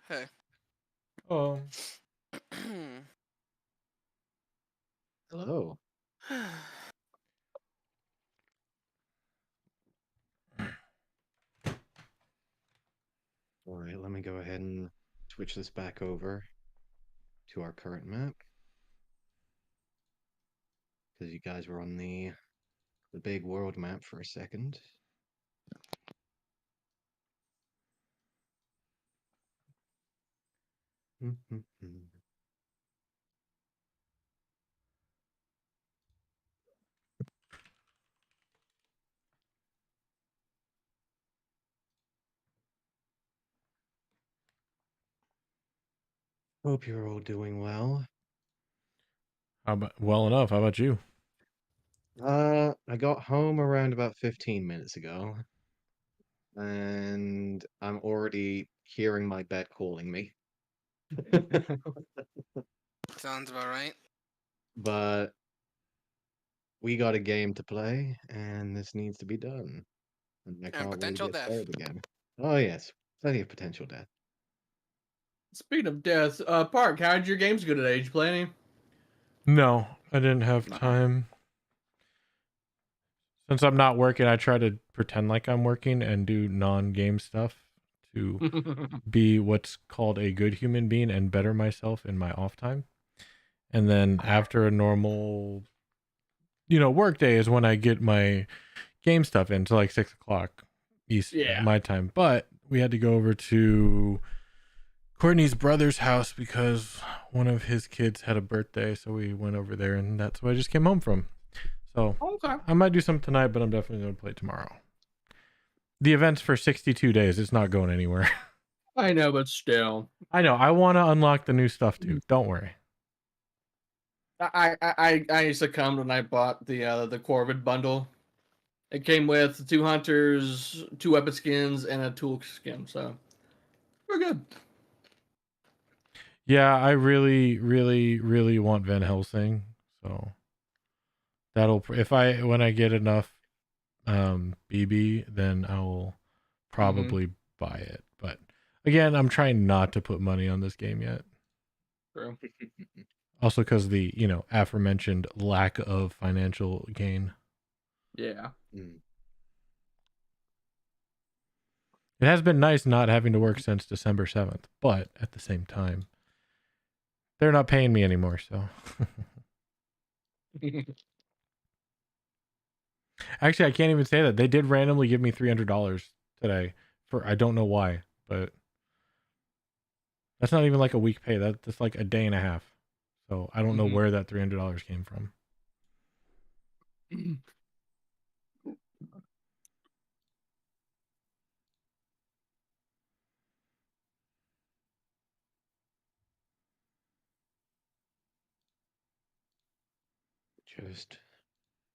Hey. Oh, Hello. All right, let me go ahead and switch this back over to our current map because you guys were on the big world map for a second. Hope you're all doing well. well enough. How about you? I got home around about 15 minutes ago, and I'm already hearing my bet calling me. Sounds about right. But we got a game to play, and this needs to be done. And I And can't wait to potential get death. started again. Oh yes, plenty of potential death. Speaking of death, Park, how did your games go today? Did you play any? No, I didn't have No. time. Since I'm not working, I try to pretend like I'm working and do non-game stuff to be what's called a good human being and better myself in my off time. And then after a normal, work day is when I get my game stuff in to like 6 o'clock East Yeah. my time. But we had to go over to Courtney's brother's house because one of his kids had a birthday, so we went over there, and that's what I just came home from. So Okay. I might do some tonight, but I'm definitely going to play tomorrow. The event's for 62 days. It's not going anywhere. I know, but still. I know. I want to unlock the new stuff too. Don't worry. I succumbed when I bought the Corvid bundle. It came with 2 hunters, 2 weapon skins, and a tool skin, so we're good. Yeah, I really, really, really want Van Helsing. So when I get enough BB, then I will probably buy it. But again, I'm trying not to put money on this game yet. True. Also because the, aforementioned lack of financial gain. Yeah. It has been nice not having to work since December 7th, but at the same time, they're not paying me anymore, so. Actually, I can't even say that. They did randomly give me $300 today for I don't know why, but that's not even like a week pay. That's like a day and a half. So I don't know where that $300 came from. Just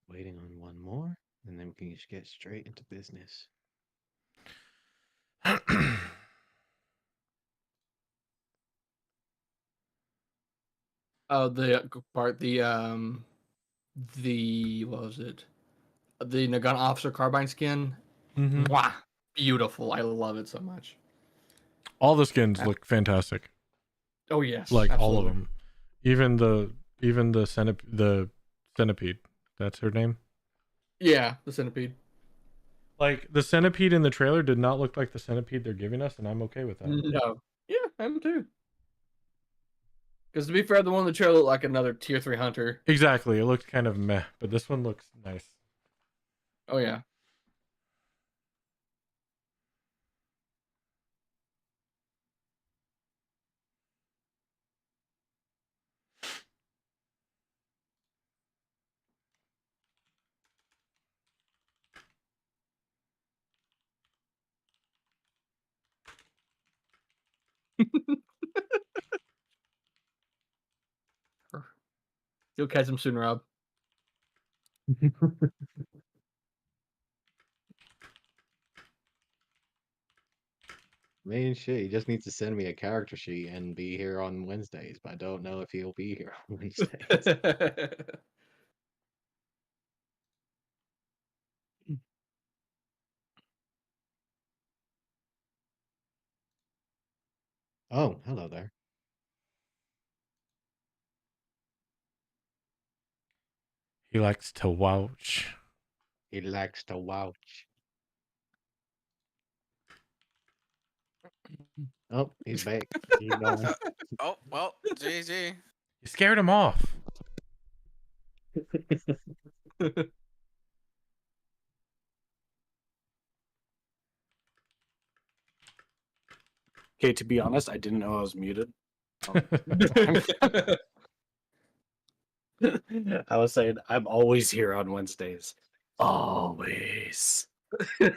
waiting on one more, and then we can just get straight into business. Oh, the part, the what was it? The Nagana Officer Carbine skin. Mm-hmm. Mwah! Beautiful. I love it so much. All the skins look fantastic. Oh yes, Like absolutely. all of them. Even the centipede. That's her name. Yeah, the centipede. Like the centipede in the trailer did not look like the centipede they're giving us, and I'm okay with that. No. Yeah, I'm too. Because to be fair, the one in the trailer looked like another tier 3 hunter. Exactly. It looked kind of meh, but this one looks nice. Oh yeah. You'll catch him soon, Rob. Man, shit, he just needs to send me a character sheet and be here on Wednesdays, but I don't know if he'll be here on Wednesdays. Oh, hello there. He likes to watch. He likes to watch. Oh, he's back. He's gone. Oh, well, GG. You scared him off. Okay, to be honest, I didn't know I was muted. I was saying I'm always here on Wednesdays. Always. I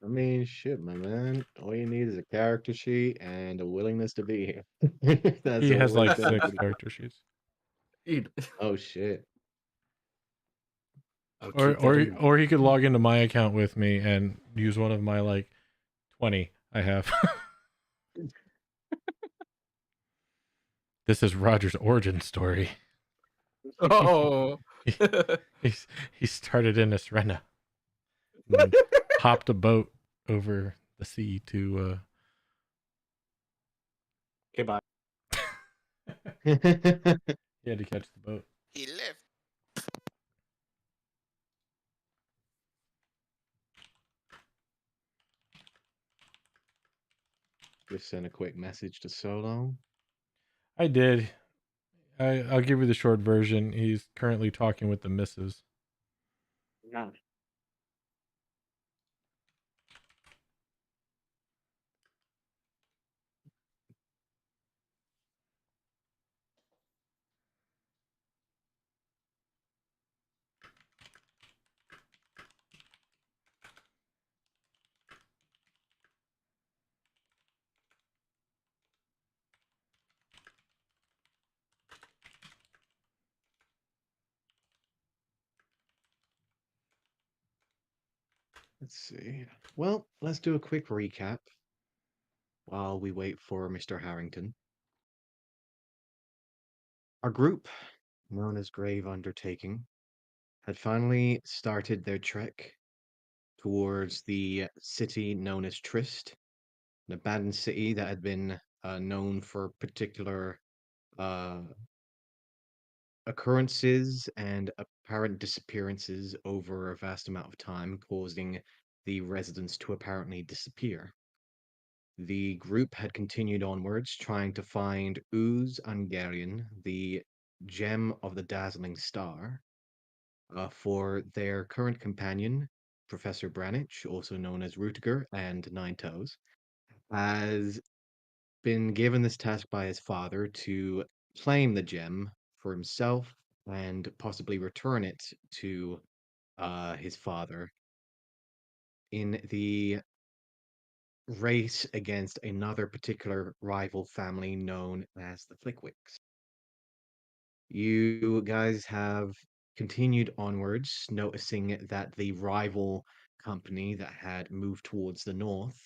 mean, shit, my man. All you need is a character sheet and a willingness to be here. That's He what has works like out 6 pretty good. character sheets. Dude. Oh shit. I'll Or keep that in mind. or he could log into my account with me and use one of my like 20 I have. This is Roger's origin story. Oh. He started in Essrena. And hopped a boat over the sea to Okay, bye. he had to catch the boat. He lived. Just send a quick message to Solo. I did. I'll give you the short version. He's currently talking with the missus. Yeah. Let's see. Well, let's do a quick recap while we wait for Mr. Harrington. Our group, known as Grave Undertaking, had finally started their trek towards the city known as Trist, an abandoned city that had been known for particular uh, occurrences and apparent disappearances over a vast amount of time, causing the residents to apparently disappear. The group had continued onwards, trying to find Uz Angarian, the gem of the dazzling star, for their current companion, Professor Branich, also known as Rutiger and Nine Toes, has been given this task by his father to claim the gem for himself and possibly return it to his father in the race against another particular rival family known as the Flickwicks. You guys have continued onwards, noticing that the rival company that had moved towards the north,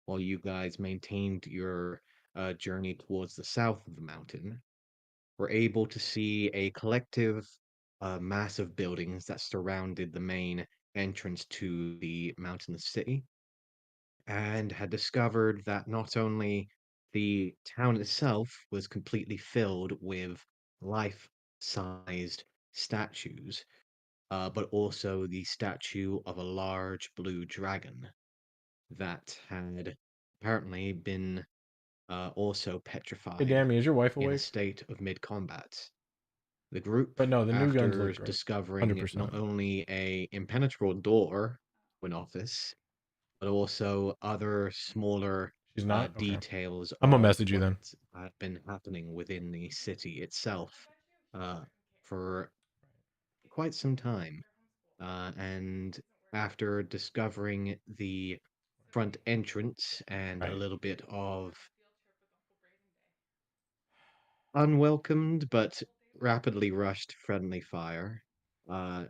while you guys maintained your journey towards the south of the mountain, were able to see a collective mass of buildings that surrounded the main entrance to the mountainous city, and had discovered that not only the town itself was completely filled with life-sized statues, but also the statue of a large blue dragon that had apparently been also Hey, petrified Dammy, is your wife in a awake? state of mid-combat. The group, But no, the new gun's after like right. discovering 100%. not only a impenetrable door to an office, but also other smaller She's not? Okay. details I'm gonna of message you then. what had been happening within the city itself for quite some time. And after discovering the front entrance and a Right. little bit of unwelcomed but rapidly rushed friendly fire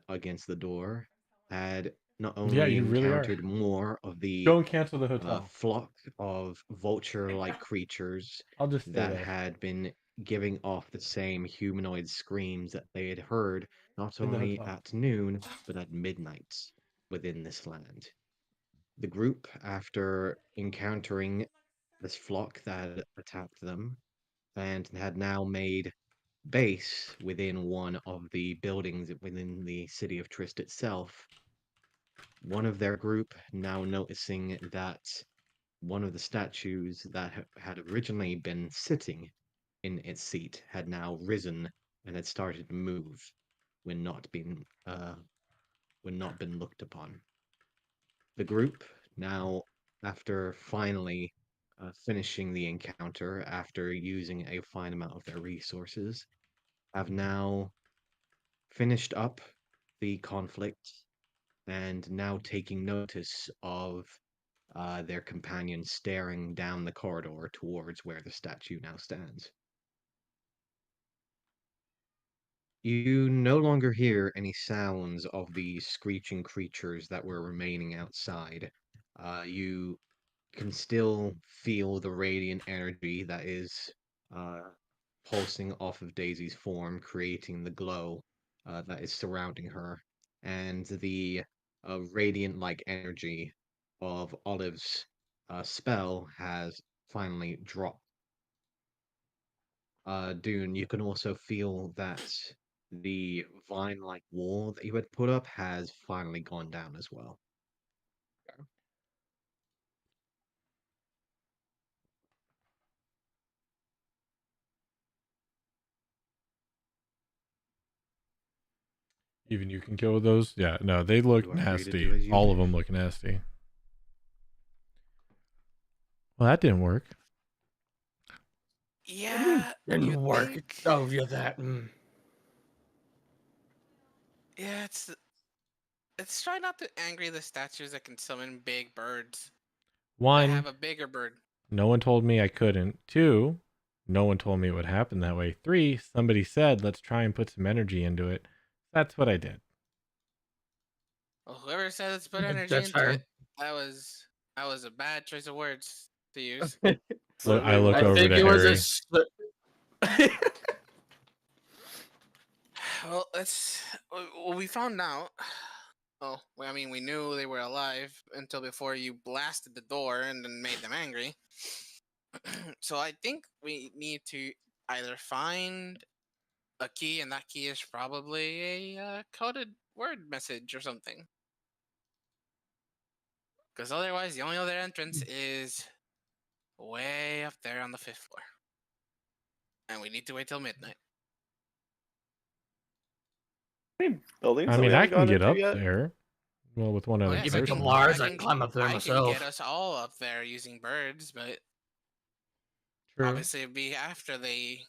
against the door, had not Yeah, only you really are. encountered more of the Don't cancel the hotel. flock of vulture-like creatures I'll just stay that there. had been giving off the same humanoid screams that they had heard not In the only hotel. at noon, but at midnight within this land. The group, after encountering this flock that had attacked them and had now made base within one of the buildings within the city of Trist itself, one of their group now noticing that one of the statues that had originally been sitting in its seat had now risen and had started to move when not been looked upon. The group now, after finally finishing the encounter, after using a fine amount of their resources, have now finished up the conflict and now taking notice of their companion staring down the corridor towards where the statue now stands. You no longer hear any sounds of the screeching creatures that were remaining outside. You can still feel the radiant energy that is pulsing off of Daisy's form, creating the glow that is surrounding her, and the radiant-like energy of Olive's spell has finally dropped. Dune, you can also feel that the vine-like wall that you had put up has finally gone down as well. Even you can kill those? Yeah, no, they look You are free to do nasty. as you All of wish. them look nasty. Well, that didn't work. Yeah, Didn't you work. think? Oh, yeah, that. Yeah, it's try not to angry the statues that can summon big birds. That One, have a bigger bird. no one told me I couldn't. Two, no one told me it would happen that way. Three, somebody said, let's try and put some energy into it. That's what I did. Well, whoever said let's put energy That's into fair. it, that was a bad choice of words to use. Look, I look I over think to it was Harry. Well, we found out. Well, I mean, we knew they were alive until before you blasted the door and then made them angry. So I think we need to either find a key, and that key is probably a coded word message or something. Because otherwise, the only other entrance is way up there on the 5th floor. And we need to wait till midnight. Buildings I that we mean, I haven't can gone get into up yet? there. Well, with one other yes, Even person. Lars, I'd climb up there I myself. can get us all up there using birds, but True. obviously it'd be after they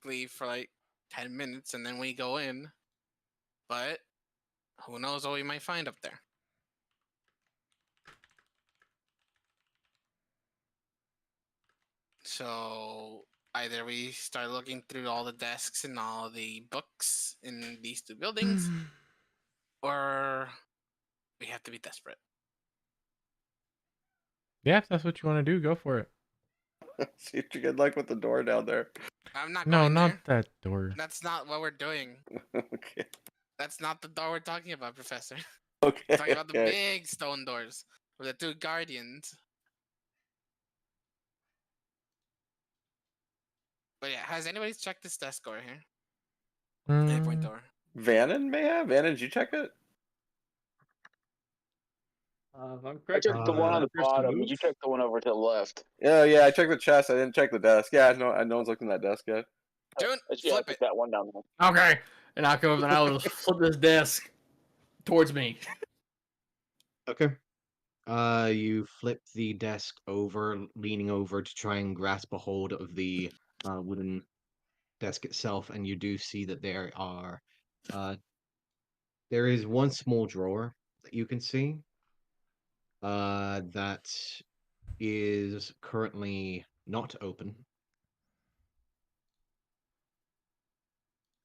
leave for like 10 minutes and then we go in. But who knows what we might find up there. So either we start looking through all the desks and all the books in these two buildings, or we have to be desperate. Yeah, if that's what you want to do, go for it. See if you good luck with the door down there. I'm not No, going not there. that door. That's not what we're doing. Okay. That's not the door we're talking about, Professor. Okay. We're talking about the Okay. big stone doors with the two guardians. But yeah, has anybody checked this desk over here? I point Mm, over. Vannon may have. Vannon, did you check it? I'm I correct. checked the one on the First bottom. move. You checked the one over to the left. Yeah, I checked the chest. I didn't check the desk. Yeah, no one's looked in that desk yet. Dude, Yeah, I flip took it. that one down there. Okay. And I'll come over and I'll flip this desk towards me. Okay. You flip the desk over, leaning over to try and grasp a hold of the wooden desk itself, and you do see that there is one small drawer that you can see that is currently not open.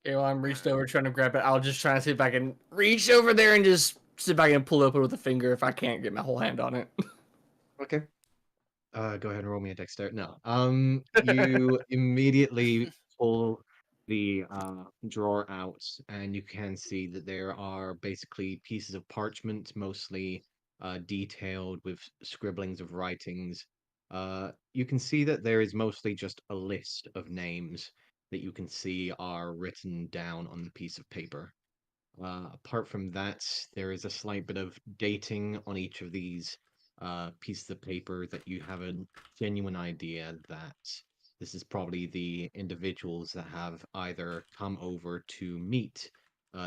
Okay, well, I'm reached over trying to grab it. I'll just try to see if I can reach over there and just see if I can pull it open with a finger if I can't get my whole hand on it. Okay. Go ahead and roll me a dexterity. No. You immediately pull the drawer out, and you can see that there are basically pieces of parchment, mostly detailed with scribblings of writings. You can see that there is mostly just a list of names that you can see are written down on the piece of paper. Apart from that, there is a slight bit of dating on each of these pieces of paper that you have a genuine idea that this is probably the individuals that have either come over to meet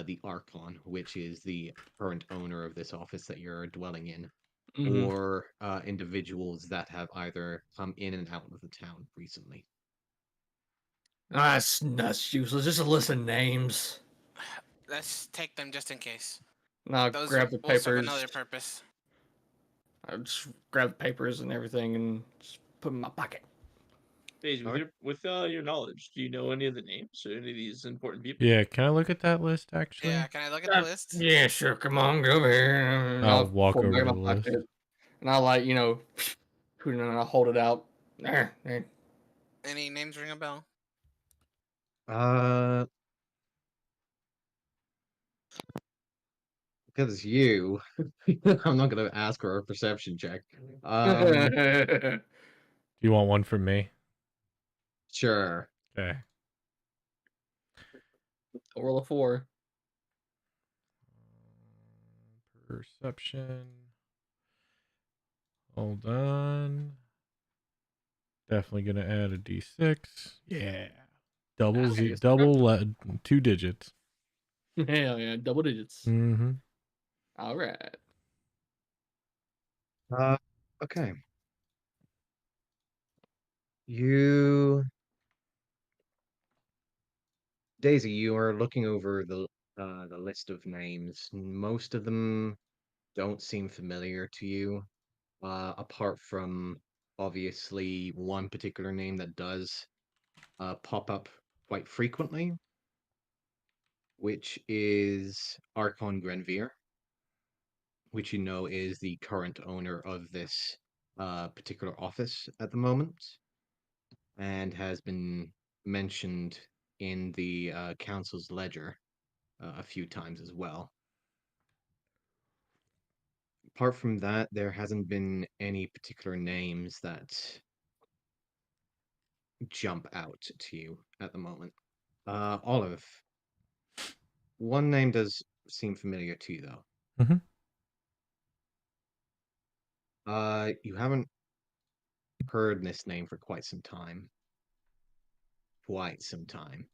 the Archon, which is the current owner of this office that you're dwelling in, Mhm. or individuals that have either come in and out of the town recently. That's useless. Just a list of names. Let's take them just in case. And I'll Those grab the will serve papers. another purpose. I'll just grab the papers and everything and just put them in my pocket. Daisy, with Alright. your knowledge, do you know any of the names or any of these important people? Yeah, can I look at that list actually? Yeah, can I look at the list? Yeah, sure. Come on, go over here. And I'll walk pull it back over in to my the pocket. list. And I'll and I'll hold it out. There. Any names ring a bell? Because it's you, I'm not gonna ask for a perception check. Do you want one from me? Sure. Okay. I'll roll a 4. Perception. Hold on. Definitely gonna add a d6. Yeah. Nice. Double 2 digits. Hell yeah, double digits. Mm-hmm. All right. Okay. You, Daisy, you are looking over the list of names. Most of them don't seem familiar to you, apart from obviously one particular name that does pop up quite frequently, which is Archon Grenvir, which you know is the current owner of this particular office at the moment, and has been mentioned in the council's ledger a few times as well. Apart from that, there hasn't been any particular names that jump out to you at the moment. Olive, one name does seem familiar to you though. Mhm. You haven't heard this name for quite some time. Quite some time.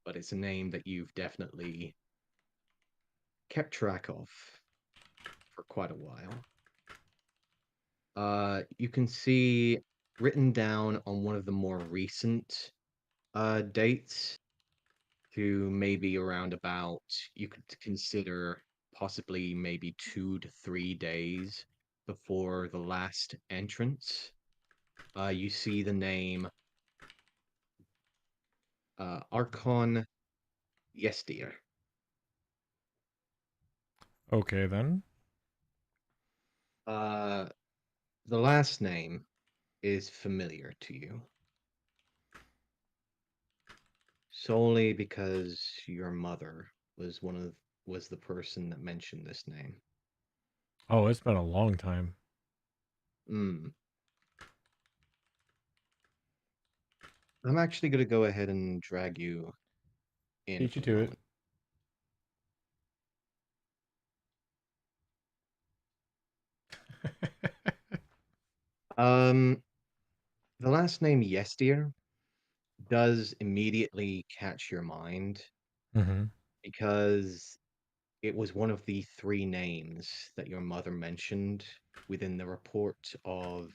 But it's a name that you've definitely kept track of for quite a while. You can see written down on one of the more recent dates to maybe around about, you could consider possibly maybe 2 to 3 days before the last entrance. You see the name Archon Yestir. Okay then. The last name is familiar to you solely because your mother was the person that mentioned this name. Oh, it's been a long time. I'm actually going to go ahead and drag you in Beat for you the to it. moment. The last name Yestir does immediately catch your mind Mm-hmm. because it was one of the 3 names that your mother mentioned within the report of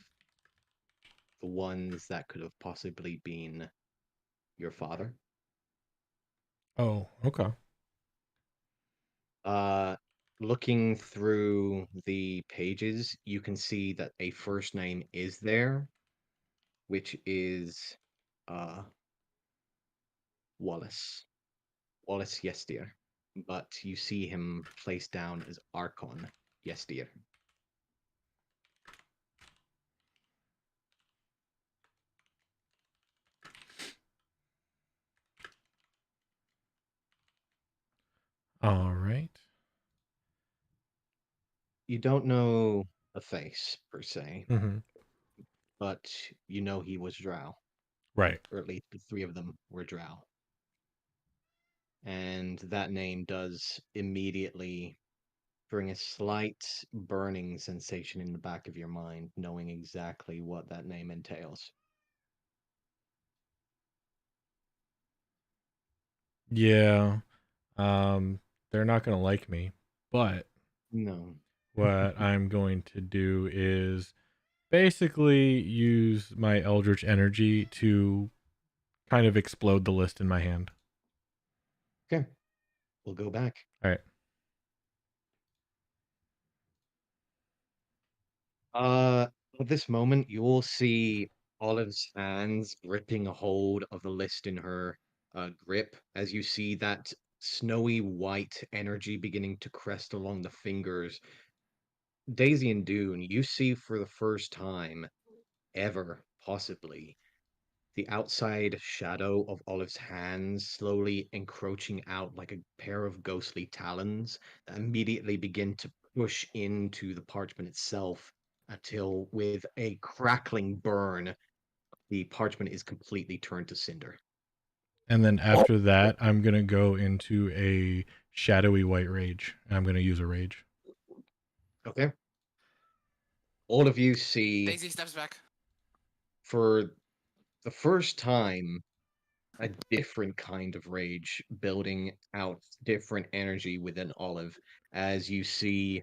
the ones that could have possibly been your father. Oh, okay. Looking through the pages, you can see that a first name is there, which is uh, Wallace. Wallace Yestir. But you see him placed down as Archon Yestir. All right. You don't know the face per se, Hmm. but you know he was Drow, Right. or at least the three of them were Drow. And that name does immediately bring a slight burning sensation in the back of your mind, knowing exactly what that name entails. Yeah. They're not gonna like me, but No. what I'm going to do is basically use my Eldritch energy to kind of explode the list in my hand. Okay, we'll go back. All right. At this moment, you will see Olive's hands gripping a hold of the list in her grip as you see that snowy white energy beginning to crest along the fingers. Daisy and Dune, you see for the first time ever, possibly, the outside shadow of Olive's hands slowly encroaching out like a pair of ghostly talons that immediately begin to push into the parchment itself until, with a crackling burn, the parchment is completely turned to cinder. And then after that, I'm gonna go into a shadowy white rage. And I'm gonna use a rage. Okay? All of you see, Daisy steps back. for the first time, a different kind of rage building out different energy within Olive as you see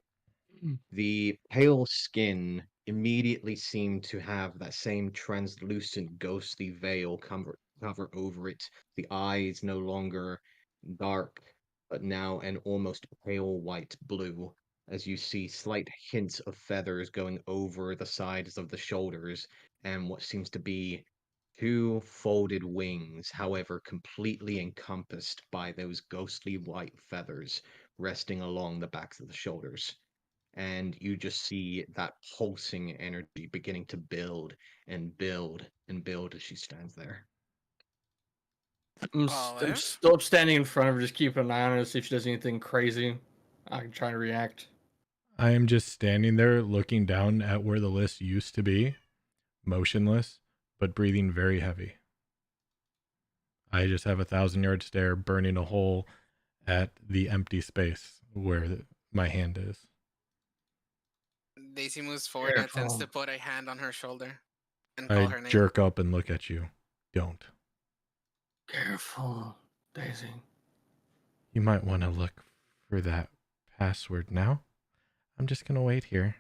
the pale skin immediately seemed to have that same translucent ghostly veil cover over it. The eyes no longer dark, but now an almost pale white blue, as you see slight hints of feathers going over the sides of the shoulders, and what seems to be two folded wings, however, completely encompassed by those ghostly white feathers resting along the backs of the shoulders. And you just see that pulsing energy beginning to build and build and build as she stands there. I'm Olive? still standing in front of her, just keeping an eye on her to see if she does anything crazy. I can try to react. I am just standing there looking down at where the list used to be, motionless, but breathing very heavy. I just have 1,000-yard stare burning a hole at the empty space where my hand is. Daisy moves forward and attempts to Careful. put a hand on her shoulder and call her I name. jerk up and look at you. Don't. Careful, Daisy. You might want to look for that password now. I'm just going to wait here.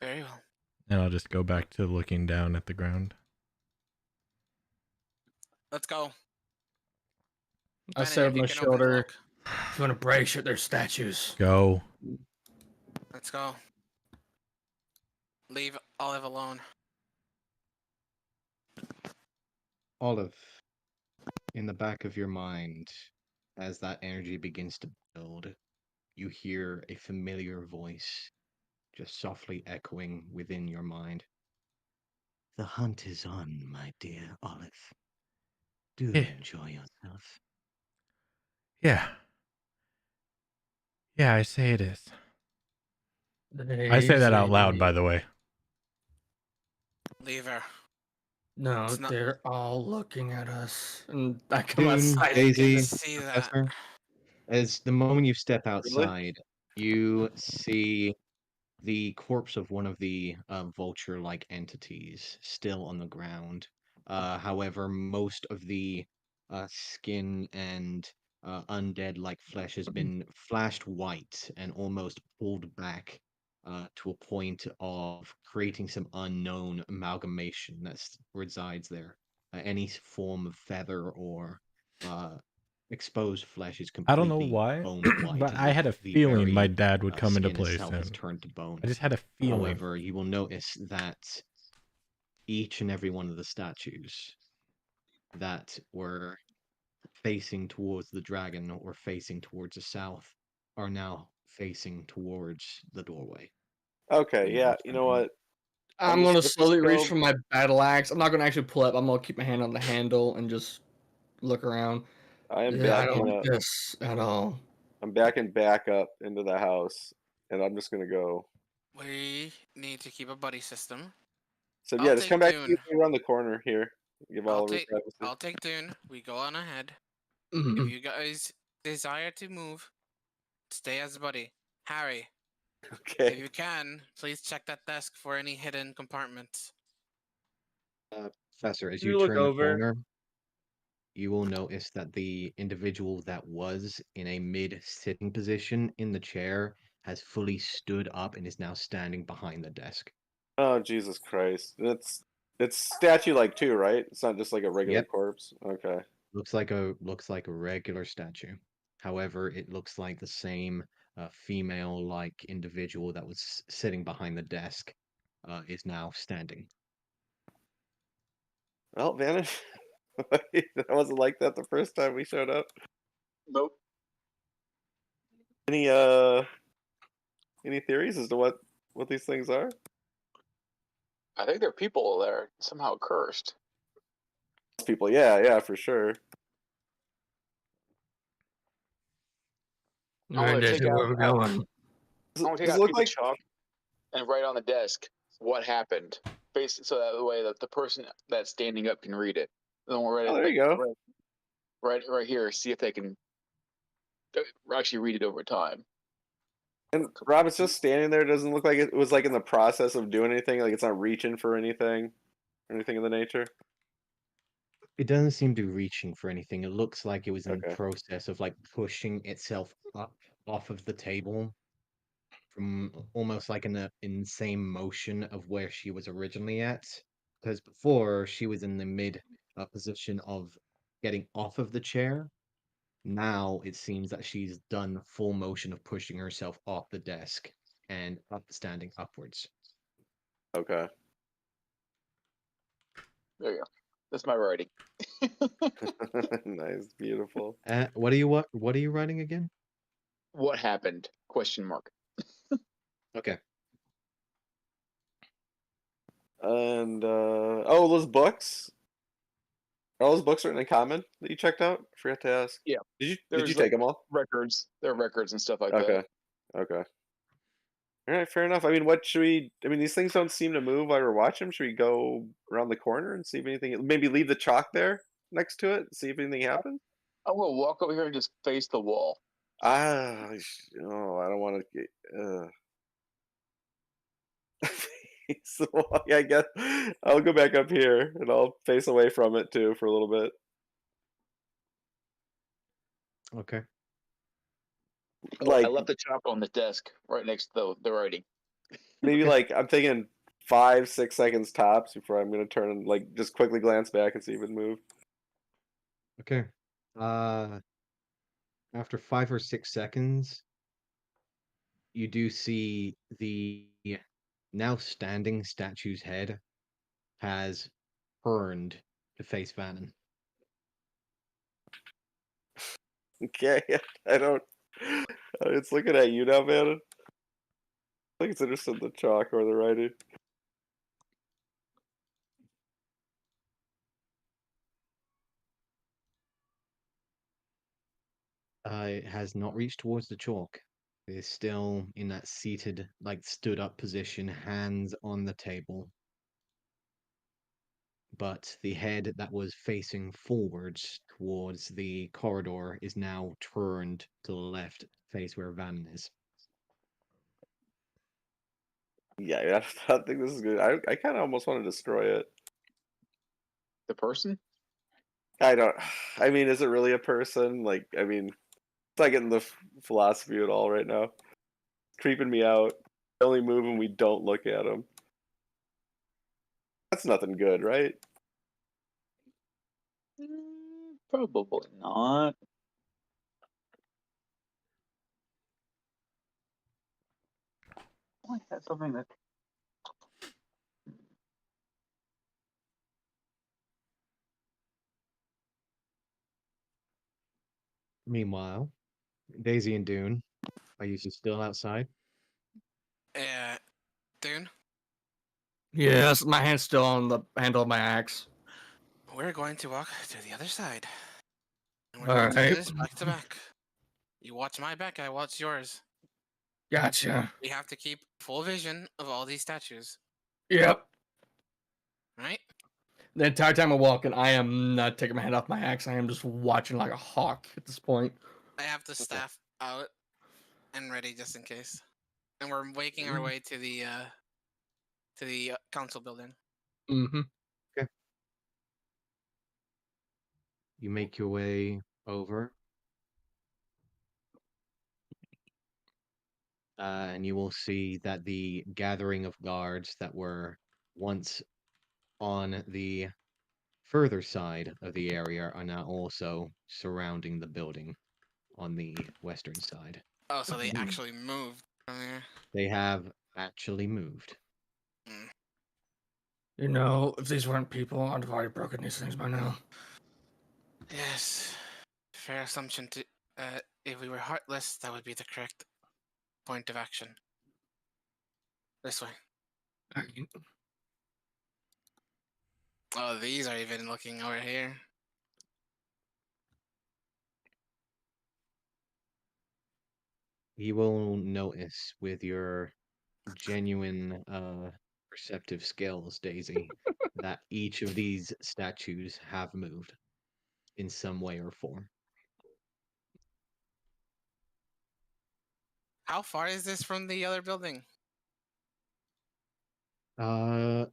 Very well. And I'll just go back to looking down at the ground. Let's go. I Bennett, said if on you my can open the shoulder, lock. if you want to break shit, there's statues. Go. Let's go. Leave Olive alone. Olive, in the back of your mind, as that energy begins to build, you hear a familiar voice just softly echoing within your mind. The hunt is on, my dear Olive. Do Yeah. enjoy yourself. Yeah. Yeah, I say it is. I say that out loud, by the way. Leave her. No, It's not- they're all looking at us. And I come Dune, outside. I Daisy, can see that. Professor, as the moment you step outside, you see the corpse of one of the vulture-like entities still on the ground. However, most of the skin and undead-like flesh has been flashed white and almost pulled back to a point of creating some unknown amalgamation that resides there. Any form of feather or uh, exposed flesh is I don't know completely why, bone white, but as I if had a the feeling my very dad would come into skin play itself has soon. turned to bone. I just had a feeling. However, you will notice that each and every one of the statues that were facing towards the dragon or facing towards the south are now facing towards the doorway. Okay, yeah. You know what? I'm just gonna with the slowly reach scope- for my battle axe. I'm not gonna actually pull up. I'm gonna keep my hand on the handle and just look around. I am Yeah, I don't backing like up. this at all. I'm backing back up into the house and I'm just gonna go. We need to keep a buddy system. So I'll yeah, just take come back to Dune. you around the corner here. Give I'll Oliver take privacy. I'll take Dune. We go on ahead. Mm-hmm. If you guys desire to move, stay as a buddy. Harry, if Okay. you can, please check that desk for any hidden compartments. Professor, as You you look turn the over. corner, you will notice that the individual that was in a mid-sitting position in the chair has fully stood up and is now standing behind the desk. Oh Jesus Christ! It's statue-like too, right? It's not just like a regular Yep. corpse. Okay. Looks like a regular statue. However, it looks like the same female-like individual that was sitting behind the desk is now standing. Well, vanish. That wasn't like that the first time we showed up. Nope. Any any theories as to what these things are? I think there are people that are somehow cursed. People, yeah, for sure. All right, take Daisy, out- where we going? Does, I'm gonna take does out it a look piece like? of chalk and write on the desk what happened, basically, so that way that the person that's standing up can read it. Then we'll write Oh, it. there you go. Right here. See if they can actually read it over time. And Rob, it's just standing there. It doesn't look like it was like in the process of doing anything. Like it's not reaching for anything or anything of the nature. It doesn't seem to be reaching for anything. It looks like it was in the Okay. process of like pushing itself up off of the table from almost like in the same motion of where she was originally at. Because before she was in the mid position of getting off of the chair. Now it seems that she's done full motion of pushing herself off the desk and up standing upwards. Okay. There you go. That's my writing. Nice, beautiful. What are you writing again? What happened? Question mark. Okay. And oh, those books. Are all those books written in common that you checked out? I forgot to ask. Yeah. Did you There's, take them all? Records. There are records and stuff like Okay. that. Okay. All right, fair enough. I mean, what should we? I mean, these things don't seem to move while we're watching them. Should we go around the corner and see if anything? Maybe leave the chalk there next to it, see if anything happens. I'm gonna walk over here and just face the wall. Ah, oh, I don't want to get. Face the wall. Yeah, I guess I'll go back up here and I'll face away from it too for a little bit. Okay. Like I left the chalk on the desk right next to the writing. maybe like I'm thinking 5-6 seconds tops before I'm gonna turn and like just quickly glance back and see if it moved. Okay. After 5 or 6 seconds, you do see the now standing statue's head has turned to face Vannon. Okay, I don't. It's looking at you now, man. I think it's interested in the chalk or the writing. It has not reached towards the chalk. It is still in that seated, like stood up position, hands on the table. But the head that was facing forwards towards the corridor is now turned to the left, face where Vannon is. Yeah, I don't think this is good. I kind of almost want to destroy it. The person? I don't. I mean, is it really a person? Like, I mean, it's not getting the philosophy at all right now. It's creeping me out. They only move when we don't look at them. That's nothing good, right? Probably not. I had something that. Meanwhile, Daisy and Dune, are you still outside? Dune, Yes, my hand's still on the handle of my axe. we're going to walk to the other side. And we're All going to do right. this back to back. You watch my back, I watch yours. Gotcha. We have to keep full vision of all these statues, Yep. right? The entire time I'm walking, I am not taking my head off my axe. I am just watching like a hawk at this point. I have the staff out and ready just in case. And we're making our way to the council building. Mm-hmm. You make your way over, and you will see that the gathering of guards that were once on the further side of the area are now also surrounding the building on the western side. Oh, so they actually moved from there. They have actually moved. Mm. You know, if these weren't people, I'd have already broken these things by now. Yes, fair assumption. To if we were heartless, that would be the correct point of action. This way. Oh, these are even looking over here. You will notice with your genuine perceptive skills, Daisy, that each of these statues have moved in some way or form. How far is this from the other building? Let's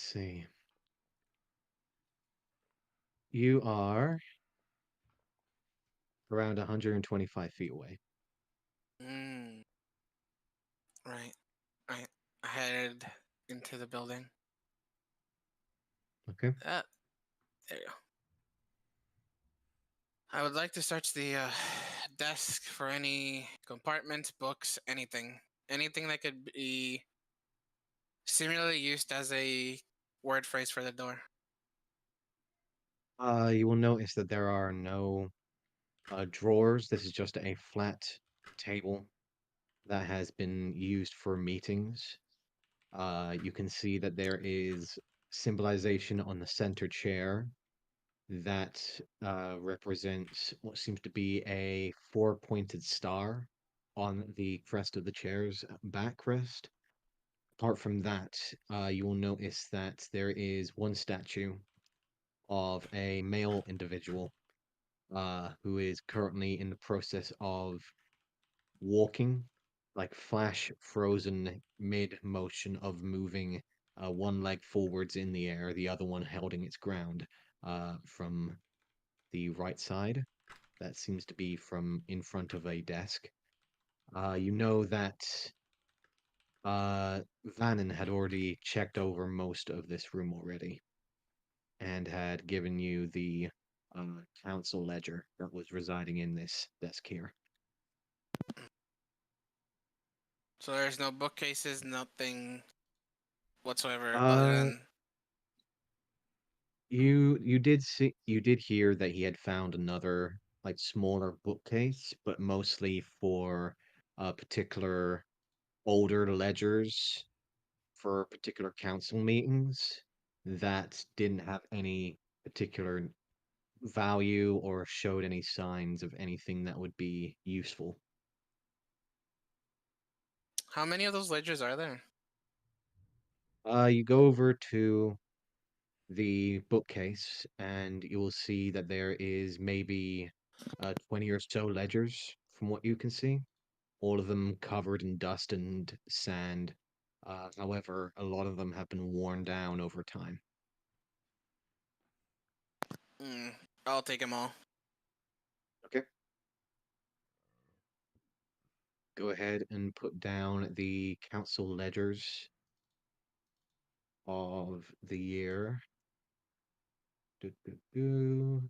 see. You are around 125 feet away. Mm. Right. Right. I headed into the building. Okay. There you go. I would like to search the desk for any compartments, books, anything. Anything that could be similarly used as a word phrase for the door. You will notice that there are no drawers. This is just a flat table that has been used for meetings. You can see that there is symbolization on the center chair that represents what seems to be a four-pointed star on the crest of the chair's backrest. Apart from that, you will notice that there is one statue of a male individual who is currently in the process of walking, like flash frozen mid motion of moving one leg forwards in the air, the other one holding its ground from the right side. That seems to be from in front of a desk. You know that Vannon had already checked over most of this room already and had given you the council ledger that was residing in this desk here. So there's no bookcases, nothing whatsoever other Uh, than you did hear that he had found another like smaller bookcase, but mostly for particular older ledgers for particular council meetings that didn't have any particular value or showed any signs of anything that would be useful. how many of those ledgers are there? You go over to the bookcase and you will see that there is maybe 20 or so ledgers from what you can see, all of them covered in dust and sand. However, a lot of them have been worn down over time. I'll take them all. Okay. Go ahead and put down the council ledgers of the year. Do, do, do.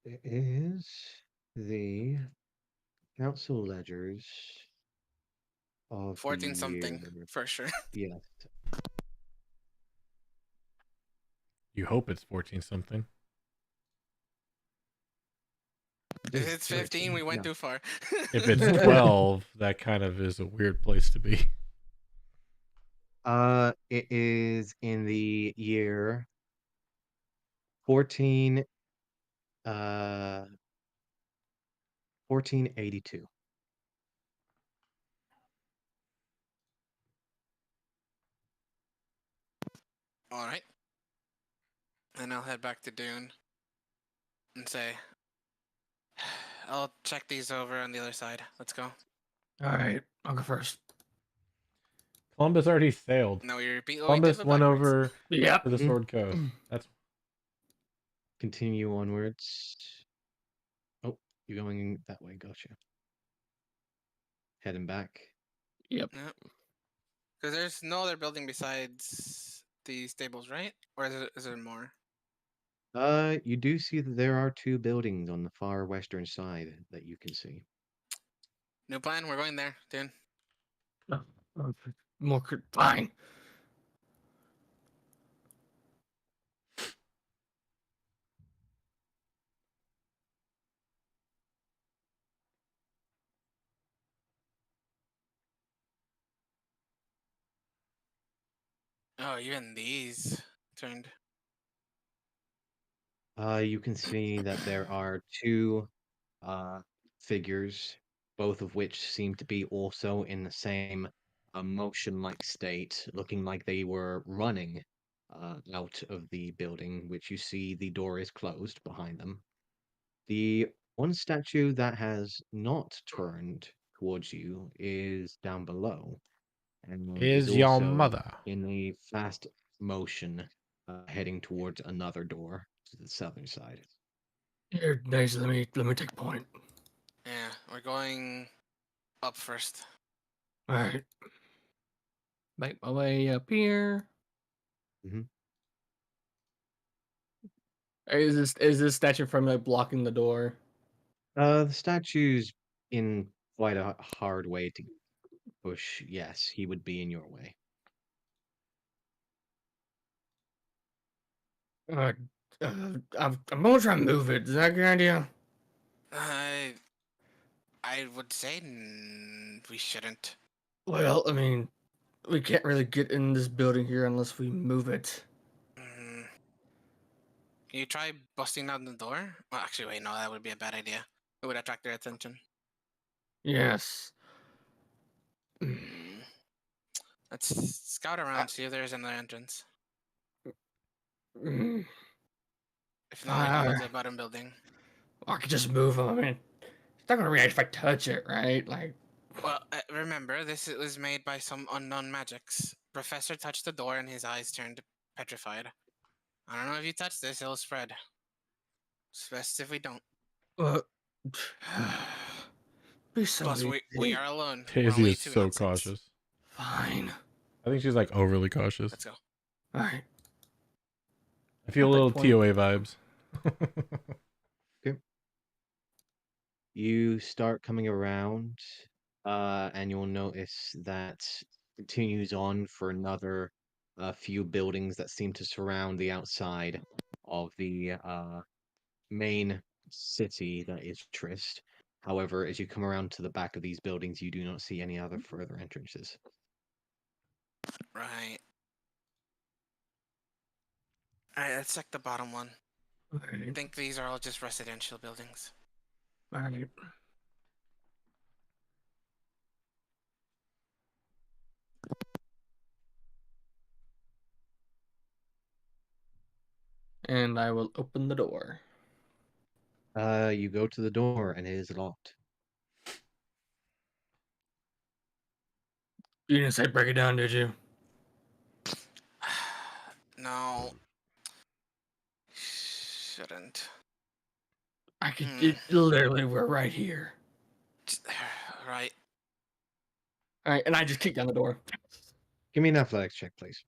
It is the council ledgers of the 14 something year. for sure. Yes. You hope it's 14 something. It If is it's 15, 13. we went Yeah. too far. If it's 12, that kind of is a weird place to be. It is in the year 14. 1482. All right. And I'll head back to Dune and say, I'll check these over on the other side. Let's go. All right, I'll go first. Columbus already sailed. No, we repeat what Columbus we did, but went backwards. over Yep. to the Mhm. Sword Coast. That's Continue onwards. Oh, you're going that way. Gotcha. Heading back. Yep. Because there's no other building besides the stables, right? Or is there more? You do see that there are two buildings on the far western side that you can see. New plan. We're going there, Dune. More fine. Oh, even these turned. You can see that there are two figures, both of which seem to be also in the same motion-like state, looking like they were running out of the building, which you see the door is closed behind them. The one statue that has not turned towards you is down below, and is is your also mother. in a fast motion, heading towards another door to the southern side. Here, nice. Let me take point. Yeah, we're going up first. All right. Make my way up here. Mhm. Is this statue from like blocking the door? The statue's in quite a hard way to push. Yes, he would be in your way. Uh, I'm gonna try and move it. Is that a good idea? I would say we shouldn't. Well, I mean, we can't really get in this building here unless we move it. Mm. Can you try busting down the door? Well, actually, wait, no, that would be a bad idea. It would attract their attention. Yes. Mm. Let's scout around, see if there's another entrance. Mm, If not, we can go to Fine. the bottom building. I could just move them. I mean, it's not gonna react if I touch it, right? Like, Well, remember, was made by some unknown magics. Professor touched the door and his eyes turned petrified. I don't know if you touch this, it'll spread. It's best if we don't. uh, be so Plus, we easy. are alone. We're Daisy only is two so nonsense. cautious. Fine. I think she's like overly cautious. Let's go. All right. I feel a I'll little take point. TOA vibes. You start coming around, and you'll notice that continues on for another few buildings that seem to surround the outside of the main city that is Trist. However, as you come around to the back of these buildings, you do not see any other further entrances. Right. Alright, let's check the bottom one. All I right. think these are all just residential buildings. All right. And I will open the door. You go to the door and it is locked. You didn't say break it down, did you? No. Shouldn't. I could. Hmm. Literally, we're right here. Right. All right, and I just kicked down the door. Give me an athletics check, please.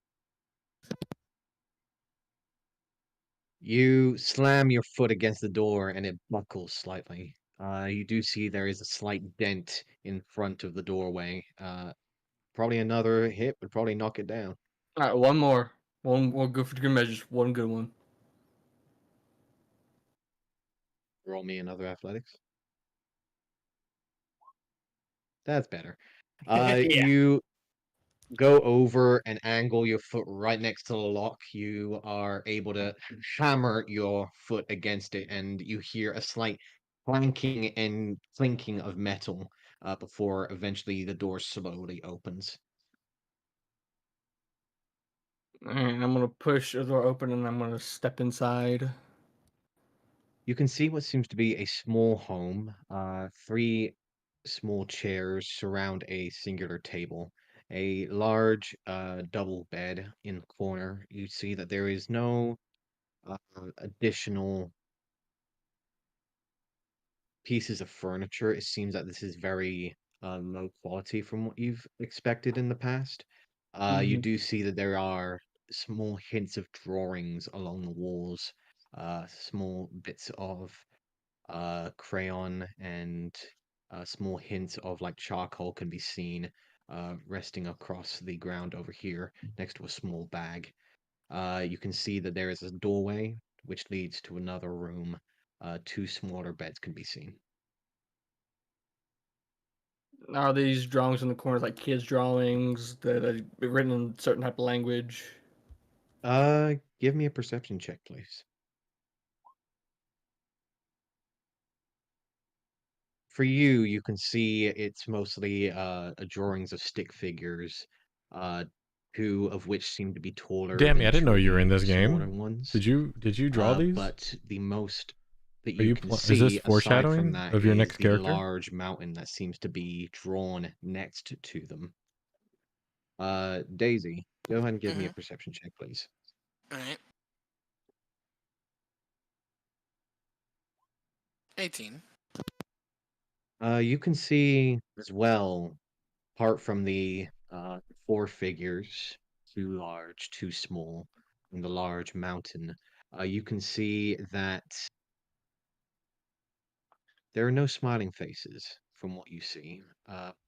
You slam your foot against the door and it buckles slightly. You do see there is a slight dent in front of the doorway. Probably another hit would probably knock it down. All right, one more. One good for good measures. One good one. Roll me another athletics. That's better. Yeah. You go over and angle your foot right next to the lock. You are able to hammer your foot against it, and you hear a slight clanking and clinking of metal before eventually the door slowly opens. And I'm gonna push the door open and I'm gonna step inside. You can see what seems to be a small home. Three small chairs surround a singular table. A large double bed in the corner. You see that there is no additional pieces of furniture. It seems that this is very low quality from what you've expected in the past. You Mhm. do see that there are small hints of drawings along the walls, small bits of crayon and small hints of like charcoal can be seen resting across the ground over here next to a small bag. You can see that there is a doorway which leads to another room. Two smaller beds can be seen. Are these drawings in the corners like kids' drawings that are written in a certain type of language? Give me a perception check, please. For you, you can see it's mostly drawings of stick figures, uh, two of which seem to be taller Damn me, than I didn't know two of you were in the this smaller game. ones. Did you draw these? But the most that Are you you can is this see aside from foreshadowing that of your is next the character? large mountain that seems to be drawn next to them. Daisy, go ahead and give me a Mm-hmm. perception check, please. All right. 18. You can see as well, apart from the four figures, two large, two small, and the large mountain, you can see that there are no smiling faces from what you see.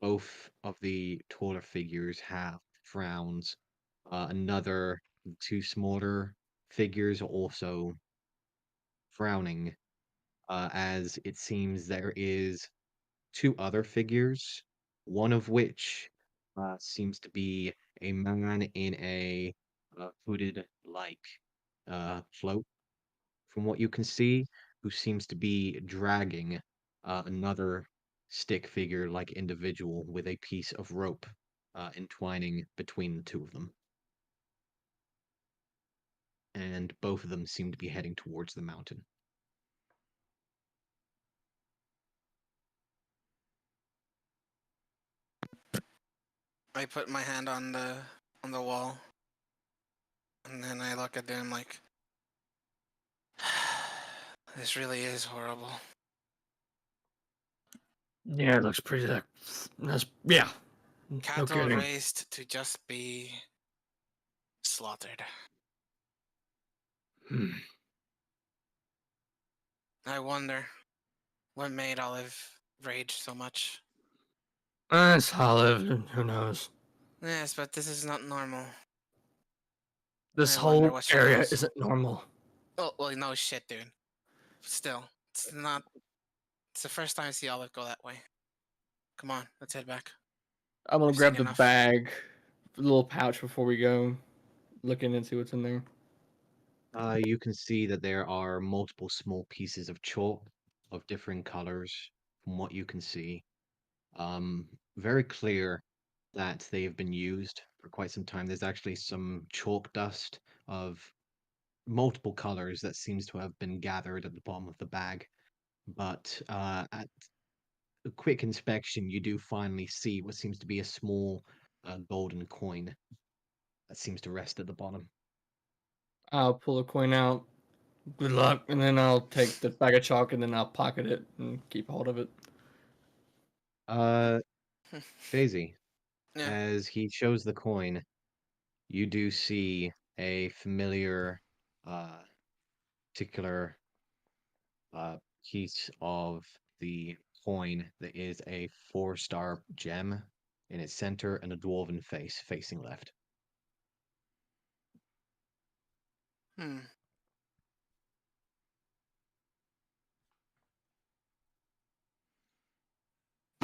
Both of the taller figures have frowns. Another two smaller figures are also frowning, as it seems there is two other figures, one of which seems to be a man in a hooded like float, from what you can see, who seems to be dragging another stick figure like individual with a piece of rope entwining between the two of them. And both of them seem to be heading towards the mountain. I put my hand on the wall, and then I look at them like, this really is horrible. Yeah, it looks pretty. That's yeah. No Cattle kidding. raised to just be slaughtered. Hmm. I wonder what made Olive rage so much. It's Olive. Who knows? Yes, but this is not normal. This I wonder whole what she area knows. isn't normal. Oh, well, no shit, dude. Still, it's not. It's the first time I see Olive go that way. Come on, let's head back. I'm gonna We've seen grab the enough. bag, the little pouch before we go. Look in and see what's in there. You can see that there are multiple small pieces of chalk of different colors from what you can see. Very clear that they have been used for quite some time. There's actually some chalk dust of multiple colors that seems to have been gathered at the bottom of the bag. But at a quick inspection, you do finally see what seems to be a small golden coin that seems to rest at the bottom. I'll pull a coin out. Good luck, and then I'll take the bag of chalk and then I'll pocket it and keep hold of it. Uh, Daisy, Yeah. as he shows the coin, you do see a familiar, particular piece of the coin that is a 4-star gem in its center and a dwarven face facing left. Hmm.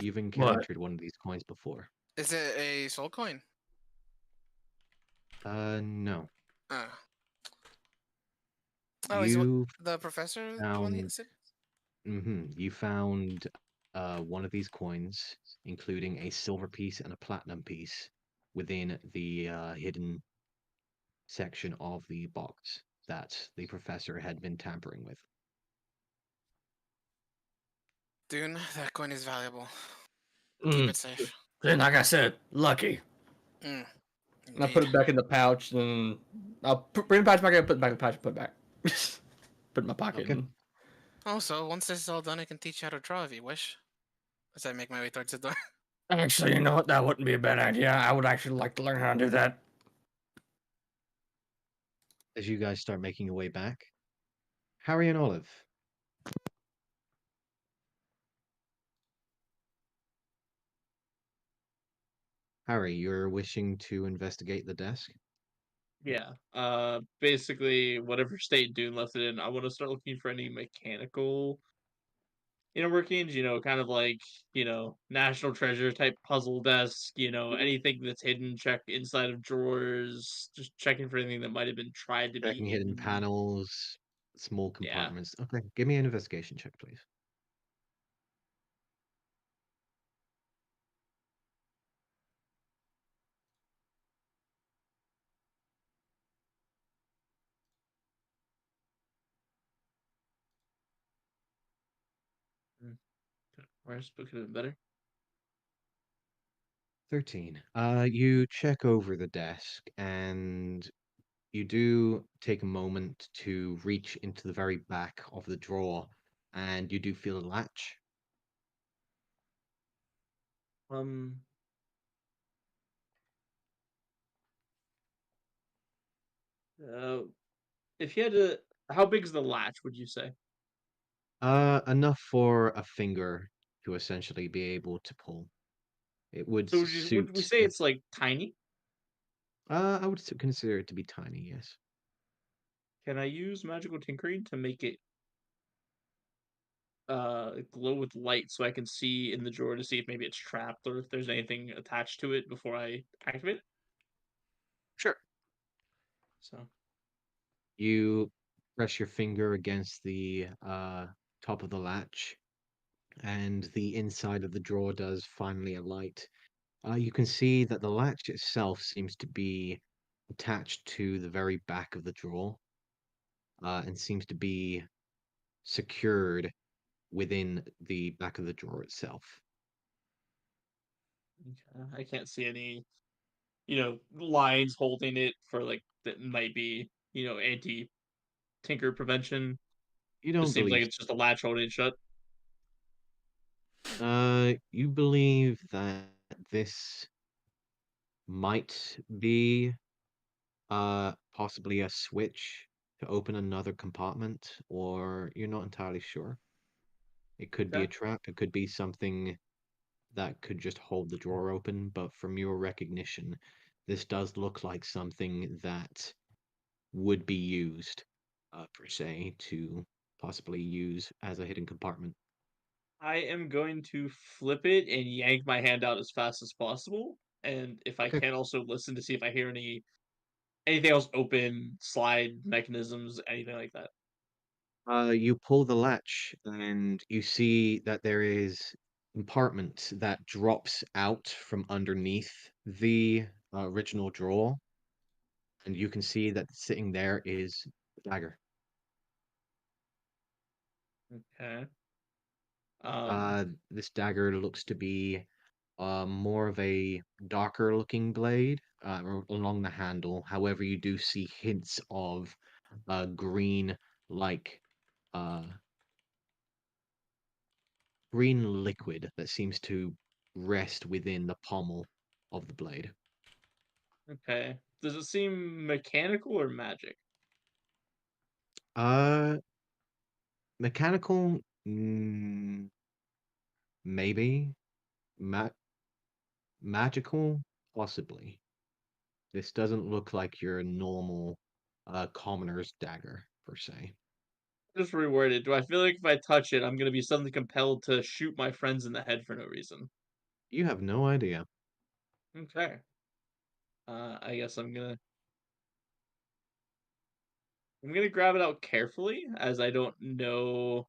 You've What? encountered one of these coins before. Is it a soul coin? No. Ah. Oh, is what You the professor the one he found said? You found one of these coins, including a silver piece and a platinum piece, within the hidden section of the box that the professor had been tampering with. Dune, that coin is valuable. Keep it safe. Then, like I said, lucky. Mm, And I put indeed. it back in the pouch, and I'll bring the pouch back in, put it back in the pouch, put it back. Put it in my pocket. Okay. Also, once this is all done, I can teach you how to draw if you wish. As I make my way towards the door. Actually, you know what? That wouldn't be a bad idea. I would actually like to learn how to do that. As you guys start making your way back, Harry and Olive. Harry, you're wishing to investigate the desk? Yeah. Basically, whatever state Dune left it in, I want to start looking for any mechanical workings. Kind of like national treasure type puzzle desk. Anything that's hidden. Check inside of drawers. Just checking for anything that might have been tried to be Checking hidden hidden. panels, small Yeah. compartments. Okay, give me an investigation check, please. Where's book could have been better? 13. You check over the desk and you do take a moment to reach into the very back of the drawer and you do feel a latch. Um. If you had to, how big is the latch? Would you say? Enough for a finger to essentially be able to pull. It would So would we suit. say it's like tiny? I would consider it to be tiny, yes. Can I use magical tinkering to make it glow with light so I can see in the drawer to see if maybe it's trapped or if there's anything attached to it before I activate it? Sure. So You press your finger against the top of the latch, and the inside of the drawer does finally alight. You can see that the latch itself seems to be attached to the very back of the drawer, and seems to be secured within the back of the drawer itself. okay. I can't see any, lines holding it for like that might be, anti tinker prevention. You Just don't seems like believe it's just a latch holding it shut. you believe that this might be possibly a switch to open another compartment, or you're not entirely sure. It could be a Okay. trap, it could be something that could just hold the drawer open, but from your recognition, this does look like something that would be used, per se, to possibly use as a hidden compartment. I am going to flip it and yank my hand out as fast as possible. And if I Okay. can also listen to see if I hear anything else open, slide mechanisms, anything like that. You pull the latch and you see that there is compartment that drops out from underneath the original drawer, and you can see that sitting there is a dagger. Okay. Um, This dagger looks to be more of a darker looking blade along the handle. However, you do see hints of green like uh, green liquid that seems to rest within the pommel of the blade. okay. Does it seem mechanical or magic? Uh, mechanical, maybe. Ma magical, possibly. This doesn't look like your normal commoner's dagger, per se. Just reworded. Do I feel like if I touch it, I'm gonna be suddenly compelled to shoot my friends in the head for no reason? You have no idea. Okay. I guess I'm gonna grab it out carefully, as I don't know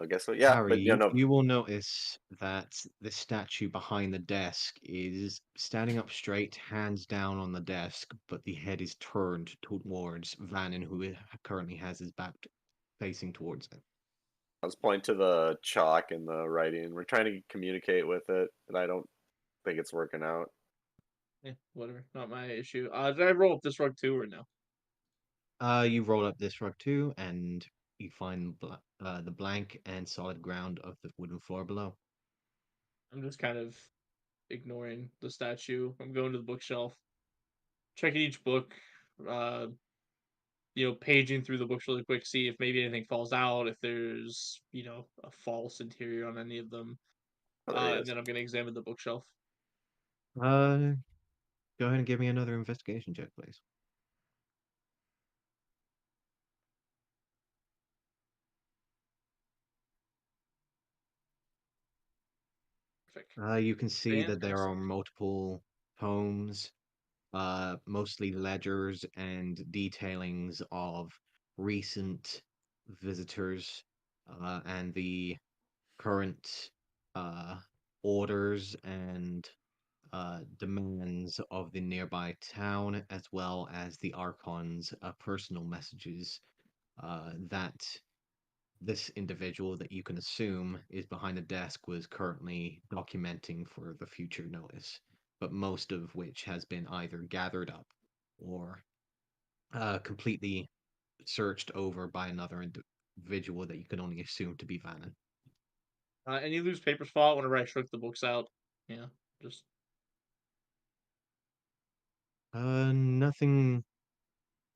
I guess so. Yeah, Harry, but yeah, no. you will notice that the statue behind the desk is standing up straight, hands down on the desk, but the head is turned towards Vannon, who currently has his back facing towards it. I was pointing to the chalk and the writing. We're trying to communicate with it, and I don't think it's working out. Yeah, whatever. Not my issue. Did I roll up this rug too or no? You roll up this rug too, and you find the blank and solid ground of the wooden floor below. I'm just kind of ignoring the statue. I'm going to the bookshelf, checking each book, uh, paging through the books really quick, see if maybe anything falls out, if there's, a false interior on any of them. Oh, there he And is. then I'm going to examine the bookshelf. Go ahead and give me another investigation check, please. Perfect. You can see that there are Fantastic. multiple tomes, mostly ledgers and detailings of recent visitors, and the current orders and demands of the nearby town, as well as the Archon's personal messages that this individual that you can assume is behind the desk was currently documenting for the future notice, but most of which has been either gathered up or completely searched over by another individual that you can only assume to be Vannon. Any loose papers fall out whenever I shook the books out? Yeah, just Nothing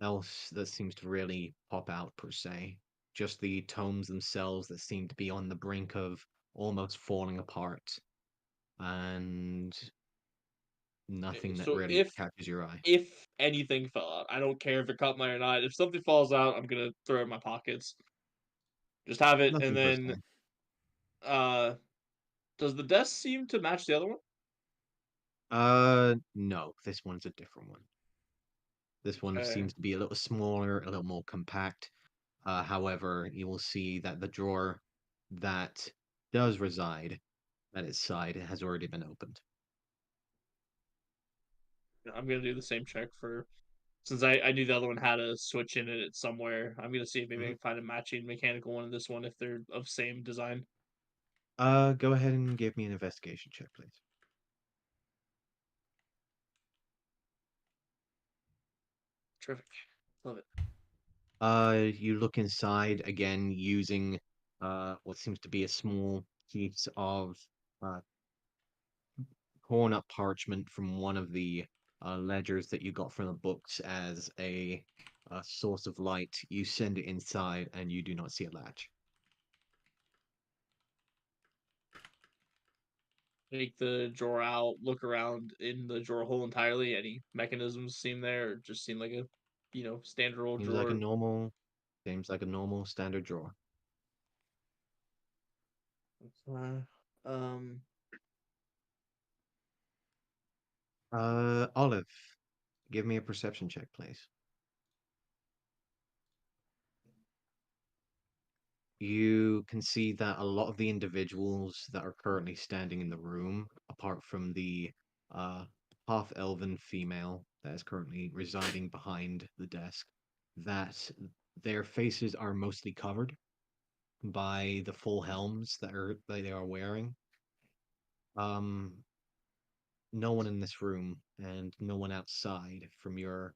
else that seems to really pop out per se. Just the tomes themselves that seem to be on the brink of almost falling apart, and nothing that so really if catches your eye. if anything fell out, I don't care if it caught my eye or not. If something falls out, I'm gonna throw it in my pockets. Just have it, and Nothing per then se. uh, does the desk seem to match the other one? No, this one's a different one. This one Okay. seems to be a little smaller, a little more compact. However, you will see that the drawer that does reside at its side has already been opened. I'm gonna do the same check for since I knew the other one had a switch in it somewhere. I'm gonna see if maybe I Mhm. can find a matching mechanical one in this one if they're of same design. Go ahead and give me an investigation check, please. Terrific. Love it. You look inside again using what seems to be a small piece of uh, torn up parchment from one of the ledgers that you got from the books as a source of light. You send it inside, and you do not see a latch. Take the drawer out, look around in the drawer hole entirely. Any mechanisms seem there, or just seem like a, standard old Seems like a drawer. normal, seems like a normal standard drawer. Uh, um, Olive, give me a perception check, please. You can see that a lot of the individuals that are currently standing in the room, apart from the uh, half-elven female that is currently residing behind the desk, that their faces are mostly covered by the full helms that they are wearing. Um, no one in this room and no one outside from your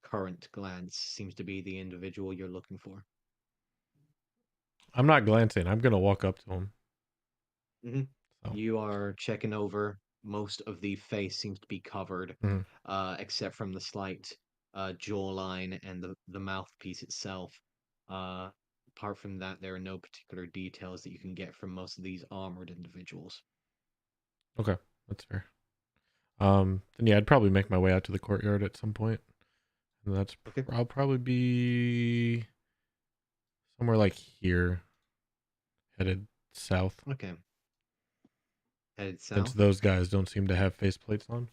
current glance seems to be the individual you're looking for. I'm not glancing. I'm gonna walk up to him. Mm-hmm. So. You are checking over. Most of the face seems to be covered, Mhm. except from the slight jawline and the mouthpiece itself. Apart from that, there are no particular details that you can get from most of these armored individuals. Okay, that's fair. Then yeah, I'd probably make my way out to the courtyard at some point, and that's Okay. I'll probably be somewhere like here, headed south, Okay. Headed since south. those guys don't seem to have faceplates on.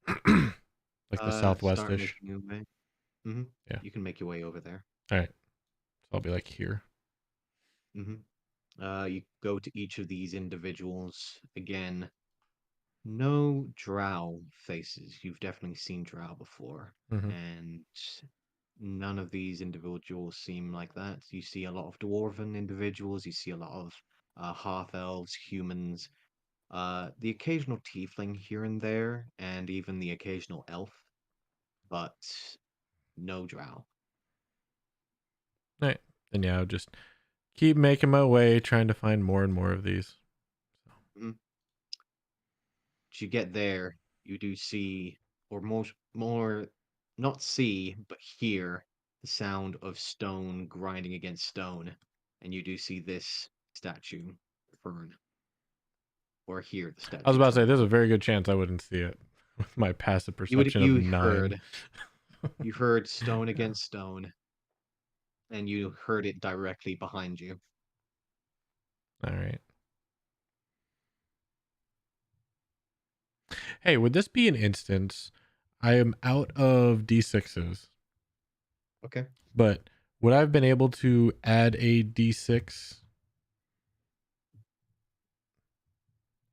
Like the Start southwest-ish. making your way. Mm-hmm. Yeah. You can make your way over there. All right. So I'll be like here. You go to each of these individuals. Again, no drow faces. You've definitely seen drow before. Mhm. And none of these individuals seem like that. You see a lot of dwarven individuals, you see a lot of half elves, humans, the occasional tiefling here and there, and even the occasional elf, but no drow. Right. And yeah, I'll just keep making my way, trying to find more and more of these. Mhm. As you get there, you do see, or more, not see, but hear the sound of stone grinding against stone, and you do see this statue turn, or hear the statue I was about to say, turn. there's a very good chance I wouldn't see it with my passive perception of 9. You heard stone against stone, and you heard it directly behind you. All right. Hey, would this be an instance? I am out of D6s, Okay. but would I have been able to add a D6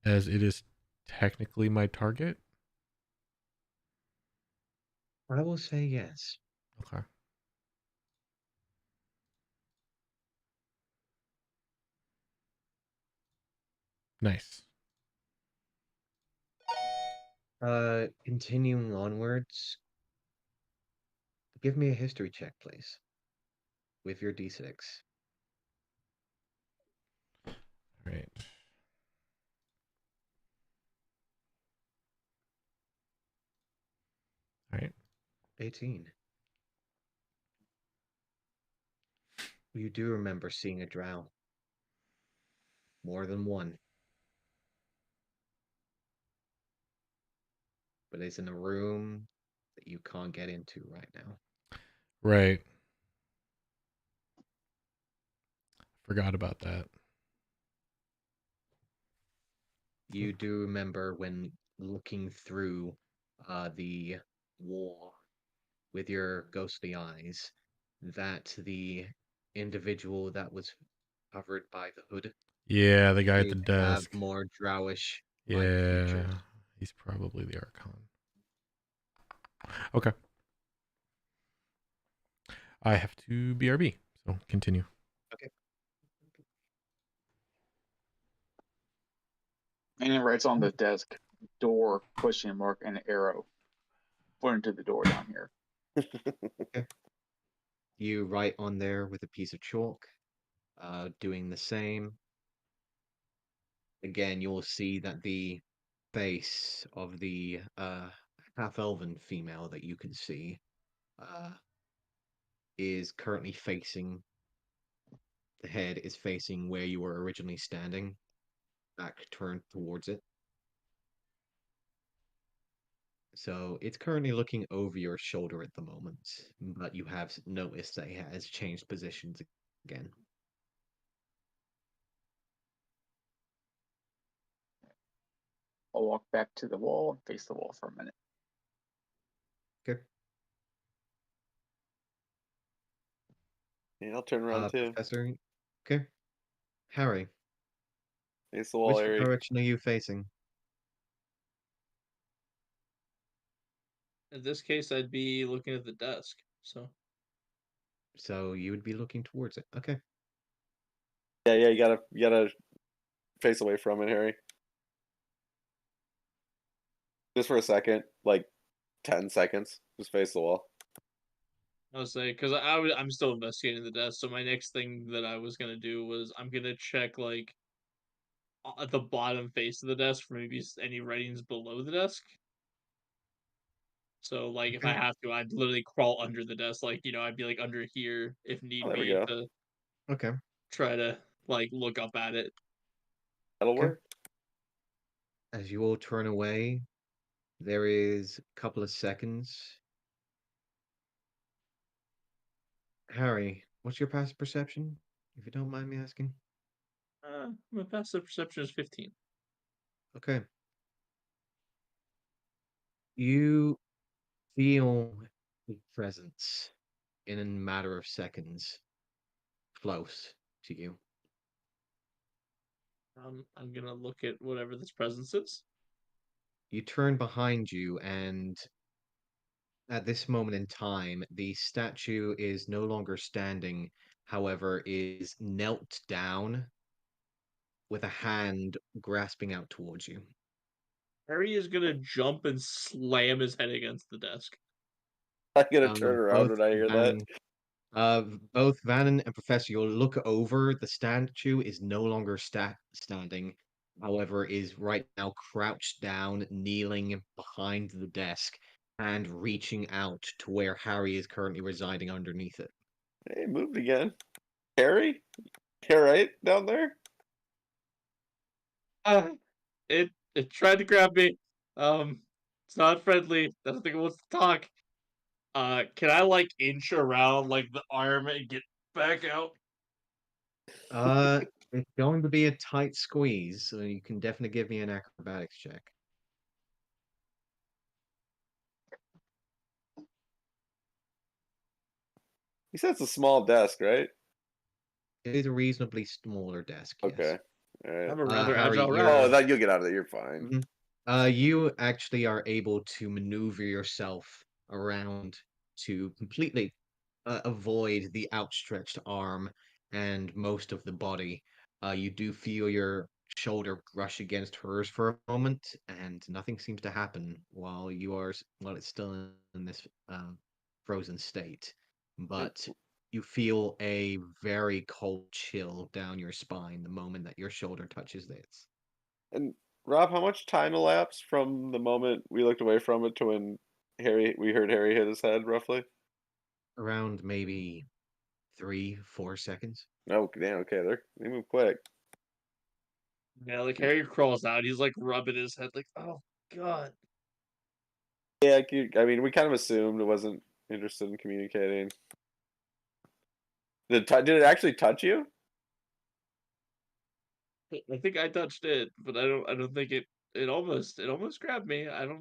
as it is technically my target? I will say yes. Okay. Nice. Continuing onwards, give me a history check, please, with your D6. Right. All right. 18. You do remember seeing a drow. More than one. But it's in a room that you can't get into right now. Right. Forgot about that. You do remember when looking through the wall with your ghostly eyes that the individual that was covered by the hood Yeah, the guy at the did have desk. more drowish like Yeah, features. he's probably the Archon. Okay. I have to BRB, so continue. Okay. And it writes on the desk, door, question mark, and an arrow pointing to the door down here. Okay. You write on there with a piece of chalk, doing the same. Again, you'll see that the face of the half-elven female that you can see uh, is currently facing, the head is facing where you were originally standing, back turned towards it. So it's currently looking over your shoulder at the moment, but you have noticed that it has changed positions again. I'll walk back to the wall and face the wall for a minute. Okay. Yeah, I'll turn around too. Professor. Okay. Harry, Face the wall, which Eric. direction are you facing? In this case, I'd be looking at the desk. So So you would be looking towards it. Okay. Yeah, you gotta face away from it, Harry. Just for a second, like 10 seconds. Just face the wall. I was say because I'm still investigating the desk. So my next thing that I was gonna do was I'm gonna check like at the bottom face of the desk for maybe any writings below the desk. So like if I Okay. have to, I'd literally crawl under the desk. Like I'd be like under here if Oh, need there we be go. to Okay. try to like look up at it. That'll Okay. work. As you all turn away, there is a couple of seconds. Harry, what's your passive perception? If you don't mind me asking. My passive perception is 15. Okay. You feel a presence in a matter of seconds close to you. I'm gonna look at whatever this presence is. You turn behind you, and at this moment in time, the statue is no longer standing, however, is knelt down with a hand grasping out towards you. Harry is gonna jump and slam his head against the desk. I'm gonna turn around Both when I hear that. both Vannon and Professor, you'll look over. The statue is no longer standing, however, is right now crouched down, kneeling behind the desk, and reaching out to where Harry is currently residing underneath it. Hey, moved again. Harry? You alright down there? It tried to grab me. It's not friendly. I don't think it wants to talk. Can I like inch around like the arm and get back out? It's going to be a tight squeeze, so you can definitely give me an acrobatics check. You said it's a small desk, right? It is a reasonably smaller desk, yes. Okay. Alright. I'm a rather Harry, agile you're- rat. Oh, that you'll get out of there. You're fine. You actually are able to maneuver yourself around to completely avoid the outstretched arm and most of the body. You do feel your shoulder brush against hers for a moment, and nothing seems to happen while it's still in this frozen state. But you feel a very cold chill down your spine the moment that your shoulder touches this. And Rob, how much time elapsed from the moment we looked away from it to when we heard Harry hit his head, roughly? Around maybe 3-4 seconds. Oh, damn. Okay, they move quick. Yeah, like Harry crawls out. He's like rubbing his head, like, oh god. Yeah, I mean, we kind of assumed it wasn't interested in communicating. Did it actually touch you? I think I touched it, but I don't think it almost grabbed me. I Did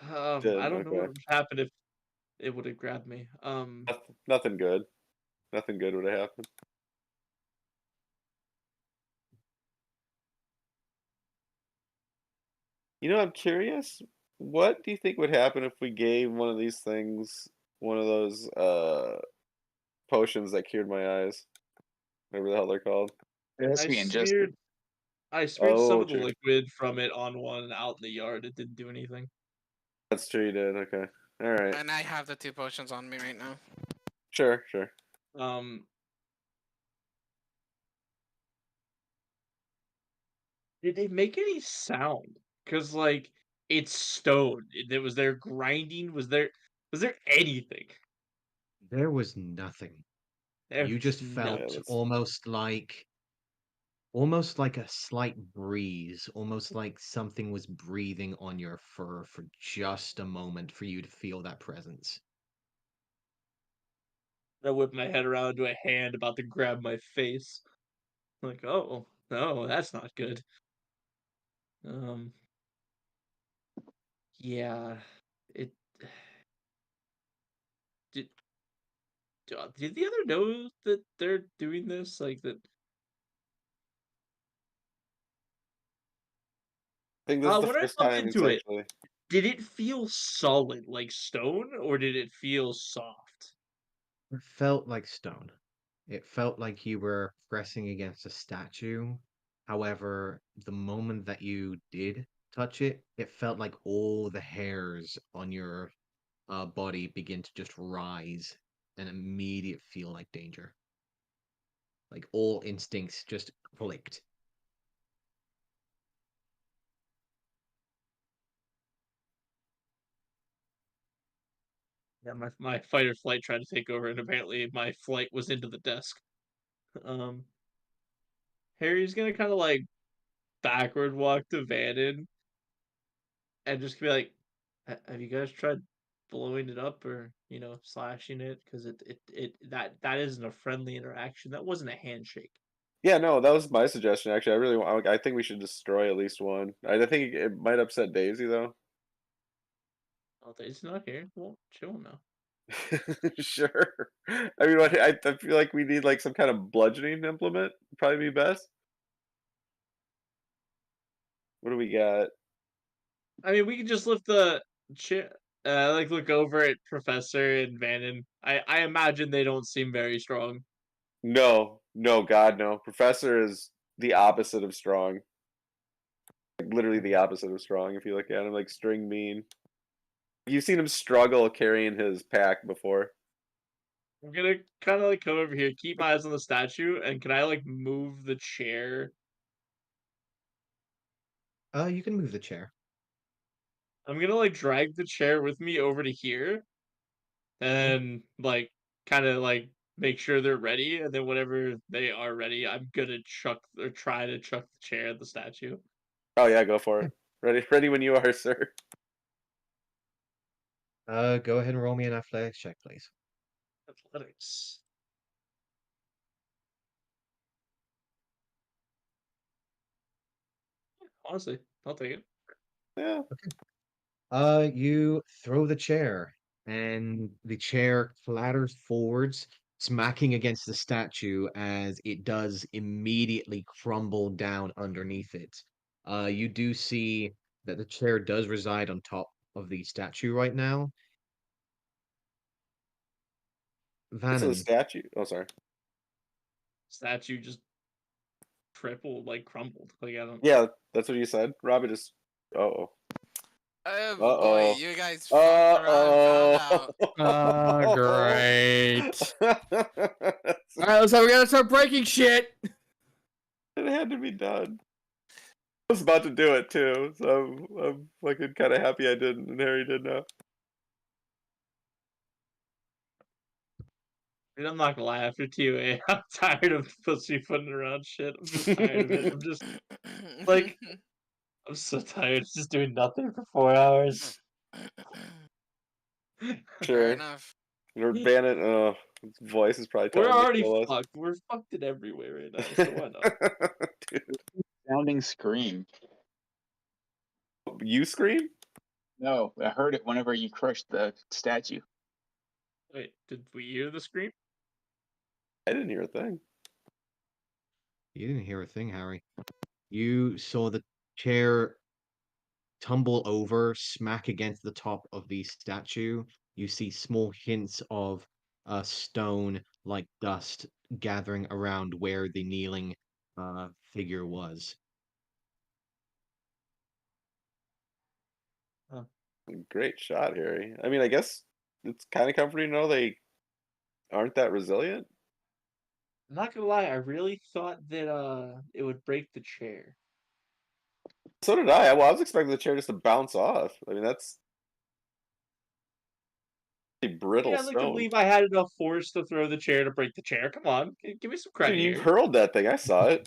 don't know what okay. would happen if it would have grabbed me. Nothing good. Nothing good would have happened. You know, I'm curious. What do you think would happen if we gave one of these things one of those potions that cured my eyes? Whatever the hell they're called. It has I to be ingested. smeared some Oh, of the true. liquid from it on one out in the yard. It didn't do anything. That's true. You did. Okay. All right. And I have the 2 potions on me right now. Sure. Sure. Um, did they make any sound? Because like it's stone. It was there grinding. Was there anything? There was nothing. There You was just nothing. felt Yeah, that's- almost like a slight breeze, almost like something was breathing on your fur for just a moment for you to feel that presence. I whip my head around to a hand about to grab my face. Like, oh no, that's not good. Um, yeah, it did. Did the other know that they're doing this? Like that? I think this is the When I first bumped time it's into it, actually. did it feel solid like stone, or did it feel soft? It felt like stone. It felt like you were pressing against a statue. However, the moment that you did touch it, it felt like all the hairs on your body begin to just rise and immediate feel like danger. Like all instincts just clicked. Yeah, my fight or flight tried to take over, and apparently my flight was into the desk. Um, Harry's gonna kind of like backward walk to Vannon and just be like, Have you guys tried blowing it up or slashing it? Because that isn't a friendly interaction. That wasn't a handshake." Yeah, no, that was my suggestion. Actually, I think we should destroy at least one. I think it might upset Daisy though. Oh, Daisy's not here. Well, chill now. Sure. I mean, I feel like we need like some kind of bludgeoning implement. Probably be best. What do we got? I mean, we can just lift the chair. Like look over at Professor and Vannon. I imagine they don't seem very strong. No, no, God, no. Professor is the opposite of strong. Like, literally the opposite of strong. If you look at him, like string bean. You've seen him struggle carrying his pack before. I'm gonna kind of like come over here, keep my eyes on the statue, and can I like move the chair? You can move the chair. I'm gonna like drag the chair with me over to here, and like kind of like make sure they're ready, and then whenever they are ready, I'm gonna chuck or try to chuck the chair at the statue. Oh yeah, go for it. Ready when you are, sir. Go ahead and roll me an athletics check, please. Athletics. Honestly, I'll take it. Yeah. You throw the chair, and the chair clatters forwards, smacking against the statue as it does immediately crumble down underneath it. You do see that the chair does reside on top of the statue right now. It's a Vannon, statue. Oh, sorry. Statue just tripled, like crumbled. Like I don't. Yeah, that's what you said. Robbie just. Oh. Oh Uh boy, oh. you guys fucked around and found out. Great. All right, so we gotta start breaking shit. It had to be done. I was about to do it too, so I'm fucking kind of happy I didn't, and Harry did now. I mean, I'm not gonna lie. After TOA, I'm tired of pussyfooting around shit. I'm just tired of it. I'm just like, I'm so tired of just doing nothing for 4 hours. Fair Sure. enough. Or Bandit, his voice is probably We're telling him to already kill us. fucked. We're fucked in every way right now. So why not? Dude, Sounding scream. you scream? No, I heard it whenever you crushed the statue. Wait, did we hear the scream? I didn't hear a thing. you didn't hear a thing, Harry. You saw the chair tumble over, smack against the top of the statue. You see small hints of stone like dust gathering around where the kneeling figure was. Great shot, Harry. I mean, I guess it's kind of comforting to know they aren't that resilient. I'm not gonna lie. I really thought that it would break the chair. So did I. Well, I was expecting the chair just to bounce off. I mean, that's a brittle Yeah, I'd like to stone. believe I had enough force to throw the chair to break the chair. Come on, give me some credit Dude, you here. hurled that thing. I saw it.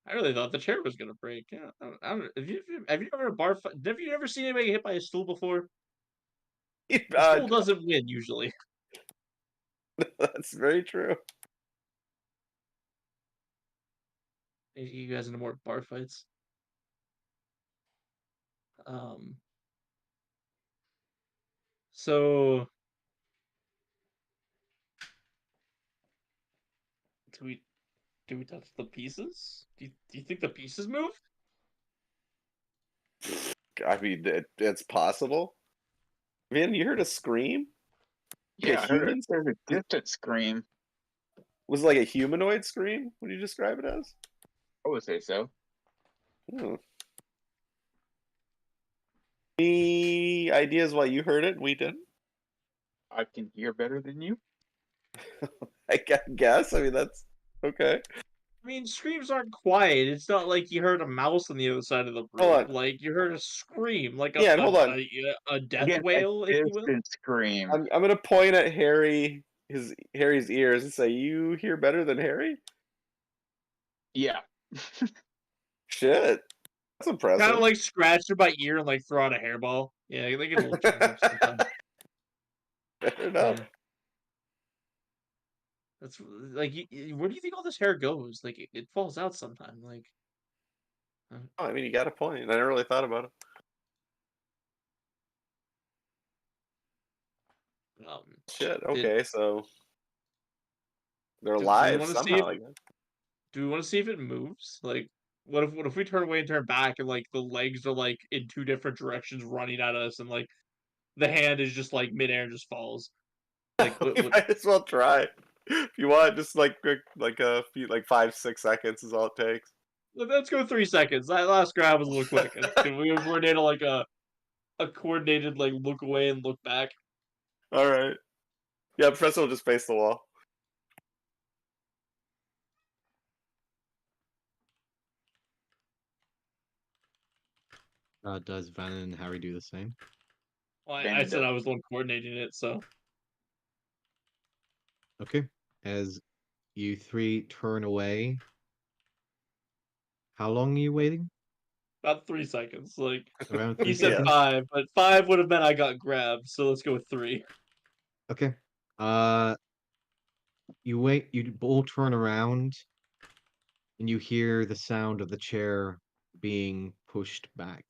I really thought the chair was gonna break. Yeah, I don't. Have you ever bar fight? Have you ever seen anybody get hit by a stool before? The stool doesn't win usually. That's very true. You guys into more bar fights? So do we touch the pieces? Do you think the pieces move? I mean, it's possible. Man, you heard a scream? Yeah, I heard human? it. There's a distant scream. Was it like a humanoid scream? What do you describe it as? I would say so. Hmm. Any ideas why you heard it and we didn't? I can hear better than you. I guess. I mean, that's okay. I mean, screams aren't quiet. It's not like you heard a mouse on the other side of the Hold room. on. Like you heard a scream, like Yeah, and hold on. a death Again, wail, a if you will. distant scream. I'm gonna point at Harry's ears and say, "You hear better than Harry?" Yeah. Shit, that's impressive. Kind of like scratching my ear and like throw out a hairball. Yeah, they get a little turned up sometimes. Fair enough. That's like, where do you think all this hair goes? Like, it falls out sometime. Like, Oh, I mean, you got a point. I never really thought about it. Shit. Okay, so they're do we alive want to see somehow. if do we want to see if it moves? Like, what if we turn away and turn back and like the legs are like in two different directions running at us and like the hand is just like midair and just falls. Like We might as well try. If you want, just like a few, like 5-6 seconds is all it takes. let's go 3 seconds. That last grab was a little quick. Can we coordinate like a coordinated like look away and look back? All right. Yeah, Professor will just face the wall. Does Van and Harry do the same? Well, I Banded said up. I was the one coordinating it, so Okay. As you three turn away, how long are you waiting? about 3 seconds. Like Around he 3 said seconds? 5, but 5 would have meant I got grabbed, so let's go with 3. Okay. You wait, you all turn around, and you hear the sound of the chair being pushed back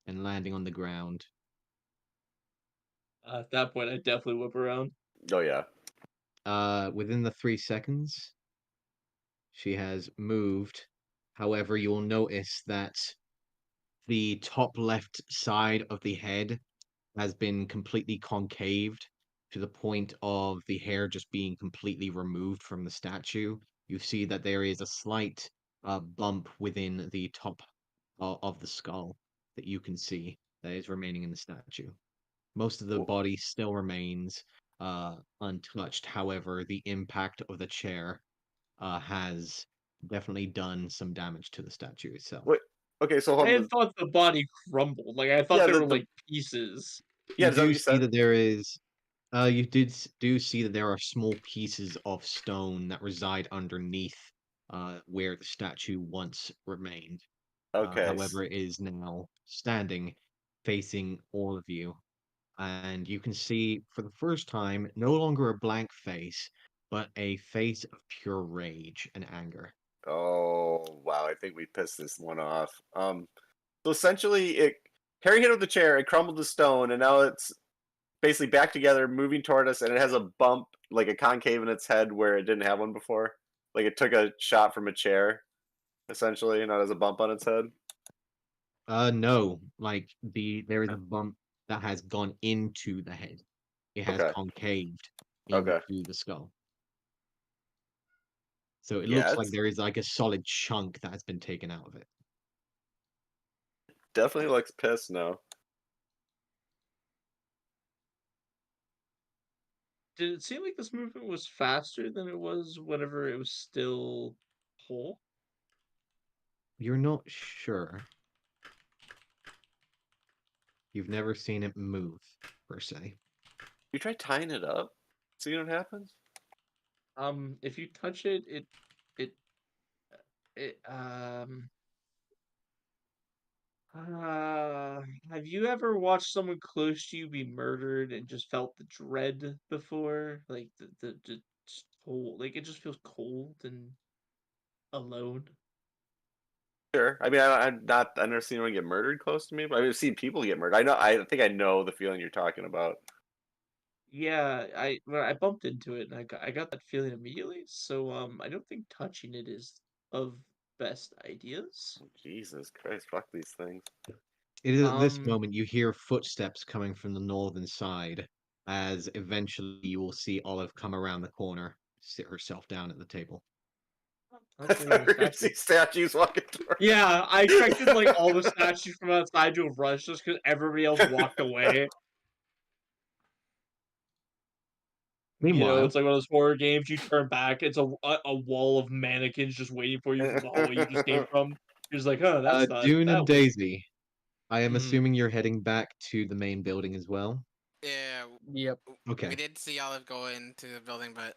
and landing on the ground. At that point, I definitely whip around. Oh yeah. Within the 3 seconds, she has moved. However, you will notice that the top left side of the head has been completely concaved to the point of the hair just being completely removed from the statue. You see that there is a slight bump within the top of the skull that you can see that is remaining in the statue. Most of the body still remains untouched. However, the impact of the chair has definitely done some damage to the statue itself. Wait. Okay, so I hold had on. thought the body crumbled. Like I thought Yeah, there were the like pieces. yeah. You Is that what do you see said? that there is you do see that there are small pieces of stone that reside underneath where the statue once remained. Okay. However, it is now standing facing all of you. And you can see for the first time no longer a blank face, but a face of pure rage and anger. Oh wow, I think we pissed this one off. So essentially, Harry hit with the chair, it crumbled to stone, and now it's basically back together, moving toward us, and it has a bump, like a concave in its head where it didn't have one before. Like it took a shot from a chair, essentially, and now it has a bump on its head. No, like there is a bump that has gone into the head. It has Okay. concaved Okay. into the skull. So it Yeah, looks like it's there is like a solid chunk that has been taken out of it. definitely looks pissed now. Did it seem like this movement was faster than it was whenever it was still whole? You're not sure. You've never seen it move, per se. You try tying it up, see what happens. If you touch it, it have you ever watched someone close to you be murdered and just felt the dread before? Like the just cold, like it just feels cold and alone. Sure. I mean, I've never seen anyone get murdered close to me, but I've seen people get murdered. I think I know the feeling you're talking about. Yeah, I bumped into it and I got that feeling immediately. So I don't think touching it is of best ideas. Jesus Christ, fuck these things. It is at this Um, moment you hear footsteps coming from the northern side, as eventually you will see Olive come around the corner, sit herself down at the table. I that's thought we were gonna see statues walking toward. Yeah, I expected like all the statues from outside to have rushed just because everybody else walked away. Meanwhile, It's like one of those horror games. You turn back, it's a wall of mannequins just waiting for you from the hallway you just came from. You're just like, oh, that's not Dune that and was. Daisy, I am assuming you're heading back to the main building as well. Yeah, Yep. we Okay. did see Olive go into the building, but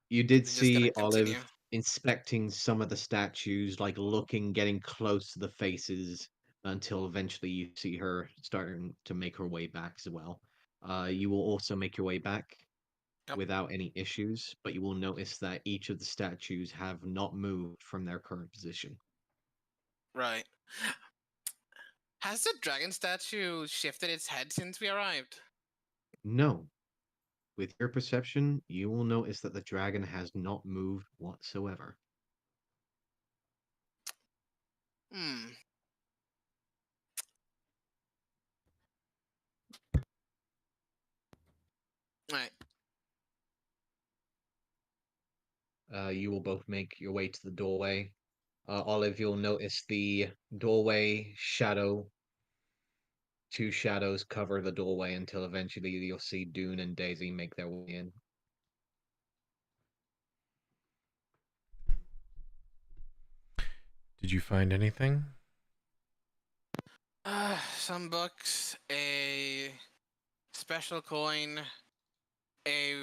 You did we're just gonna see continue. Olive inspecting some of the statues, like looking, getting close to the faces, until eventually you see her starting to make her way back as well. You will also make your way back Yep. without any issues, but you will notice that each of the statues have not moved from their current position. Right. Has the dragon statue shifted its head since we arrived? No. With your perception, you will notice that the dragon has not moved whatsoever. Hmm. Alright. You will both make your way to the doorway. Olive, you'll notice the doorway shadow. Two shadows cover the doorway until eventually you'll see Dune and Daisy make their way in. Did you find anything? Some books, a special coin, a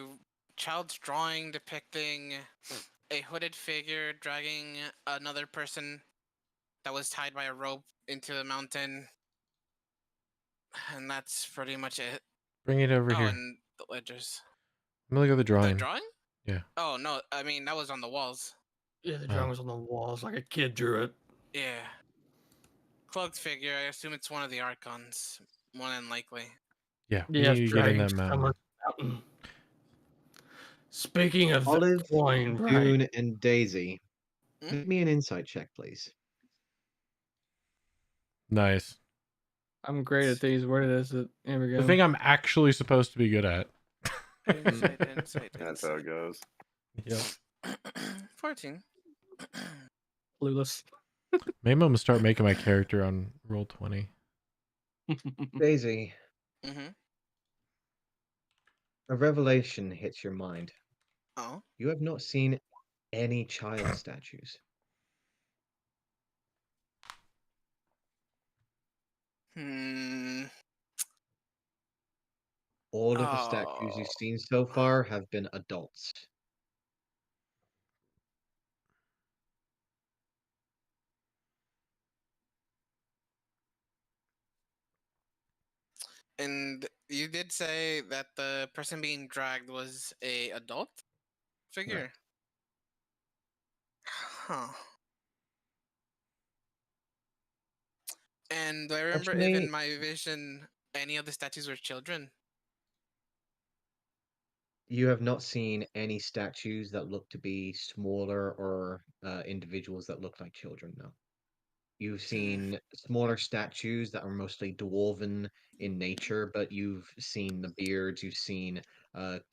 child's drawing depicting a hooded figure dragging another person that was tied by a rope into the mountain. And that's pretty much it. Bring it over Oh, here. and the ledgers. Let me look at the The drawing. drawing? Yeah. Oh, no, I mean, that was on the walls. Yeah, the drawing was on the walls like a kid drew it. Yeah. Cloaked figure, I assume it's one of the Archons. More than likely. Yeah, we Yeah, need to get in dragging that someone mountain. mountain. Speaking of Olive, the coin, right? Dune, and Daisy, Hmm? give me an insight check, please. Nice. I'm great at these. Where is it? Here we go. The thing I'm actually supposed to be good at. Insight. That's how it goes. Yep. 14. Clueless. Maybe I'm gonna start making my character on roll 20. Daisy, Mm-hmm. a revelation hits your mind. Oh. You have not seen any child statues. Hmm. All of the statues you've Oh. seen so far have been adults. And you did say that the person being dragged was a adult figure. Huh. And I remember if Actually, in my vision any of the statues were children. you have not seen any statues that look to be smaller or individuals that look like children, no. You've seen smaller statues that are mostly dwarven in nature, but you've seen the beards, you've seen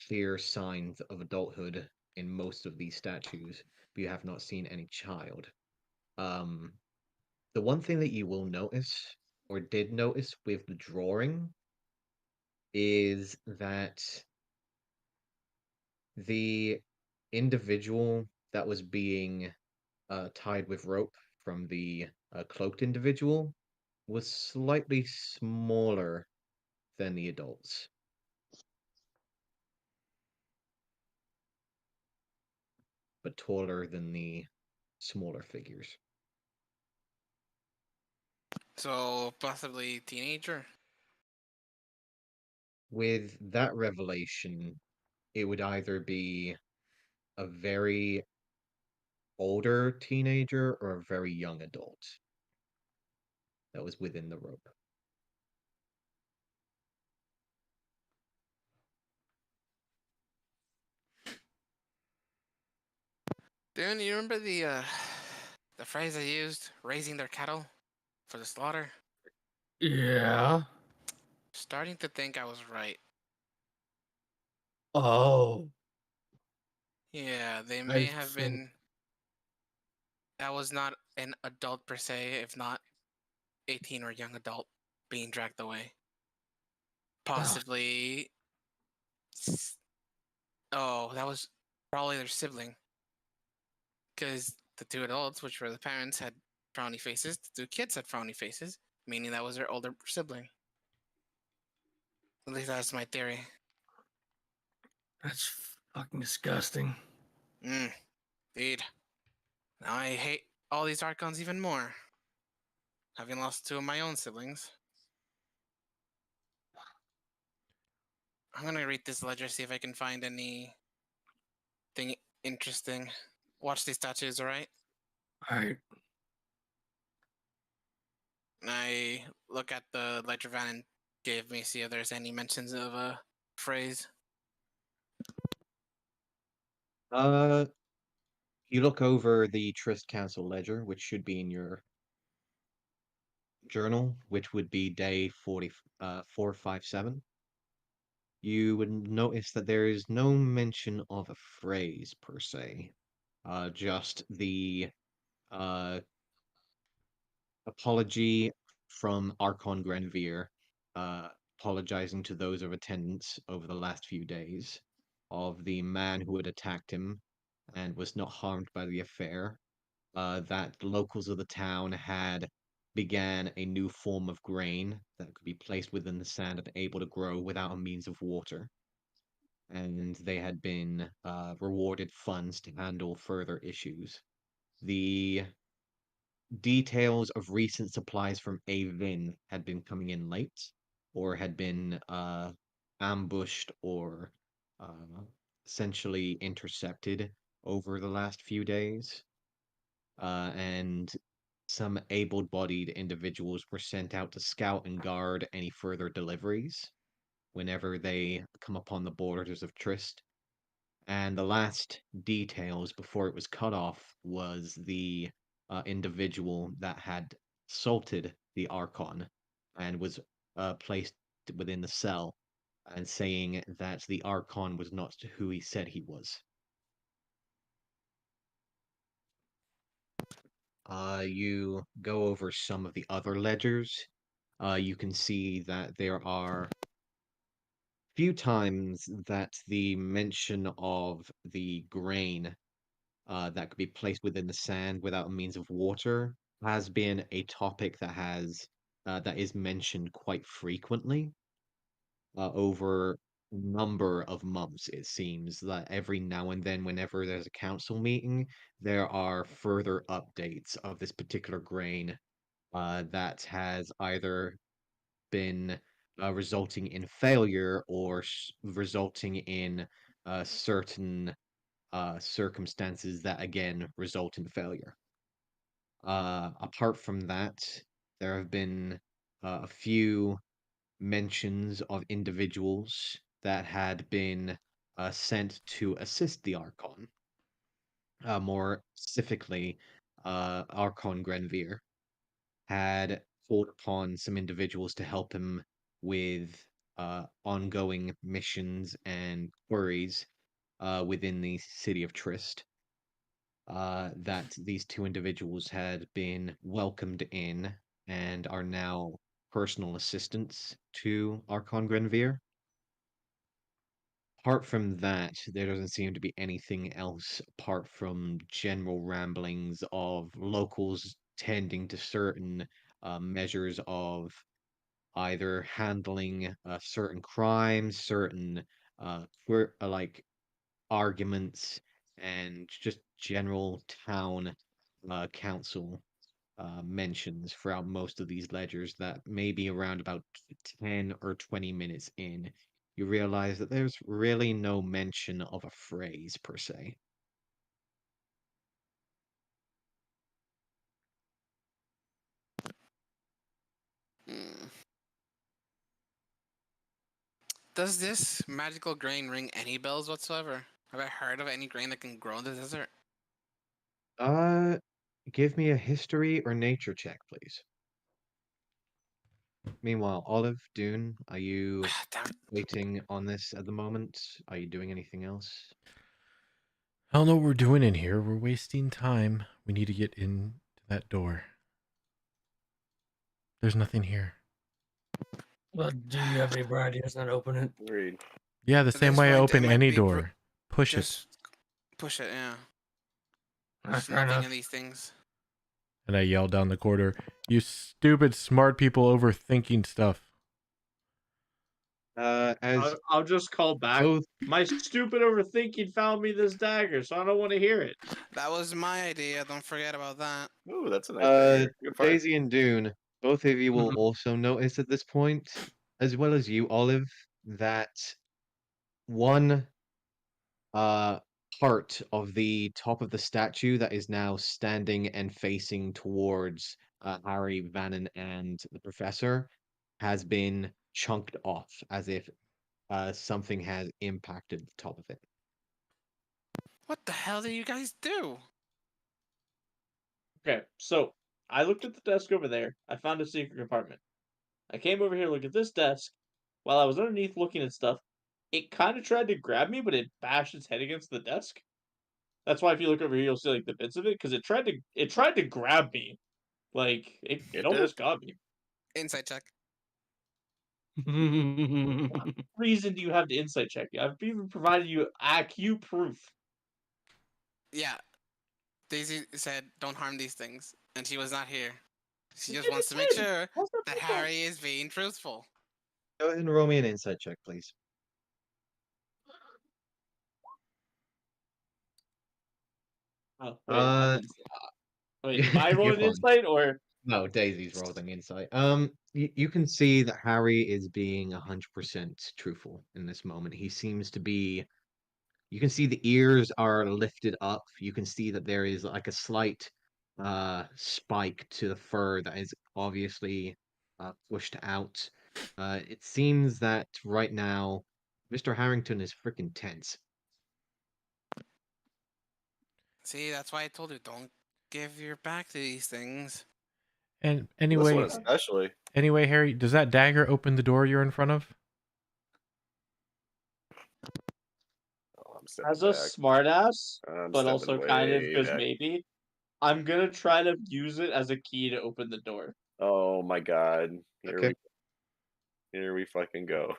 clear signs of adulthood in most of these statues, but you have not seen any child. Um, the one thing that you will notice, or did notice with the drawing, is that the individual that was being tied with rope from the cloaked individual was slightly smaller than the adults. But taller than the smaller figures. So possibly teenager. With that revelation, it would either be a very older teenager or a very young adult that was within the rope. Dude, you remember the phrase I used, raising their cattle for the slaughter? Yeah. Starting to think I was right. Oh. Yeah, they I may have think been. That was not an adult per se, if not 18 or young adult being dragged away. Possibly. Oh, that was probably their sibling. Because the two adults, which were the parents, had frowny faces. The two kids had frowny faces, meaning that was their older sibling. At least that's my theory. that's fucking disgusting. Indeed. Now I hate all these Archons even more. Having lost two of my own siblings. I'm gonna read this ledger, see if I can find anything interesting. Watch these statues, alright? Alright. I look at the ledger van and give me, see if there's any mentions of a phrase. You look over the Trist Council ledger, which should be in your journal, which would be day 457, you would notice that there is no mention of a phrase per se. Just the uh, apology from Archon Grenvir, apologizing to those of attendance over the last few days, of the man who had attacked him and was not harmed by the affair, that the locals of the town had began a new form of grain that could be placed within the sand and able to grow without a means of water. And they had been rewarded funds to handle further issues. The details of recent supplies from Avin had been coming in late, or had been ambushed or essentially intercepted over the last few days. And some able-bodied individuals were sent out to scout and guard any further deliveries whenever they come upon the borders of Trist. And the last details before it was cut off was the individual that had assaulted the Archon and was placed within the cell, and saying that the Archon was not who he said he was. You go over some of the other ledgers. You can see that there are few times that the mention of the grain that could be placed within the sand without a means of water has been a topic that is mentioned quite frequently over a number of months. It seems that every now and then, whenever there's a council meeting, there are further updates of this particular grain that has either been resulting in failure or resulting in certain circumstances that again result in failure. Apart from that, there have been a few mentions of individuals that had been sent to assist the Archon. More specifically, Archon Grenvir had called upon some individuals to help him with ongoing missions and queries within the city of Trist. That these two individuals had been welcomed in and are now personal assistants to Archon Grenvir. Apart from that, there doesn't seem to be anything else apart from general ramblings of locals tending to certain measures of either handling certain crimes, certain like arguments, and just general town council mentions throughout most of these ledgers that maybe around about 10 or 20 minutes in, you realize that there's really no mention of a phrase per se. Hmm. Does this magical grain ring any bells whatsoever? Have I heard of any grain that can grow in the desert? Uh, Give me a history or nature check, please. Meanwhile, Olive, Dune, are you Damn it. waiting on this at the moment? Are you doing anything else? I don't know what we're doing in here. We're wasting time. We need to get into that door. There's nothing here. Well, do you have any bright ideas on open it? Agreed. Yeah, the At same this way I point, it open might any be door. Push it. just push it, yeah. Alright, There's fair nothing enough. in these things. And I yell down the corridor, "You stupid smart people overthinking stuff." As I'll just call back. both My stupid overthinking found me this dagger, so I don't want to hear it. That was my idea. Don't forget about that. Ooh, that's a nice dagger. Good find. Daisy and Dune, both of you will also notice at this point, as well as you, Olive, that one uh part of the top of the statue that is now standing and facing towards Harry, Vannon, and the professor has been chunked off as if something has impacted the top of it. What the hell did you guys do? Okay, so I looked at the desk over there. I found a secret compartment. I came over here to look at this desk. While I was underneath looking at stuff, it kind of tried to grab me, but it bashed its head against the desk. That's why if you look over here, you'll see like the bits of it because it tried to grab me. Like it It did. almost got me. Insight check. What reason do you have to insight check? I've even provided you IQ proof. Yeah. Daisy said, "Don't harm these things," and she was not here. She just Yeah, wants to it make did. sure How's that that my fault? Harry is being truthful. Go ahead and roll me an insight check, please. Oh, wait, wait, am I You're rolling fine. insight or? No, Daisy's rolling insight. You can see that Harry is being 100% truthful in this moment. He seems to be. You can see the ears are lifted up. You can see that there is like a slight spike to the fur that is obviously pushed out. It seems that right now, Mr. Harrington is freaking tense. See, that's why I told you, don't give your back to these things. And This anyway, one especially. Harry, does that dagger open the door you're in front of? Oh, I'm stepping As a back. smartass, I'm but stepping also kind of way because back. maybe, I'm gonna try to use it as a key to open the door. Oh my god. Okay. Here we fucking go.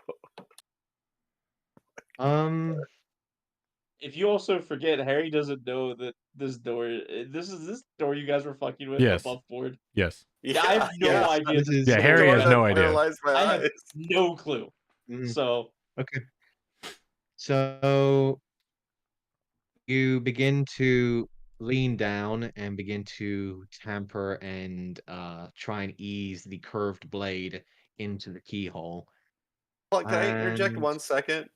If you also forget, Harry doesn't know that this door you guys were fucking with Yes. above board. Yes. Yeah, I have no yeah. idea. This is Yeah, The Harry door has that no idea. paralyzed my I have eyes. no clue. Mhm. So Okay. So you begin to lean down and begin to tamper and try and ease the curved blade into the keyhole. Well, can I interject And 1 second?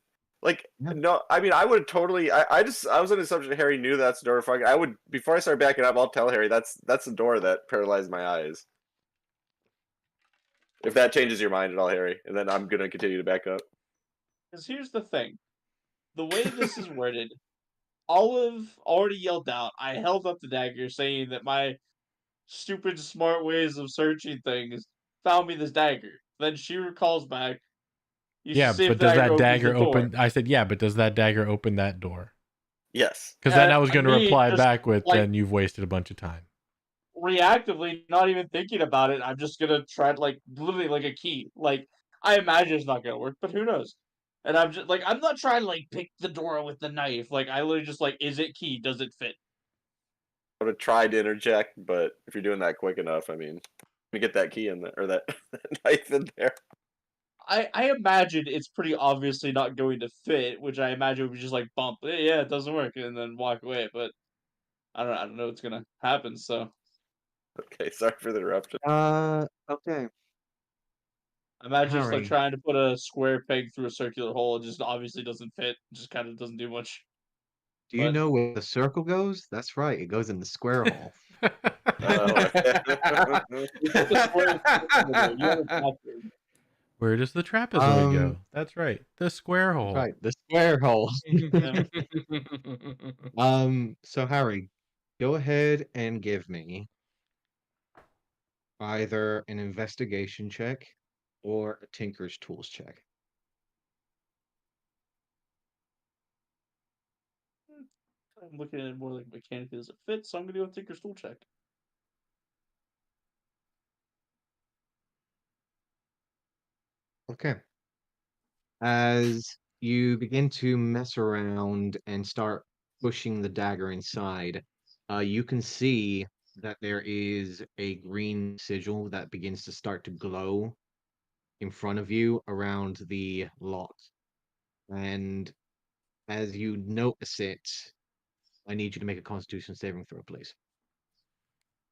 Like, Yeah. no, I mean, I would totally. I was under the assumption Harry knew that's the door. Fucking, I would before I start backing up. I'll tell Harry that's the door that paralyzed my eyes. If that changes your mind at all, Harry, and then I'm gonna continue to back up. because here's the thing. The way this is worded, Olive already yelled out. I held up the dagger, saying that my stupid smart ways of searching things found me this dagger. Then she recalls back. You should Yeah, see if but the does dagger that opens the dagger door. open? I said, yeah, but does that dagger open that door? Yes. Because then I was going to Me, reply just, back with, like, then you've wasted a bunch of time. reactively, not even thinking about it, I'm just gonna try to, like, literally like a key. Like, I imagine it's not gonna work, but who knows? And I'm just like, I'm not trying to like pick the door with the knife. Like, I literally just like, is it key? Does it fit? I would have tried to interject, but if you're doing that quick enough, I mean, let me get that key in there or that knife in there. I imagine it's pretty obviously not going to fit, which I imagine would be just like bump. Yeah, it doesn't work, and then walk away. But I don't know what's gonna happen. So Okay, sorry for the interruption. Okay. imagine just like Harry, trying to put a square peg through a circular hole. It just obviously doesn't fit. Just kind of doesn't do much. do you But know where the circle goes? That's right, it goes in the square hole. Oh, you put the square in there. You have a password. Where does the trapezoid Um, go? That's right, the square hole. right, the square hole. Yeah. So Harry, go ahead and give me either an investigation check or a Tinker's Tools check. I'm looking at it more like mechanically does it fit, so I'm gonna do a Tinker's Tool check. Okay. As you begin to mess around and start pushing the dagger inside, you can see that there is a green sigil that begins to start to glow in front of you around the lock. And as you notice it, I need you to make a Constitution saving throw, please.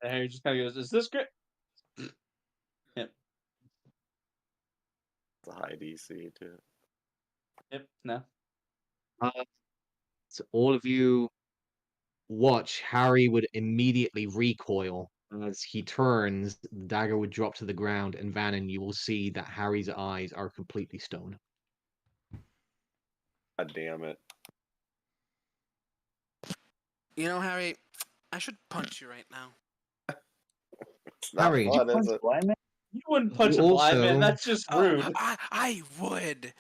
And Harry just kind of goes, "Is this good?" Yep. it's a high DC too. Yep. No. Uh, so all of you watch Harry would immediately recoil as he turns, the dagger would drop to the ground, and Vannon, you will see that Harry's eyes are completely stone. God damn it. You know, Harry, I should punch you right now. It's not Harry, fun, is it? Blind man? You wouldn't punch You a blind man. also- That's just rude. I would.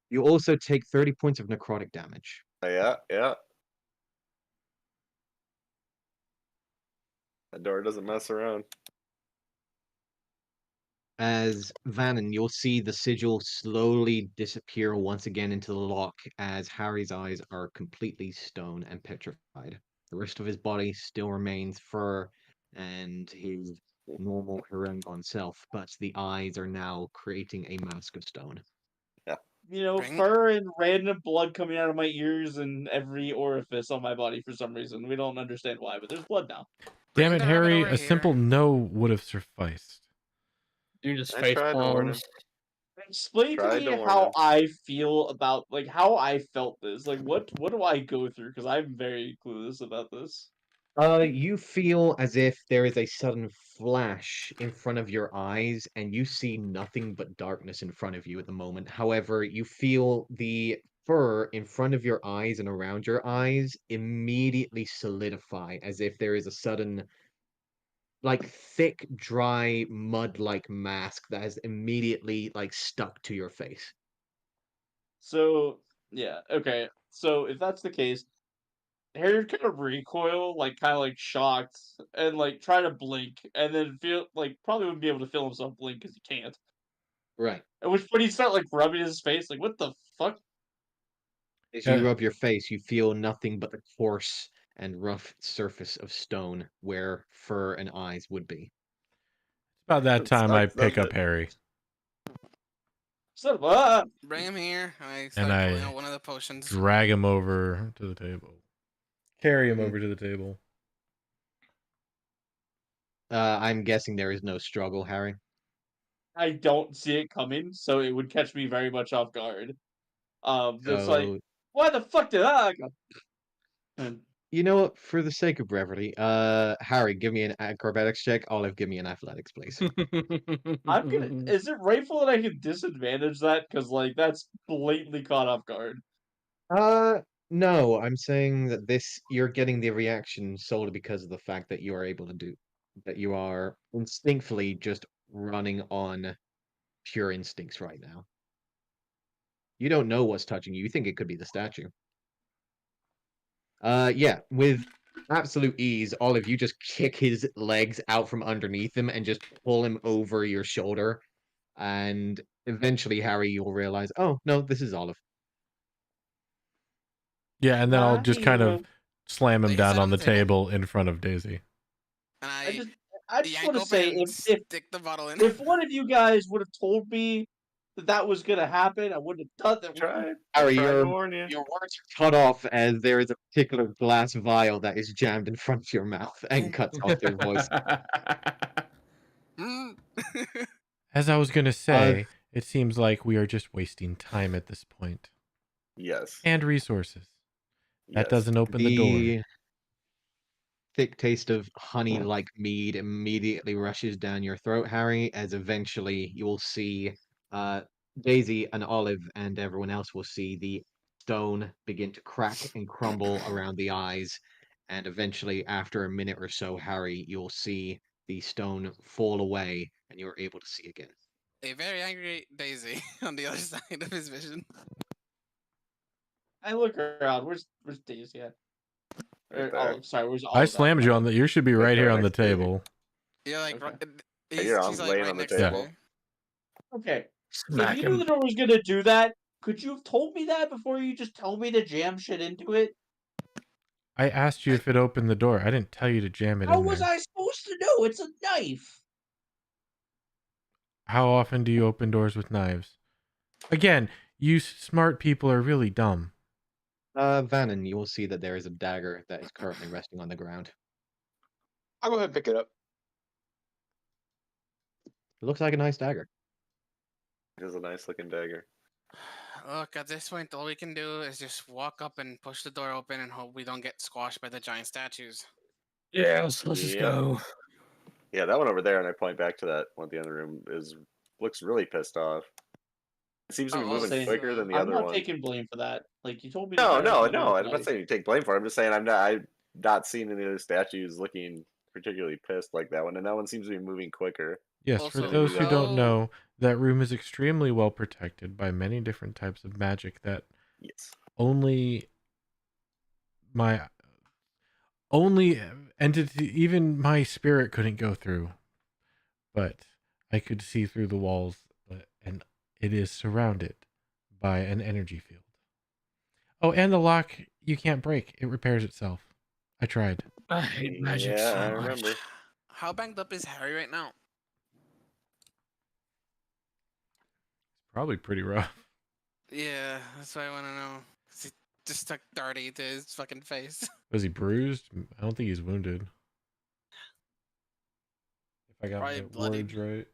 You also take 30 points of necrotic damage. Yeah, yeah. That door doesn't mess around. As Vannon, you'll see the sigil slowly disappear once again into the lock as Harry's eyes are completely stone and petrified. The rest of his body still remains fur and his normal Hirangon self, but the eyes are now creating a mask of stone. You know, Bring- fur and random blood coming out of my ears and every orifice on my body for some reason. We don't understand why, but there's blood now. Damn Bring it, the rabbit Harry! over A simple here. no would have sufficed. You just I face tried to warn him. palms. Explain to Tried me to warn how him. I feel about how I felt this. Like what do I go through? Because I'm very clueless about this. You feel as if there is a sudden flash in front of your eyes, and you see nothing but darkness in front of you at the moment. However, you feel the fur in front of your eyes and around your eyes immediately solidify, as if there is a sudden, like, thick, dry, mud-like mask that has immediately, like, stuck to your face. So yeah, okay. So if that's the case, Harry would kind of recoil, kind of like shocked, and like try to blink, and then feel like probably wouldn't be able to feel himself blink because he can't. Right. At which point he'd start like rubbing his face, like what the fuck? As you Yeah. rub your face, you feel nothing but the coarse and rough surface of stone where fur and eyes would be. About that It time, I sucks, pick doesn't up it? Harry Son of a Bring him here. I and start pulling I out one of the potions. drag him over to the table. Carry him Mhm. over to the table. I'm guessing there is no struggle, Harry. I don't see it coming, so it would catch me very much off guard. It's like, So, why the fuck did I go? And you know what? For the sake of brevity, Harry, give me an acrobatics check. Olive, give me an athletics, please. I'm gonna. Is it rightful that I can disadvantage that? Because that's blatantly caught off guard. No, I'm saying that you're getting the reaction solely because of the fact that you are able to do that. You are instinctively just running on pure instincts right now. You don't know what's touching you. You think it could be the statue. Yeah, with absolute ease, Olive, you just kick his legs out from underneath him and just pull him over your shoulder. And eventually, Harry, you'll realize, oh, no, this is Olive. Yeah, and then I'll just kind of slam him Lay his down head on the table in front of Daisy. And I I just want yank to open say and if stick the bottle in. if one of you guys would have told me that was gonna happen, I wouldn't have done that. Tried. Harry, Tried your to warn you. words are cut off as there is a particular glass vial that is jammed in front of your mouth and cuts off their voice. Mm. As I was going to say, it seems like we are just wasting time at this point. Yes. And resources. That Yes. doesn't open the door. The thick taste of honey-like mead immediately rushes down your throat, Harry, as eventually you will see Daisy and Olive and everyone else will see the stone begin to crack and crumble around the eyes. And eventually, after a minute or so, Harry, you'll see the stone fall away and you're able to see again. A very angry Daisy on the other side of his vision. I look around. Where's Daisy at? Right there. Olive. Sorry, where's Olive? I at? slammed you on the. You should be Right right here there on the next to Daisy. table. You're like, Okay. You're she's like laying right on the next table. to me. Okay. Smack If you knew him. the door was gonna do that, could you have told me that before you just tell me to jam shit into it? I asked you if it opened the door. I didn't tell you to jam it How in was there. I supposed to know? It's a knife. How often do you open doors with knives? Again, you smart people are really dumb. Vannon, you will see that there is a dagger that is currently resting on the ground. I'll go ahead and pick it up. It looks like a nice dagger. It is a nice looking dagger. Look, at this point, all we can do is just walk up and push the door open and hope we don't get squashed by the giant statues. Yeah, let's just Yep. go. Yeah, that one over there, and I point back to that one at the end of the room, looks really pissed off. It seems to be Oh, moving saying- quicker than the I'm other not one. taking blame for that. Like you told me. No, to no, grab no. the I'm not knife. saying you take blame for it. I'm just saying I'm not seeing any other statues looking particularly pissed like that one, and that one seems to be moving quicker. Yes, for Also, those who don't how- know, that room is extremely well protected by many different types of magic that Yes. only my only entity, even my spirit couldn't go through. But I could see through the walls, and it is surrounded by an energy field. Oh, and the lock you can't break; it repairs itself. I tried. I hate magic Yeah, so I much. remember. how banged up is Harry right now? Probably pretty rough. Yeah, that's what I want to know. 'Cause he just stuck Darty to his fucking face. Was he bruised? I don't think he's wounded. If I got Probably my bloodied. words right.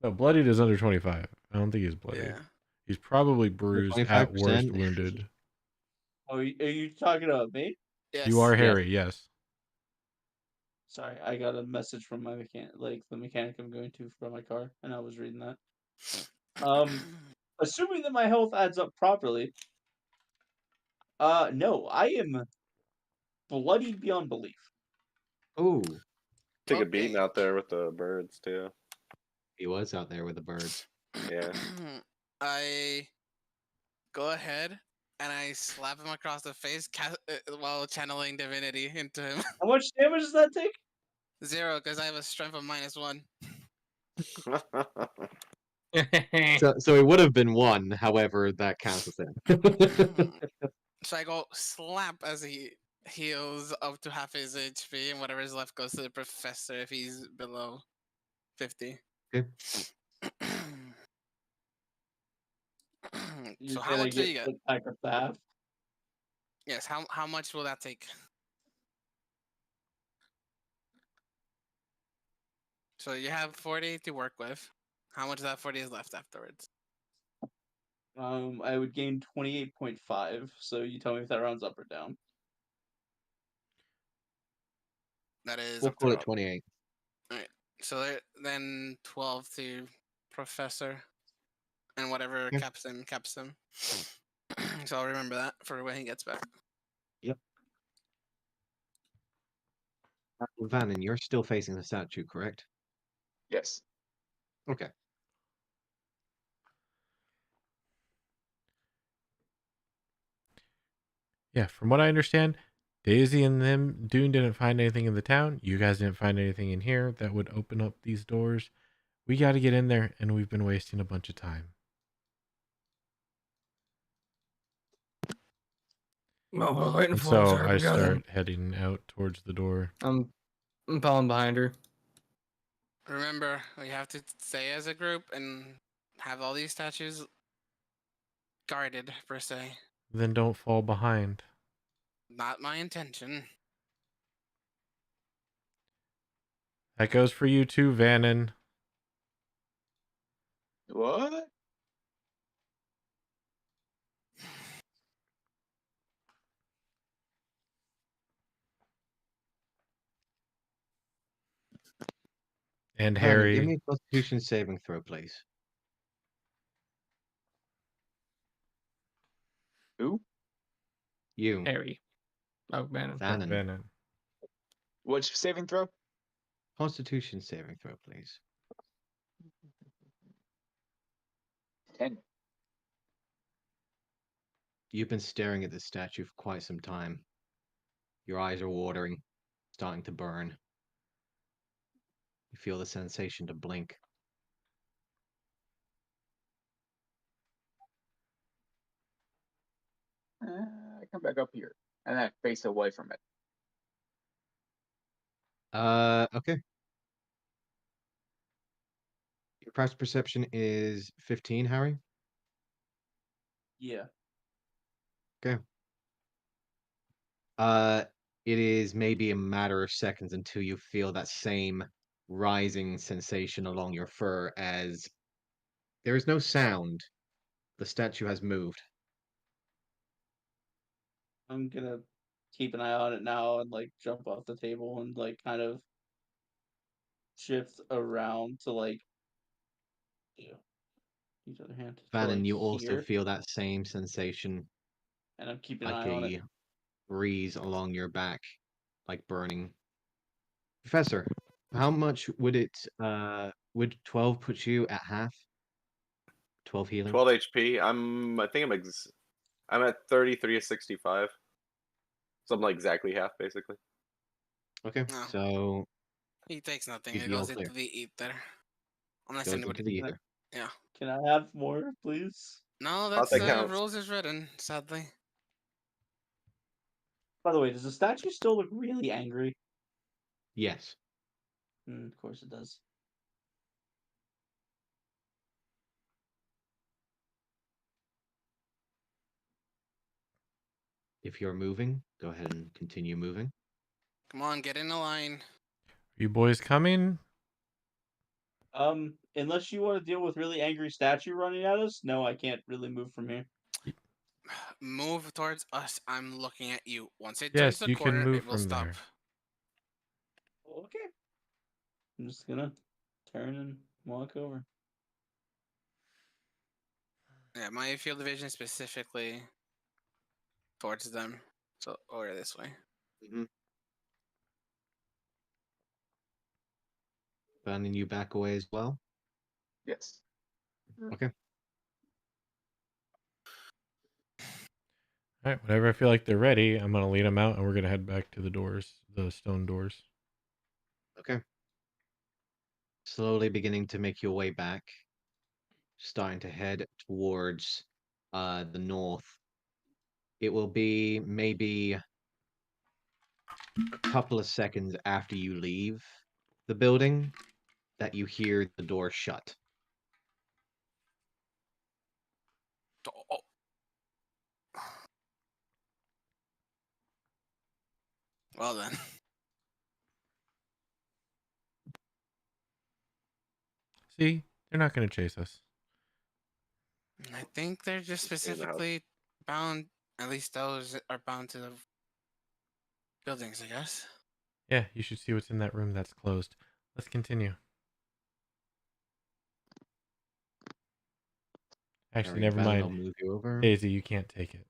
No, bloodied is under 25. I don't think he's bloodied. Yeah. He's probably bruised at worst 25%. wounded. Oh, are you talking about me? Yes. You are Yes. Harry, yes. Sorry, I got a message from my the mechanic I'm going to for my car, and I was reading that. Assuming that my health adds up properly, no, I am bloodied beyond belief. Oh, Took a Okay. beating out there with the birds too. he was out there with the birds. Yeah. I go ahead and I slap him across the face while channeling divinity into him. How much damage does that take? 0, because I have a strength of -1. So it would have been 1, however, that counts as it. So I go slap as he heals up to half his HP, and whatever is left goes to the professor if he's below 50. Okay. You So say how they much do you get? split back up to half? Yes, how much will that take? So you have 40 to work with. How much of that 40 is left afterwards? I would gain 28.5. So you tell me if that rounds up or down. That is We'll up call to it 28. So then 12 to professor, and whatever Yeah. caps him. So I'll remember that for when he gets back. Yep. Vannon, you're still facing the statue, correct? Yes. Okay. Yeah, from what I understand, Daisy and them, Dune didn't find anything in the town. You guys didn't find anything in here that would open up these doors. We got to get in there, and we've been wasting a bunch of time. Well, we're waiting And for him, so sir. I We got him. start heading out towards the door. I'm following behind her. Remember, we have to stay as a group and have all these statues guarded, per se. Then don't fall behind. Not my intention. That goes for you too, Vannon. What? And Vannon, give Harry. me a Constitution saving throw, please. Who? You, Harry. Oh, man. Vannon. Vannon. What's your saving throw? Constitution saving throw, please. 10. You've been staring at this statue for quite some time. Your eyes are watering, starting to burn. You feel the sensation to blink. I come back up here and I face away from it. Okay. Your craft perception is 15, Harry? Yeah. Okay. It is maybe a matter of seconds until you feel that same rising sensation along your fur as there is no sound. The statue has moved. I'm gonna keep an eye on it now and like jump off the table and like kind of shift around to like use other hand to Vannon, like you also here, feel that same sensation, and I'm keeping an like eye on it. a breeze along your back. like burning. Professor, how much would 12 put you at half? 12 healing? 12 HP. I'm at 33 of 65. So I'm like exactly half, basically. Okay, No. so He takes nothing. you'd It be all goes clear. into the ether. Unless Goes anybody. into the ether. Yeah. Can I have more, please? No, Thought that's that the counts. rules as written, sadly. By the way, does the statue still look really angry? Yes. Of course it does. If you're moving, go ahead and continue moving. Come on, get in the line. Are you boys coming? Unless you want to deal with really angry statue running at us, no, I can't really move from here. Move towards us. I'm looking at you. Once it Yes, turns the you can corner, move it will from stop. there. Okay. I'm just gonna turn and walk over. Yeah, my field of vision specifically towards them. So over this way. Mm-hmm. Fanning you back away as well. Yes. Okay. All right, whenever I feel like they're ready, I'm gonna lead them out, and we're gonna head back to the doors, the stone doors. Okay. Slowly beginning to make your way back, starting to head towards the north. It will be maybe a couple of seconds after you leave the building that you hear the door shut. Oh. Well then. See, they're not gonna chase us. I think they're just Stay in the house. specifically bound. At least those are bound to the buildings, I guess. Yeah, you should see what's in that room that's closed. Let's continue. Actually, Harry, never Fanning, I'll mind. move you over. Daisy, you can't take it.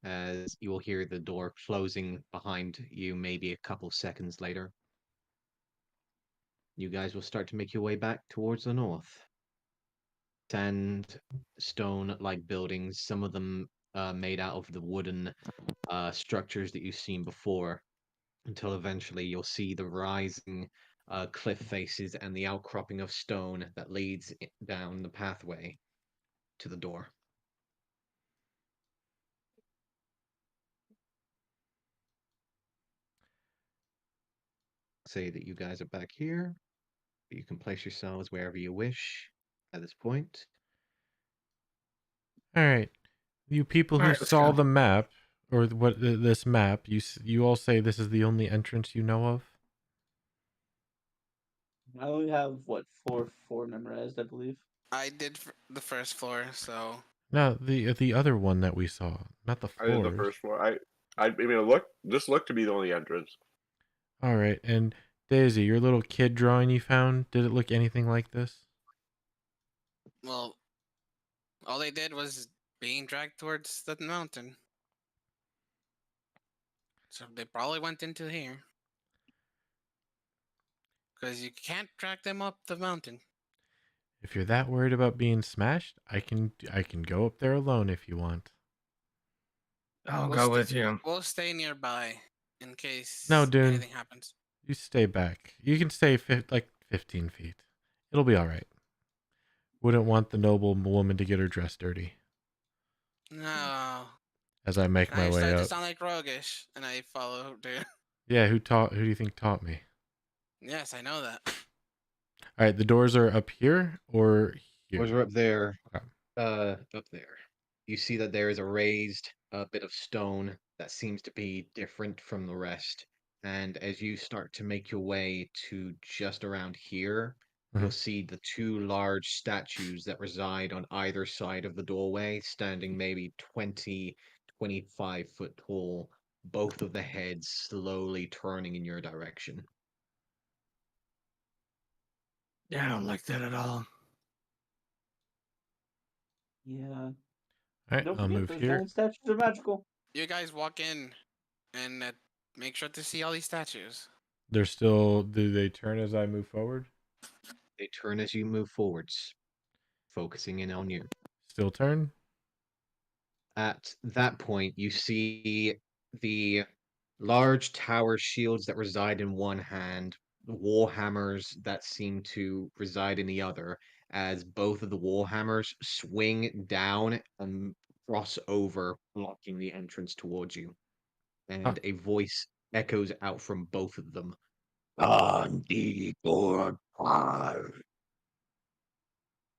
As you will hear the door closing behind you maybe a couple seconds later. You guys will start to make your way back towards the north. Sandstone-like buildings, some of them made out of the wooden structures that you've seen before, until eventually you'll see the rising cliff faces and the outcropping of stone that leads down the pathway to the door. Say that you guys are back here. You can place yourselves wherever you wish at this point. All right, you people who All right, let's saw go. the map, or this map, you all say this is the only entrance you know of. I only have what four memorized, I believe. I did the first floor, so No, the other one that we saw, not the I did the floors. first floor. I mean, this looked to be the only entrance. All right, and Daisy, your little kid drawing you found, did it look anything like this? well, all they did was being dragged towards the mountain. So they probably went into here. Because you can't drag them up the mountain. If you're that worried about being smashed, I can go up there alone if you want. I'll We'll go sta- with you. We'll stay nearby in case No, Dune. anything happens. You stay back. You can stay like 15 feet. It'll be all right. Wouldn't want the noble woman to get her dress dirty. No. As I make my I way start to up. sound like roguish, and I follow dude. Yeah, who do you think taught me? Yes, I know that. All right, the doors are up here or here? Doors are up there. Okay. Up there. You see that there is a raised bit of stone that seems to be different from the rest. And as you start to make your way to just around here, you'll see the two large statues that reside on either side of the doorway, standing maybe 20, 25 foot tall, both of the heads slowly turning in your direction. Yeah, I don't like that at all. Yeah. All right, Don't I'll forget, move those here. giant statues are magical. You guys walk in and make sure to see all these statues. They're still. Do they turn as I move forward? They turn as you move forwards, focusing in on you. Still turn. At that point, you see the large tower shields that reside in one hand, the war hammers that seem to reside in the other, as both of the war hammers swing down and cross over, blocking the entrance towards you. And a voice echoes out from both of them.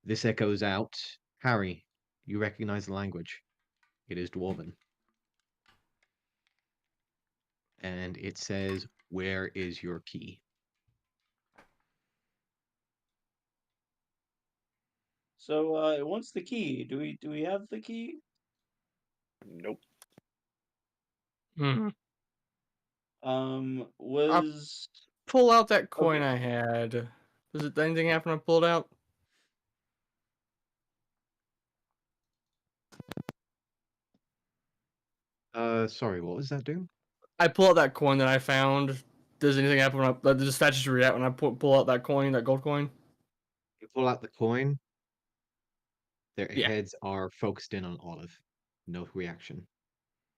This echoes out. Harry, you recognize the language. It is Dwarven. And it says, "Where is your key?" So it wants the key. Do we have the key? Nope. Hmm. Was Pull out that coin Okay. I had. Does it anything happen when I pull it out? Sorry, what was that doing? I pull out that coin that I found. Does anything happen when does the statues react when I pull out that coin, that gold coin? You pull out the coin. Their Yeah. heads are focused in on Olive. No reaction.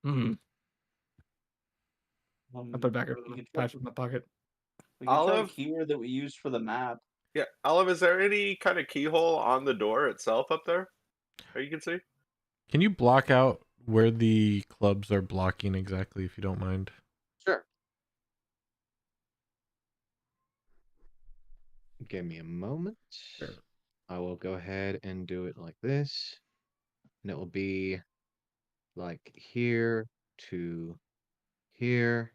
Hmm. I put it back in we the could patch in my pocket. we could try the Olive? keyword that we used for the map. Yeah, Olive, is there any kind of keyhole on the door itself up there that you can see? Can you block out where the clubs are blocking exactly, if you don't mind? Sure. Give me a moment. Sure. I will go ahead and do it like this. And it will be like here to here,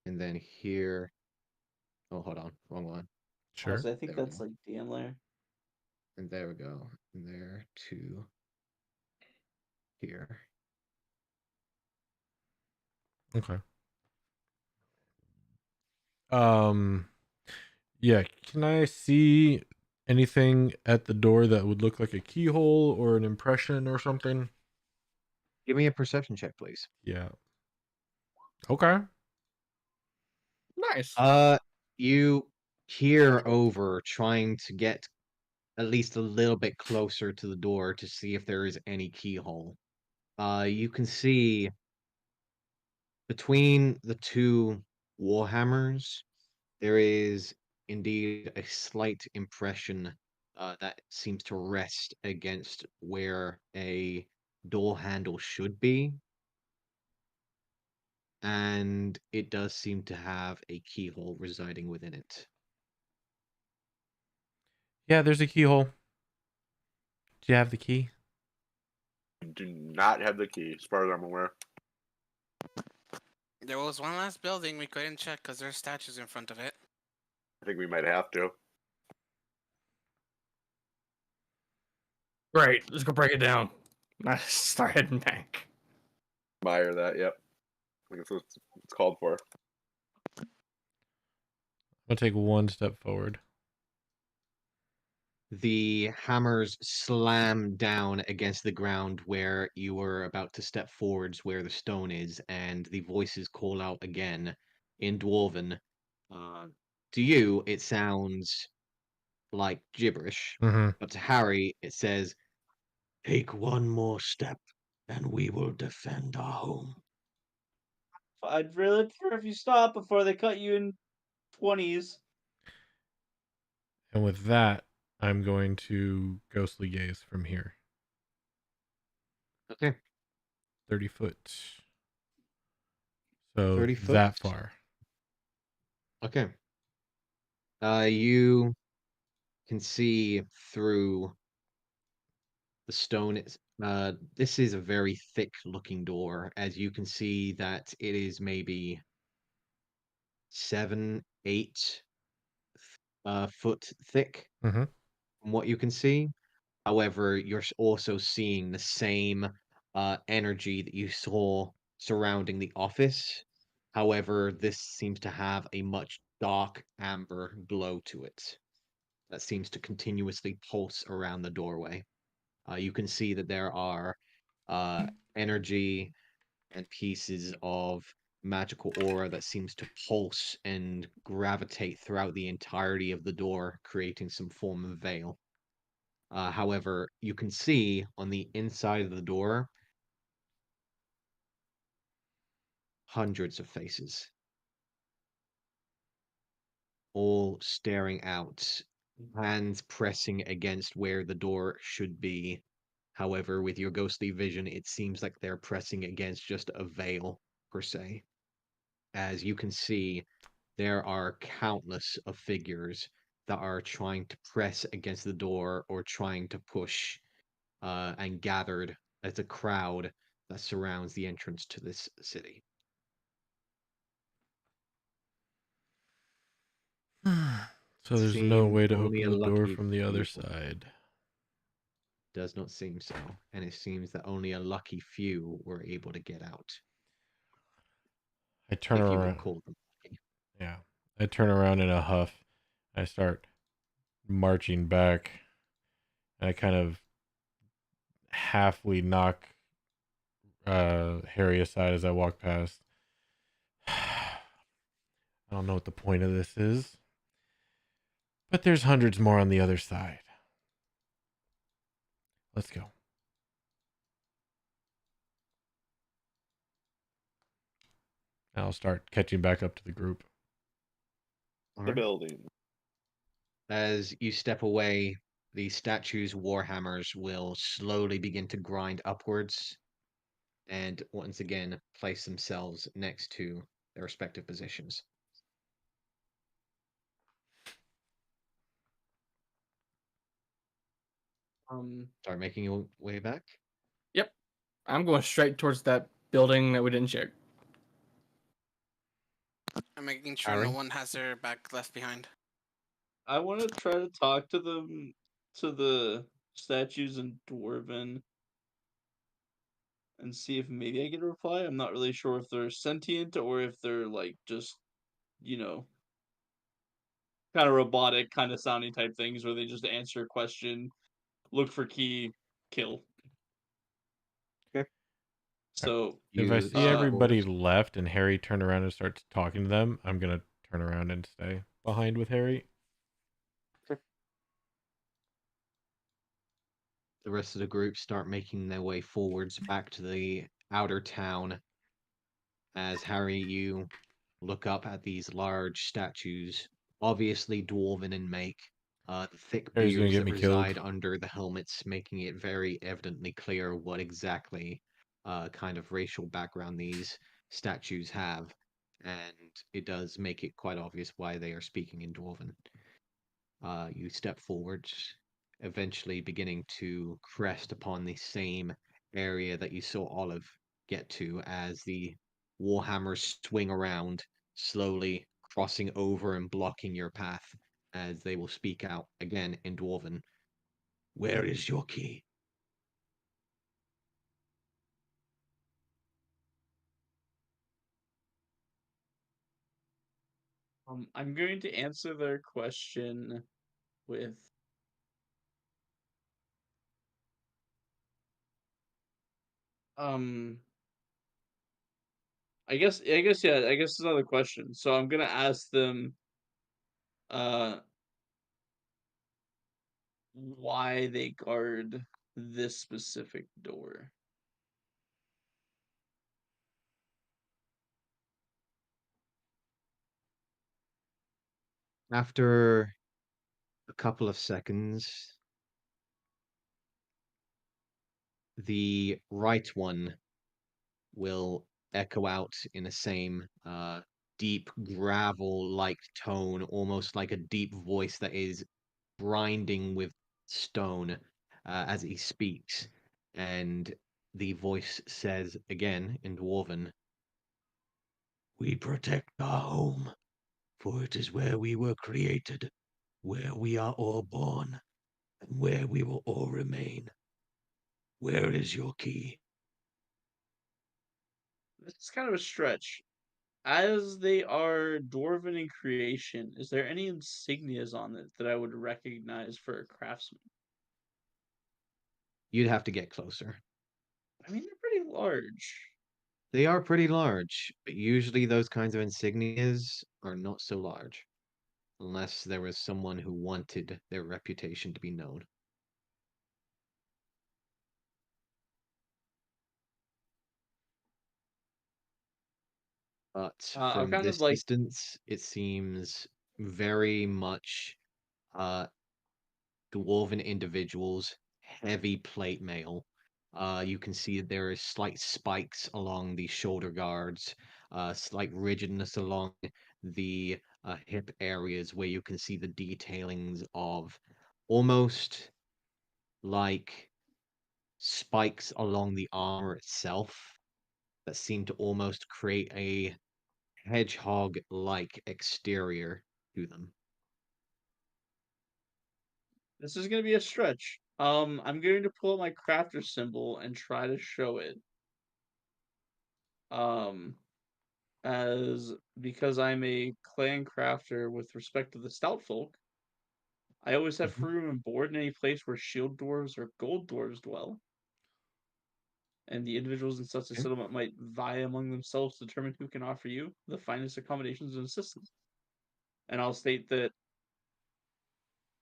and then here. Oh, hold on. Wrong one. Sure. Honestly, I think There we that's go. like damn layer. And there we go. And there to here. Okay. Yeah. Can I see anything at the door that would look like a keyhole or an impression or something? Give me a perception check, please. Yeah. Okay. Nice. You peer over, trying to get at least a little bit closer to the door to see if there is any keyhole. You can see between the two warhammers, there is indeed a slight impression that seems to rest against where a door handle should be. And it does seem to have a keyhole residing within it. Yeah, there's a keyhole. Do you have the key? Do not have the key, as far as I'm aware. There was one last building we couldn't check because there's statues in front of it. I think we might have to. Great. Let's go break it down. I start heading back. Admire that, yep. I think that's what it's called for. I'll take one step forward. The hammers slam down against the ground where you were about to step forwards, where the stone is, and the voices call out again in Dwarven. To you, it sounds like gibberish, Mm-hmm. but to Harry, it says, "Take one more step, and we will defend our home." I'd really prefer if you stop before they cut you in 20s. And with that, I'm going to ghostly gaze from here. Okay. 30 foot. So 30 foot? that far. Okay. You can see through the stone. This is a very thick looking door, as you can see that it is maybe 7, 8 foot thick Mm-hmm. from what you can see. However, you're also seeing the same energy that you saw surrounding the office. However, this seems to have a much dark amber glow to it that seems to continuously pulse around the doorway. You can see that there are energy and pieces of magical aura that seems to pulse and gravitate throughout the entirety of the door, creating some form of veil. However, you can see on the inside of the door hundreds of faces, all staring out, hands pressing against where the door should be. However, with your ghostly vision, it seems like they're pressing against just a veil, per se. As you can see, there are countless of figures that are trying to press against the door or trying to push and gathered as a crowd that surrounds the entrance to this city. So there's no Seem way to only open a the door lucky from the other few. side. Does not seem so, and it seems that only a lucky few were able to get out, I turn if you would around. call them lucky. Yeah. I turn around in a huff. I start marching back. I kind of halfly knock Harry aside as I walk past. I don't know what the point of this is, but there's hundreds more on the other side. Let's go. And I'll start catching back up to the group. The Alright. building. As you step away, the statue's warhammers will slowly begin to grind upwards and once again place themselves next to their respective positions. Start making your way back. Yep. I'm going straight towards that building that we didn't check. I'm making sure Harry? no one has their back left behind. I want to try to talk to the statues in Dwarven, and see if maybe I get a reply. I'm not really sure if they're sentient or if they're like just, you know, kind of robotic, kind of sounding type things where they just answer a question, look for key, kill. Okay. So If I You see step everybody forward. left and Harry turn around and starts talking to them, I'm going to turn around and stay behind with Harry. The rest of the group start making their way forwards back to the outer town. As Harry, you look up at these large statues, obviously dwarven in make, the thick Harry's going to beards get that me killed. reside under the helmets, making it very evidently clear what exactly kind of racial background these statues have. And it does make it quite obvious why they are speaking in dwarven. You step forward, eventually beginning to crest upon the same area that you saw Olive get to as the warhammers swing around, slowly crossing over and blocking your path as they will speak out again in Dwarven. Where is your key? I'm going to answer their question with um I guess it's another question. So I'm gonna ask them uh why they guard this specific door. After a couple of seconds, the right one will echo out in the same deep gravel-like tone, almost like a deep voice that is grinding with stone as he speaks. And the voice says again in Dwarven, "We protect our home, for it is where we were created, where we are all born, and where we will all remain. Where is your key?" It's kind of a stretch. As they are dwarven in creation, is there any insignias on it that I would recognize for a craftsman? You'd have to get closer. I mean, they're pretty large. They are pretty large, but usually those kinds of insignias are not so large, unless there was someone who wanted their reputation to be known. But I'm from kind of this like distance, it seems very much dwarven individuals, heavy plate mail. You can see that there is slight spikes along the shoulder guards, slight rigidness along the hip areas where you can see the detailings of almost like spikes along the armor itself that seem to almost create a hedgehog-like exterior to them. this is gonna be a stretch. I'm going to pull out my crafter symbol and try to show it. Um, as because I'm a clan crafter with respect to the stout folk, I always have Mhm. free room and board in any place where shield dwarves or gold dwarves dwell, and the individuals in such a Okay. settlement might vie among themselves to determine who can offer you the finest accommodations and assistance. And I'll state that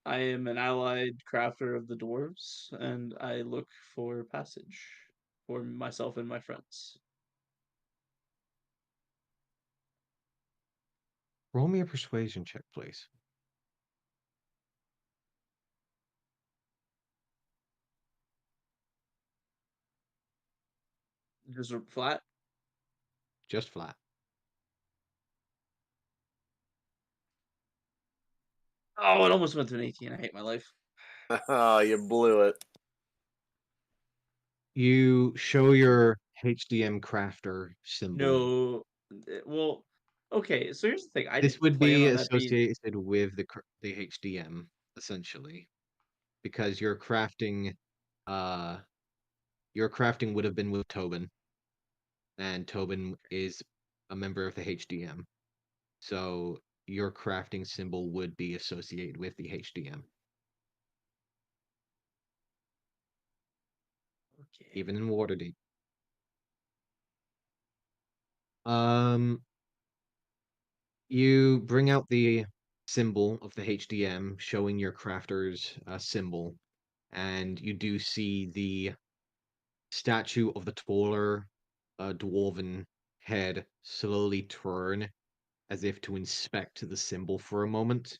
I am an allied crafter of the dwarves, and I look for passage for myself and my friends. Roll me a persuasion check, please. Just flat. Just flat. Oh, it almost went to an 18. I hate my life. Oh, you blew it. You show your HDM crafter symbol. No. Well, okay. So here's the thing. I This didn't would plan be on that being. associated with the HDM, essentially, because uh your crafting would have been with Tobin, and Tobin is a member of the HDM. So your crafting symbol would be associated with the HDM, Okay. even in Waterdeep. Um, you bring out the symbol of the HDM, showing your crafter's symbol, and you do see the statue of the taller dwarven head slowly turn as if to inspect the symbol for a moment.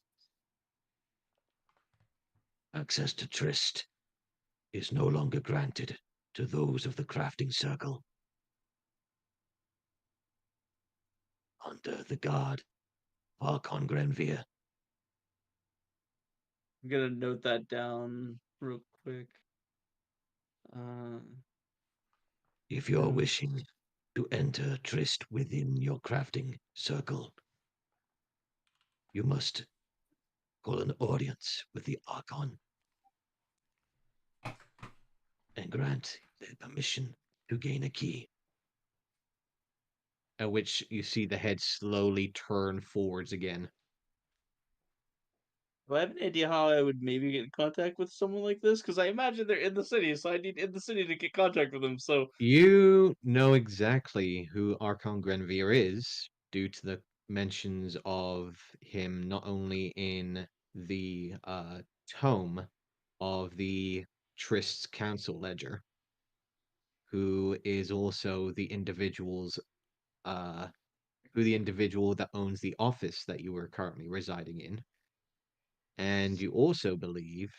Access to Trist is no longer granted to those of the crafting circle. Under the guard, Archon Grenvere. I'm gonna note that down real quick. Uh, If you're notes. wishing to enter Trist within your crafting circle, you must call an audience with the Archon and grant their permission to gain a key. At which you see the head slowly turn forwards again. Do I have any idea how I would maybe get in contact with someone like this? Because I imagine they're in the city, so I need in the city to get contact with them. So You know exactly who Archon Grenvere is due to the mentions of him not only in the tome of the Trist's Council Ledger, who is also the uh individual that owns the office that you are currently residing in. And you also believe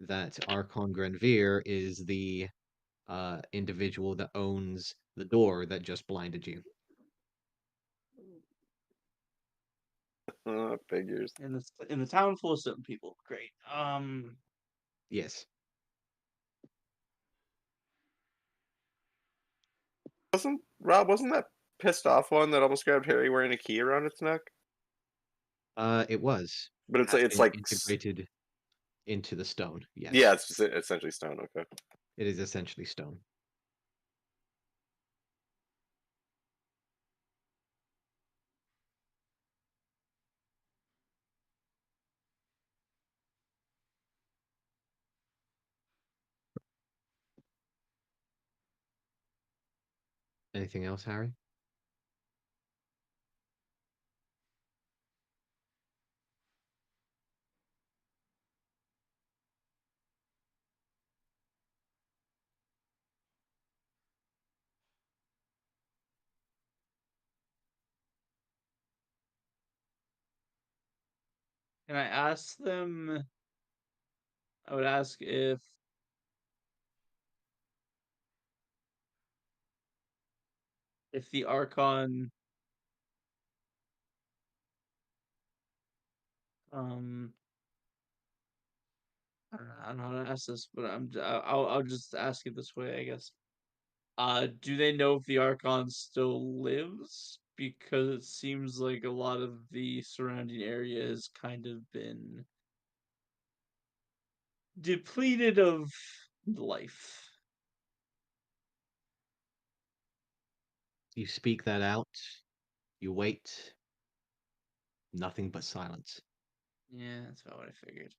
that Archon Grenvere is the individual that owns the door that just blinded you. Figures. in the town full of certain people, great. Yes. Wasn't that pissed off one that almost grabbed Harry wearing a key around its neck? It was. But Has it's been like integrated into the stone. Yes. yeah, it's just essentially stone. Okay. It is essentially stone. Anything else, Harry? Can I ask them? I would ask if the Archon I don't know how to ask this, but I'll just ask it this way, I guess. Do they know if the Archon still lives? Because it seems like a lot of the surrounding area has kind of been depleted of life. You speak that out. You wait. Nothing but silence. Yeah, that's about what I figured.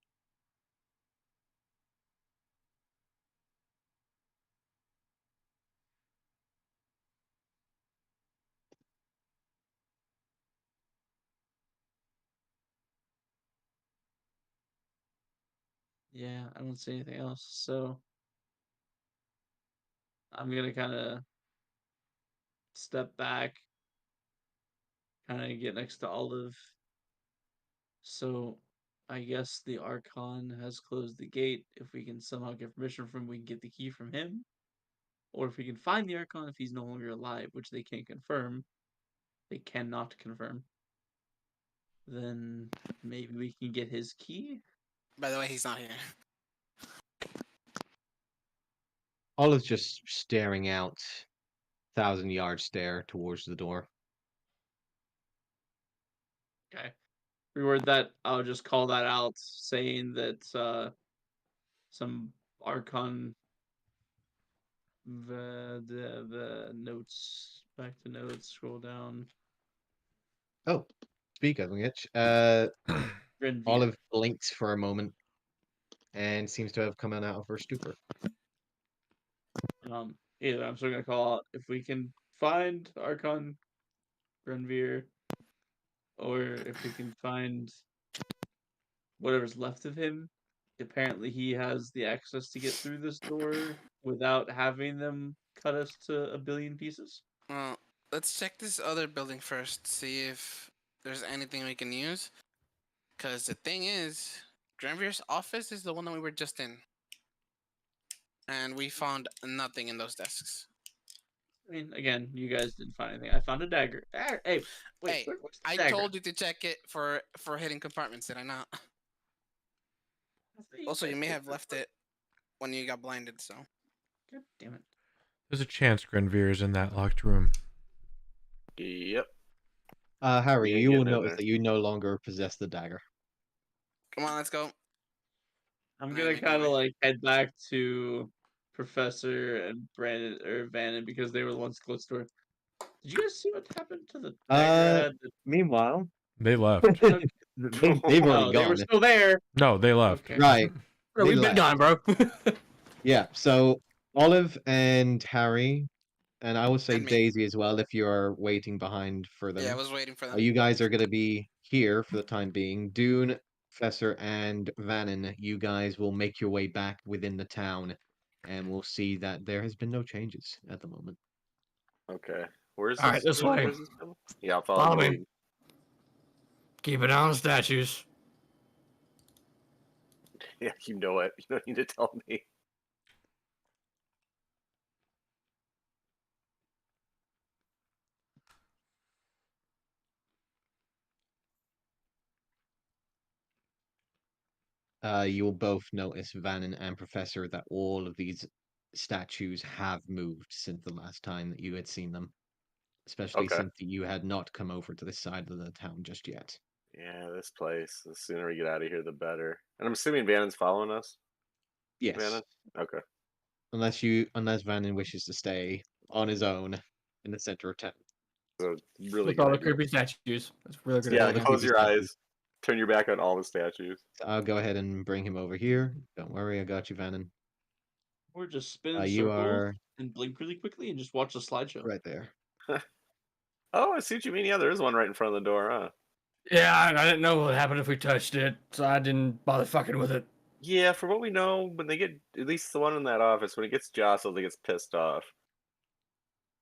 Yeah, I don't see anything else, so I'm gonna kind of step back, kind of get next to Olive. So, I guess the Archon has closed the gate. If we can somehow get permission from him, we can get the key from him. Or if we can find the Archon if he's no longer alive, which they can't confirm, they cannot confirm, then maybe we can get his key. By the way, he's not here. Olive's just staring out, 1,000-yard stare towards the door. Okay. Reword that. I'll just call that out, saying that some Archon. The notes. Back to notes. Scroll down. Oh, speak of which, Grenvere. Olive blinks for a moment and seems to have come out of her stupor. Either I'm still gonna call out if we can find Archon Grenvere, or if we can find whatever's left of him. Apparently, he has the access to get through this door without having them cut us to a billion pieces. Well, let's check this other building first, see if there's anything we can use. Because the thing is, Granvier's office is the one that we were just in. And we found nothing in those desks. I mean, again, you guys didn't find anything. I found a dagger. Hey, wait, Hey, where's the I dagger? told you to check it for hidden compartments, did I not? Also, you may have left it when you got blinded, so. God damn it. There's a chance Grenvere is in that locked room. Yep. Harry, You ain't you will getting in notice there. that you no longer possess the dagger. Come on, let's go. I'm Alright, gonna make my kind of way. like head back to Professor and Brandon or Vannon because they were the ones close to her. Did you guys see what happened to the dagger I had? Meanwhile, They left. Okay. they've already Oh, they were gone. still there. No, they left. Okay. Right. Bro, They we've been left. gone, bro. Yeah, so Olive and Harry, and I would say And me. Daisy as well, if you're waiting behind for them. Yeah, I was waiting for them. You guys are going to be here for the time being. Dune, Professor, and Vannon, you guys will make your way back within the town, and we'll see that there has been no changes at the moment. Okay. Where's All right, this way. Where's this building? Yeah, I'll follow, Follow the me. lead. Keep it on statues. Yeah, you know it. You don't need to tell me. You will both notice, Vannon and Professor, that all of these statues have moved since the last time that you had seen them. Especially Okay. since you had not come over to this side of the town just yet. Yeah, this place. The sooner we get out of here, the better. And I'm assuming Vannon's following us. Yes. Vannon? Okay. Unless Vannon wishes to stay on his own in the center of town. So really With good all the idea. creepy statues. That's a really good Yeah, idea. close your statues. eyes. Turn your back on all the statues. So I'll go ahead and bring him over here. Don't worry, I got you, Vannon. We're just spinning You circles. are and blink really quickly and just watch the slideshow. Right there. Oh, I see what you mean. Yeah, there is one right in front of the door, huh? Yeah, I didn't know what would happen if we touched it, so I didn't bother fucking with it. Yeah, for what we know, when they get at least the one in that office, when it gets jostled, it gets pissed off.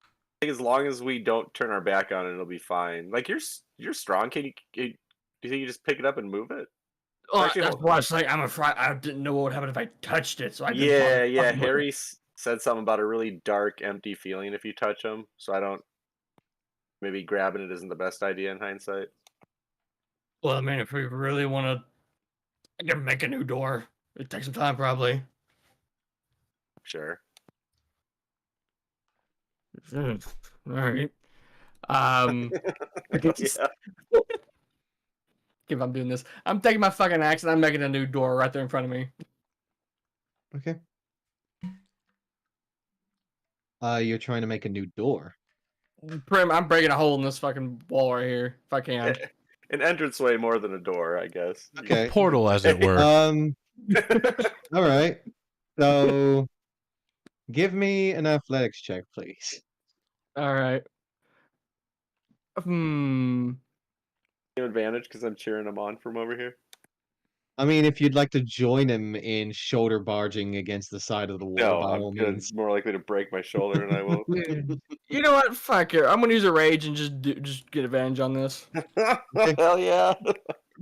I think as long as we don't turn our back on it, it'll be fine. Like you're strong. Do you think you just pick it up and move it? Oh, Actually, that's why I was like, I'm afraid I didn't know what would happen if I touched it, so I didn't yeah, bother. yeah. fucking with it. Harry said something about a really dark, empty feeling if you touch them. So I don't. Maybe grabbing it isn't the best idea in hindsight. Well, I mean, if we really want to, I can make a new door. It takes some time, probably. Sure. All right. I guess Yeah. if I'm doing this, I'm taking my fucking axe and I'm making a new door right there in front of me. Okay. You're trying to make a new door. I'm breaking a hole in this fucking wall right here if I can. An entranceway more than a door, I guess. Okay. A portal, as it were. All right. So, give me an athletics check, please. All right. Advantage because I'm cheering him on from over here. I mean, if you'd like to join him in shoulder barging against the side of the wall, No, by I'm all gonna means. more likely to break my shoulder, and I will. You know what? Fuck it. I'm gonna use a rage and just get advantage on this. Hell yeah!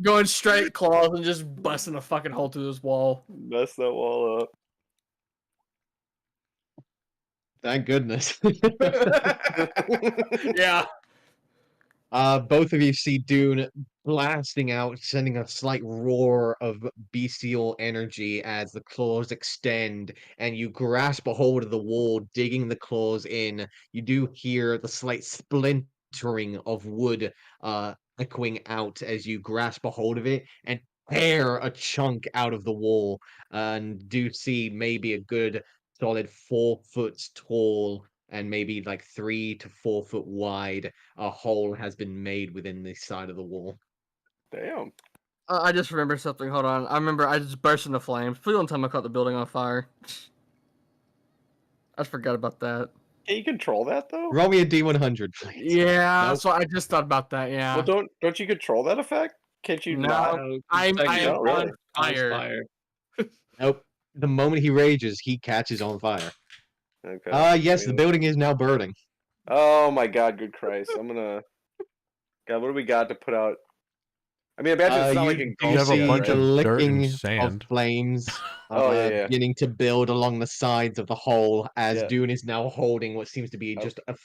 Going straight claws and just busting a fucking hole through this wall. Mess that wall up. Thank goodness. Yeah. Both of you see Dune blasting out, sending a slight roar of bestial energy as the claws extend, and you grasp a hold of the wall, digging the claws in. You do hear the slight splintering of wood echoing out as you grasp a hold of it and tear a chunk out of the wall, and do see maybe a good solid 4 foot tall and maybe like 3 to 4 foot wide a hole has been made within the side of the wall. Damn. I just remembered something. Hold on. I remember I just burst into flames. Please don't tell me I caught the building on fire. I forgot about that. Can you control that though? Roll me a D100, please. Yeah, Nope. so I just thought about that. Yeah. Well, don't you control that effect? Can't you No. not? I am really? on fire. Nope. The moment he rages, he catches on fire. Okay. Yes, the building is now burning. Oh my God! Good Christ! I'm gonna. God, what do we got to put out? I mean, imagine it's not like You You have a see bunch the of dirt and licking of sand. flames Oh, yeah. beginning to build along the sides of the hole as Yeah. Dune is now holding what seems to be Oh. just a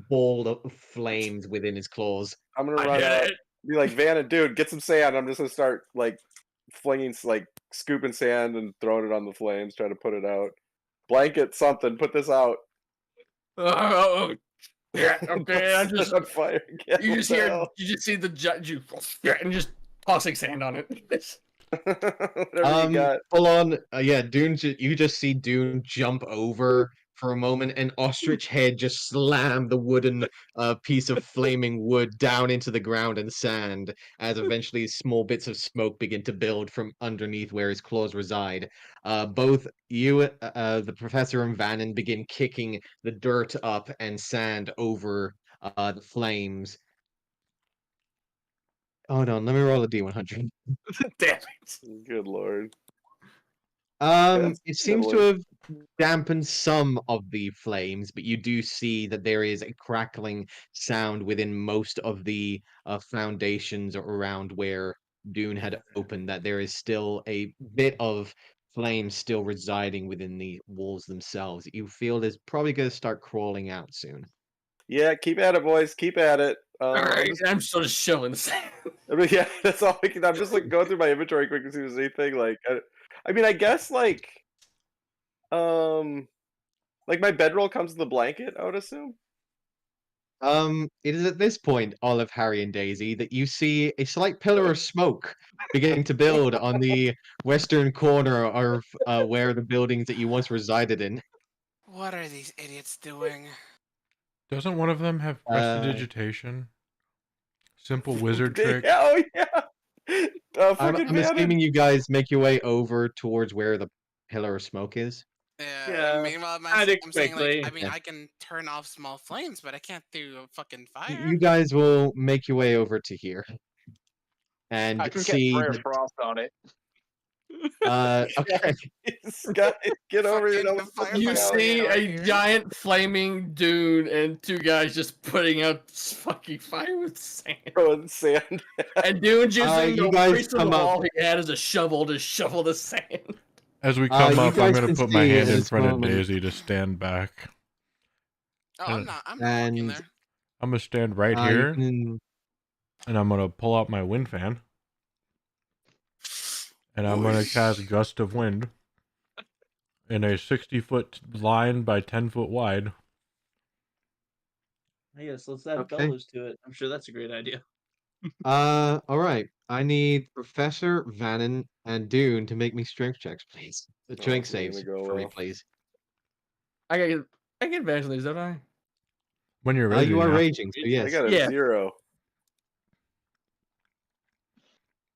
ball of flames within his claws. I'm gonna I run did up, it. be like, Vanna, dude, get some sand. I'm just gonna start like flinging, like scooping sand and throwing it on the flames, trying to put it out. Blanket, something. Put this out. Oh, yeah. Okay. I just on fire again. you What just the hear hell? you just see the judge and just tossing sand on it. Whatever you got. Full on, yeah, Dune. You just see Dune jump over for a moment, and ostrich head just slam the wooden piece of flaming wood down into the ground and sand, as eventually small bits of smoke begin to build from underneath where his claws reside. Both you, the professor, and Vannon begin kicking the dirt up and sand over the flames. Hold on, let me roll a D100. Damn it. Good lord. It That's seems to sibling. have dampened some of the flames, but you do see that there is a crackling sound within most of the foundations around where Dune had opened, that there is still a bit of flame still residing within the walls themselves. You feel is probably going to start crawling out soon. Yeah, keep at it, boys. Keep at it. All right, just, I'm still just shoveling the sand. I mean, yeah, that's all I can. I'm just like going through my inventory quick to see if there's anything like. I mean, I guess like my bedroll comes with a blanket. I would assume. It is at this point, Olive, Harry, and Daisy, that you see a slight pillar of smoke beginning to build on the western corner of where the buildings that you once resided in. What are these idiots doing? Doesn't one of them have prestidigitation? Simple wizard trick. Yeah, oh yeah. I'm Fucking assuming you guys make your way over towards where the pillar of smoke is. Yeah. Meanwhile, Kinda I'm saying like, I quickly. mean, Yeah. I can turn off small flames, but I can't do a fucking fire. You guys will make your way over to here and I can catch see ray of that. frost on it. Okay. Scott, get over here. Fucking Don't fuck You firefighter out. see over a here. giant flaming dune and two guys just putting out fucking fire with sand. Throwing sand. And Dune's using you the guys piece of the come up. wall he had as a shovel to shovel the sand. As we come you up, I'm guys gonna can put my see hand at in this front of moment- Daisy to stand back. Oh, I'm not walking And there. I'm gonna stand right you here, can- and I'm gonna pull out my wind fan, and I'm gonna cast Gust of Wind in a 60-foot line by 10-foot wide. Yes, let's add Okay. bellows to it. I'm sure that's a great idea. all right. I need Professor Vannon and Dune to make me strength checks, please. The Oh, strength we're gonna saves go for me, off. please. I get advantage on these, don't I? When you're ready, You are yeah. raging, so I yes. got a Yeah. 0.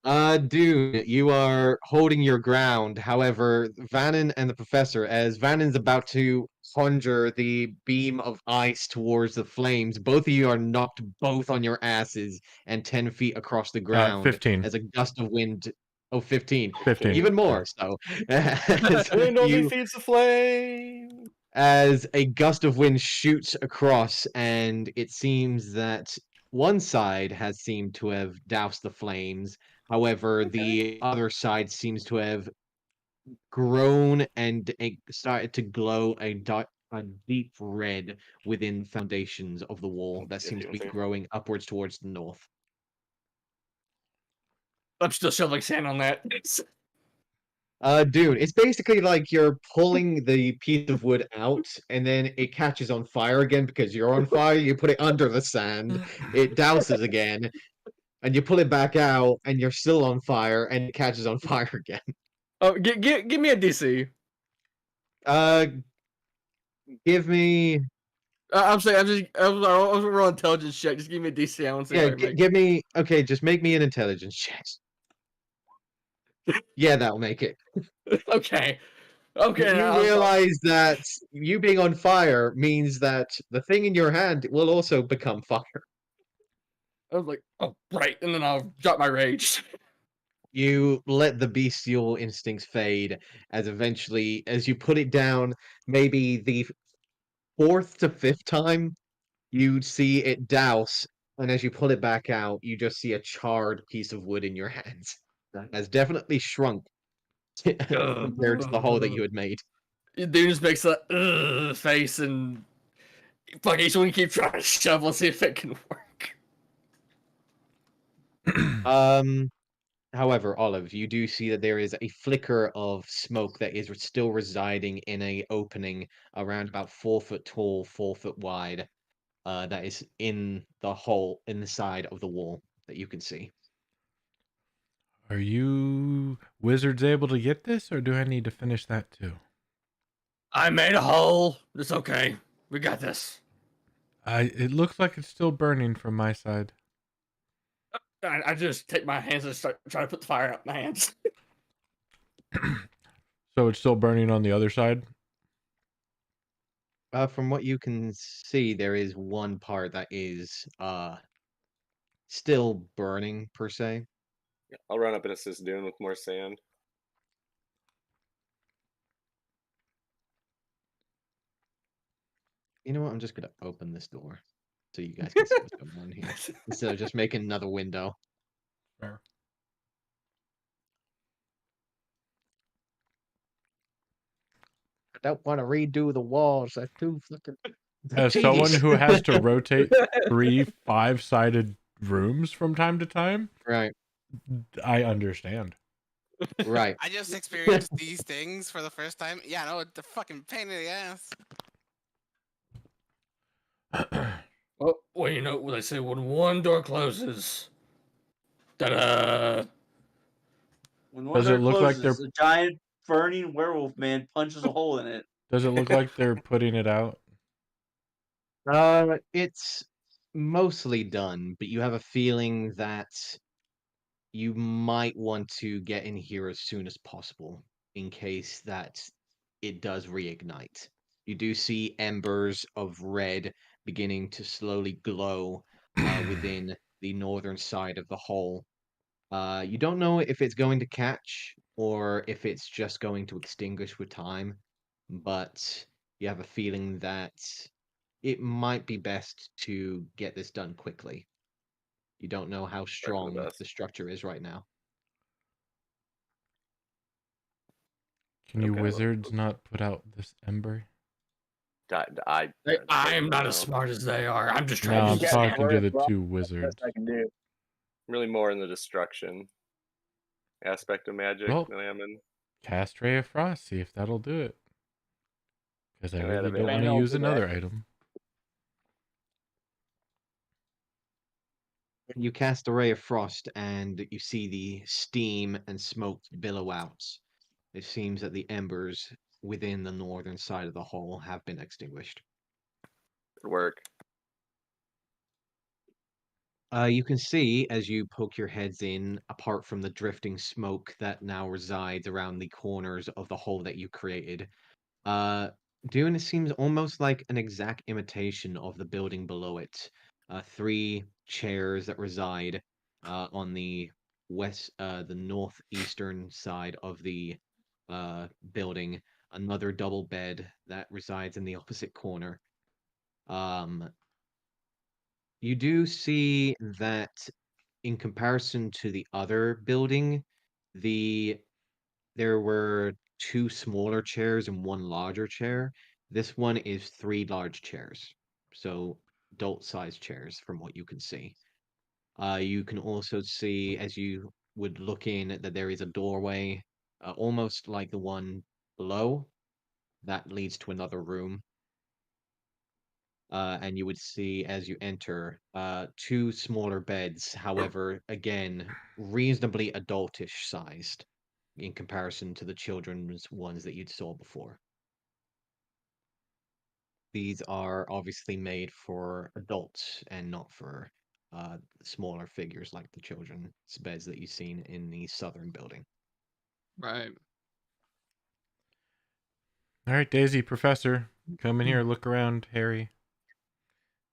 Dune, you are holding your ground. However, Vannon and the Professor, as Vannon's about to conjure the beam of ice towards the flames, both of you are knocked both on your asses and 10 feet across the ground 15. as a gust of wind. Oh, 15. 15. Even more so. As Wind only you- feeds the flame. as a gust of wind shoots across, and it seems that one side has seemed to have doused the flames. However, the other side seems to have grown and started to glow a deep red within the foundations of the wall that Yeah, seems to be okay. growing upwards towards the north. I'm still shoveling sand on that. Dude, it's basically like you're pulling the piece of wood out and then it catches on fire again because you're on fire. You put it under the sand, it douses again, and you pull it back out and you're still on fire and it catches on fire again. Oh, give me a DC. Uh, give me, I'm saying I was roll intelligence check. Just give me a DC. I want to see. yeah, If I can make... give me, okay, just make me an intelligence check. Yeah, that'll make it. Okay. Okay. You realize that you being on fire means that the thing in your hand will also become fire. I was like, oh, right. And then I'll drop my rage. You let the bestial instincts fade as eventually, as you put it down, maybe the fourth to fifth time, you see it douse, and as you pull it back out, you just see a charred piece of wood in your hands. That has definitely shrunk compared to the hole that you had made. Dude just makes a face and fuck. Each one keep trying to shovel and see if it can work. However, Olive, you do see that there is a flicker of smoke that is still residing in a opening around about 4 foot tall, 4 foot wide. That is in the hole in the side of the wall that you can see. Are you wizards able to get this, or do I need to finish that too? I made a hole. It's okay. We got this. It looks like it's still burning from my side. I just take my hands and start trying to put the fire out in my hands. So it's still burning on the other side? From what you can see, there is one part that is still burning per se. I'll run up and assist Dune with more sand. You know what? I'm just gonna open this door so you guys can see what's going on here instead of just making another window. Fair. I don't want to redo the walls. That's too fucking. As someone who has to rotate 3 5-sided rooms from time to time, Right, I understand. right. I just experienced these things for the first time. Yeah, no, it's a fucking pain in the ass. Well, you know what they say when one door closes. Ta-da! When one Does it door look like closes, a giant burning werewolf man punches a hole in it. Does it look like they're putting it out? It's mostly done, but you have a feeling that you might want to get in here as soon as possible in case that it does reignite. You do see embers of red beginning to slowly glow within the northern side of the hole. You don't know if it's going to catch or if it's just going to extinguish with time, but you have a feeling that it might be best to get this done quickly. You don't know how for the strong best. the structure is right now. Can you Okay, well, wizards not put out this ember? I am not no. as smart as they are. I'm just No, trying I'm to Yeah, talking to we're the wrong. two That's the best wizards. I can do. Really more in the destruction aspect of magic Well, than I am in cast Ray of Frost, see if that'll do it. Because I really don't want to Manuel use did that. another item. You cast a ray of frost and you see the steam and smoke billow out. It seems that the embers within the northern side of the hole have been extinguished. Good work. You can see as you poke your heads in, apart from the drifting smoke that now resides around the corners of the hole that you created, Dune seems almost like an exact imitation of the building below it. Three chairs that reside on the northeastern side of the building. Another double bed that resides in the opposite corner. Um, you do see that in comparison to the other building, the there were two smaller chairs and one larger chair. This one is three large chairs, so adult-sized chairs from what you can see. You can also see, as you would look in, that there is a doorway, almost like the one below, that leads to another room. And you would see as you enter two smaller beds, however, again, reasonably adultish sized in comparison to the children's ones that you'd saw before. These are obviously made for adults and not for smaller figures like the children's beds that you've seen in the southern building. Right. All right, Daisy, Professor, come in here, look around, Harry.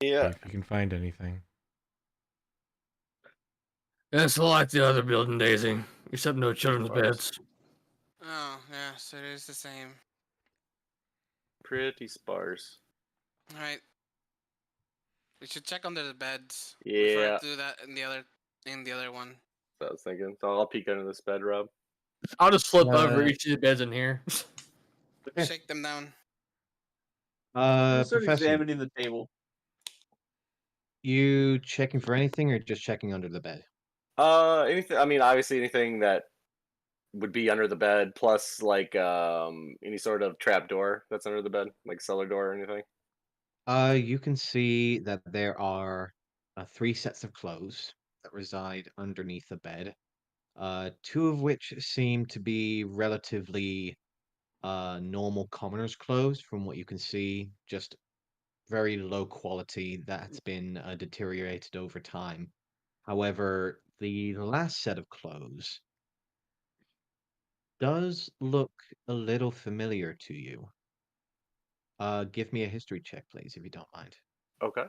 See Yeah. if you can find anything. It's like the other building, Daisy, except no children's Of course. beds. Oh, yeah, so it is the same. Pretty sparse. Alright. We should check under the beds. Yeah. Before I do that in the other one. So I was thinking. So I'll peek under this bed, Rob. I'll just flip over Uh, each of the beds in here. Okay. Shake them down. I'm gonna start Professor, examining the table. you checking for anything or just checking under the bed? Anything. I mean, obviously anything that would be under the bed, plus like any sort of trap door that's under the bed, like cellar door or anything. You can see that there are three sets of clothes that reside underneath the bed. Two of which seem to be relatively normal commoner's clothes, from what you can see, just very low quality that's been deteriorated over time. However, the last set of clothes does look a little familiar to you. Give me a history check, please, if you don't mind. Okay.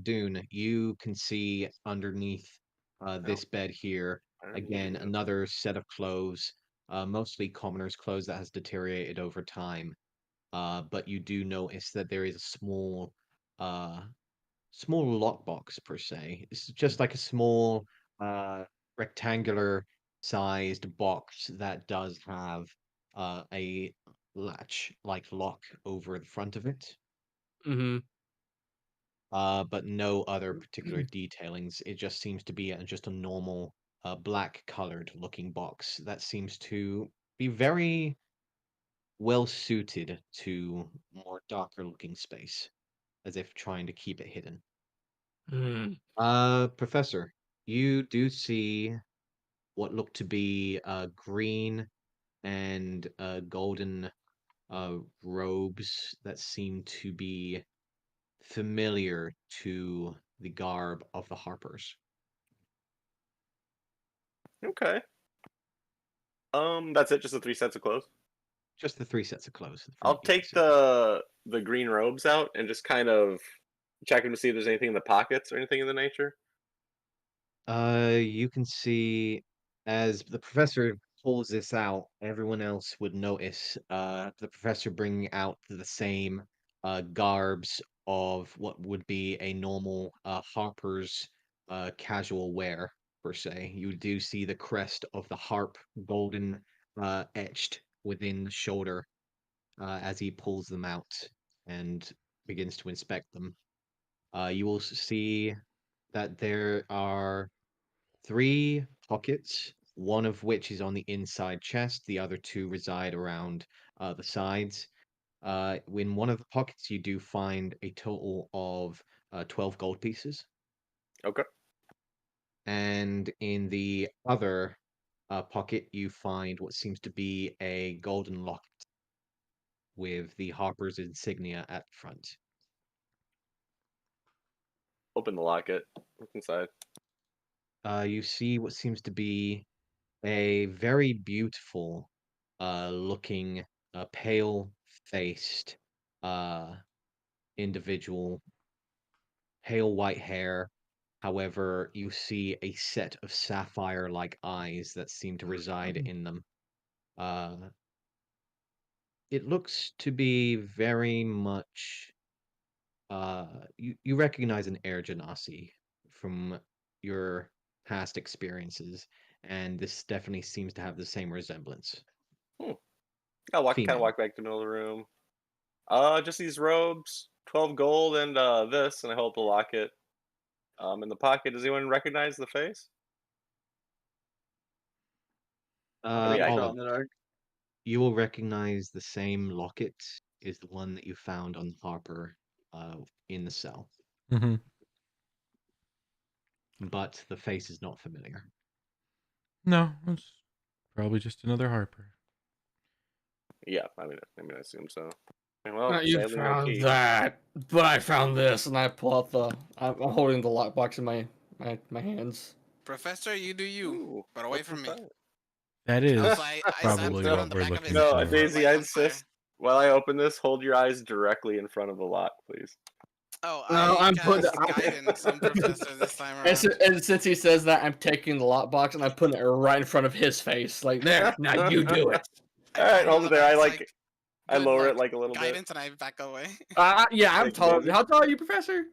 Dune, you can see underneath this bed here, again, another set of clothes, mostly commoner's clothes that has deteriorated over time. But you do notice that there is a uh, small lockbox per se. It's just like a small, rectangular sized box that does have a latch like lock over the front of it. Mm-hmm. But no other particular detailings. It just seems to be just a normal, black colored looking box that seems to be very well suited to more darker looking space, as if trying to keep it hidden. Mm. Professor, you do see what look to be green and golden robes that seem to be familiar to the garb of the Harpers. Okay. That's it. Just the 3 sets of clothes. Just the 3 sets of clothes. at the I'll front you can take see. the green robes out and just kind of check them to see if there's anything in the pockets or anything of the nature. You can see as the professor pulls this out, everyone else would notice the professor bringing out the same garbs of what would be a normal harper's casual wear per se. You do see the crest of the harp golden etched within the shoulder as he pulls them out and begins to inspect them. You will see that there are 3 pockets, one of which is on the inside chest, the other 2 reside around the sides. In one of the pockets, you do find a total of 12 gold pieces. Okay. And in the other pocket, you find what seems to be a golden locket with the Harper's insignia at the front. Open the locket. Look inside. You see what seems to be a very beautiful looking pale faced individual, pale white hair. However, you see a set of sapphire like eyes that seem to reside in them. It looks to be very much you recognize an Air Genasi from your past experiences, and this definitely seems to have the same resemblance. I'll kind of Female. walk back to the middle of the room. Just these robes, 12 gold, and this, and I hold the locket. In the pocket. Does anyone recognize the face? I mean, I All shot of in the dark. you will recognize the same locket is the one that you found on Harper in the cell, Mm-hmm. but the face is not familiar. No, it's probably just another Harper. Yeah, I mean, I assume so. Well, You sadly, no found key. that, but I found this, and I pull out the. I'm holding the lockbox in my hands. Professor, you do you, Ooh, but away what's from me. inside? That is Also, I probably put it what on the we're back of his looking No, head for. before it Daisy, I lights on fire. insist. While I open this, hold your eyes directly in front of the lock, please. Oh, No, I I'm putting cast guidance on Professor this time And, around. and since he says that, I'm taking the lockbox and I'm putting it right in front of his face. Like, there, now you do it. I All pat right, him hold on it the there. back, I it's like, I good, lower like, it like a little bit. guidance, and I back away. Yeah, I'm Thank you, tall. Daisy. How tall are you, Professor?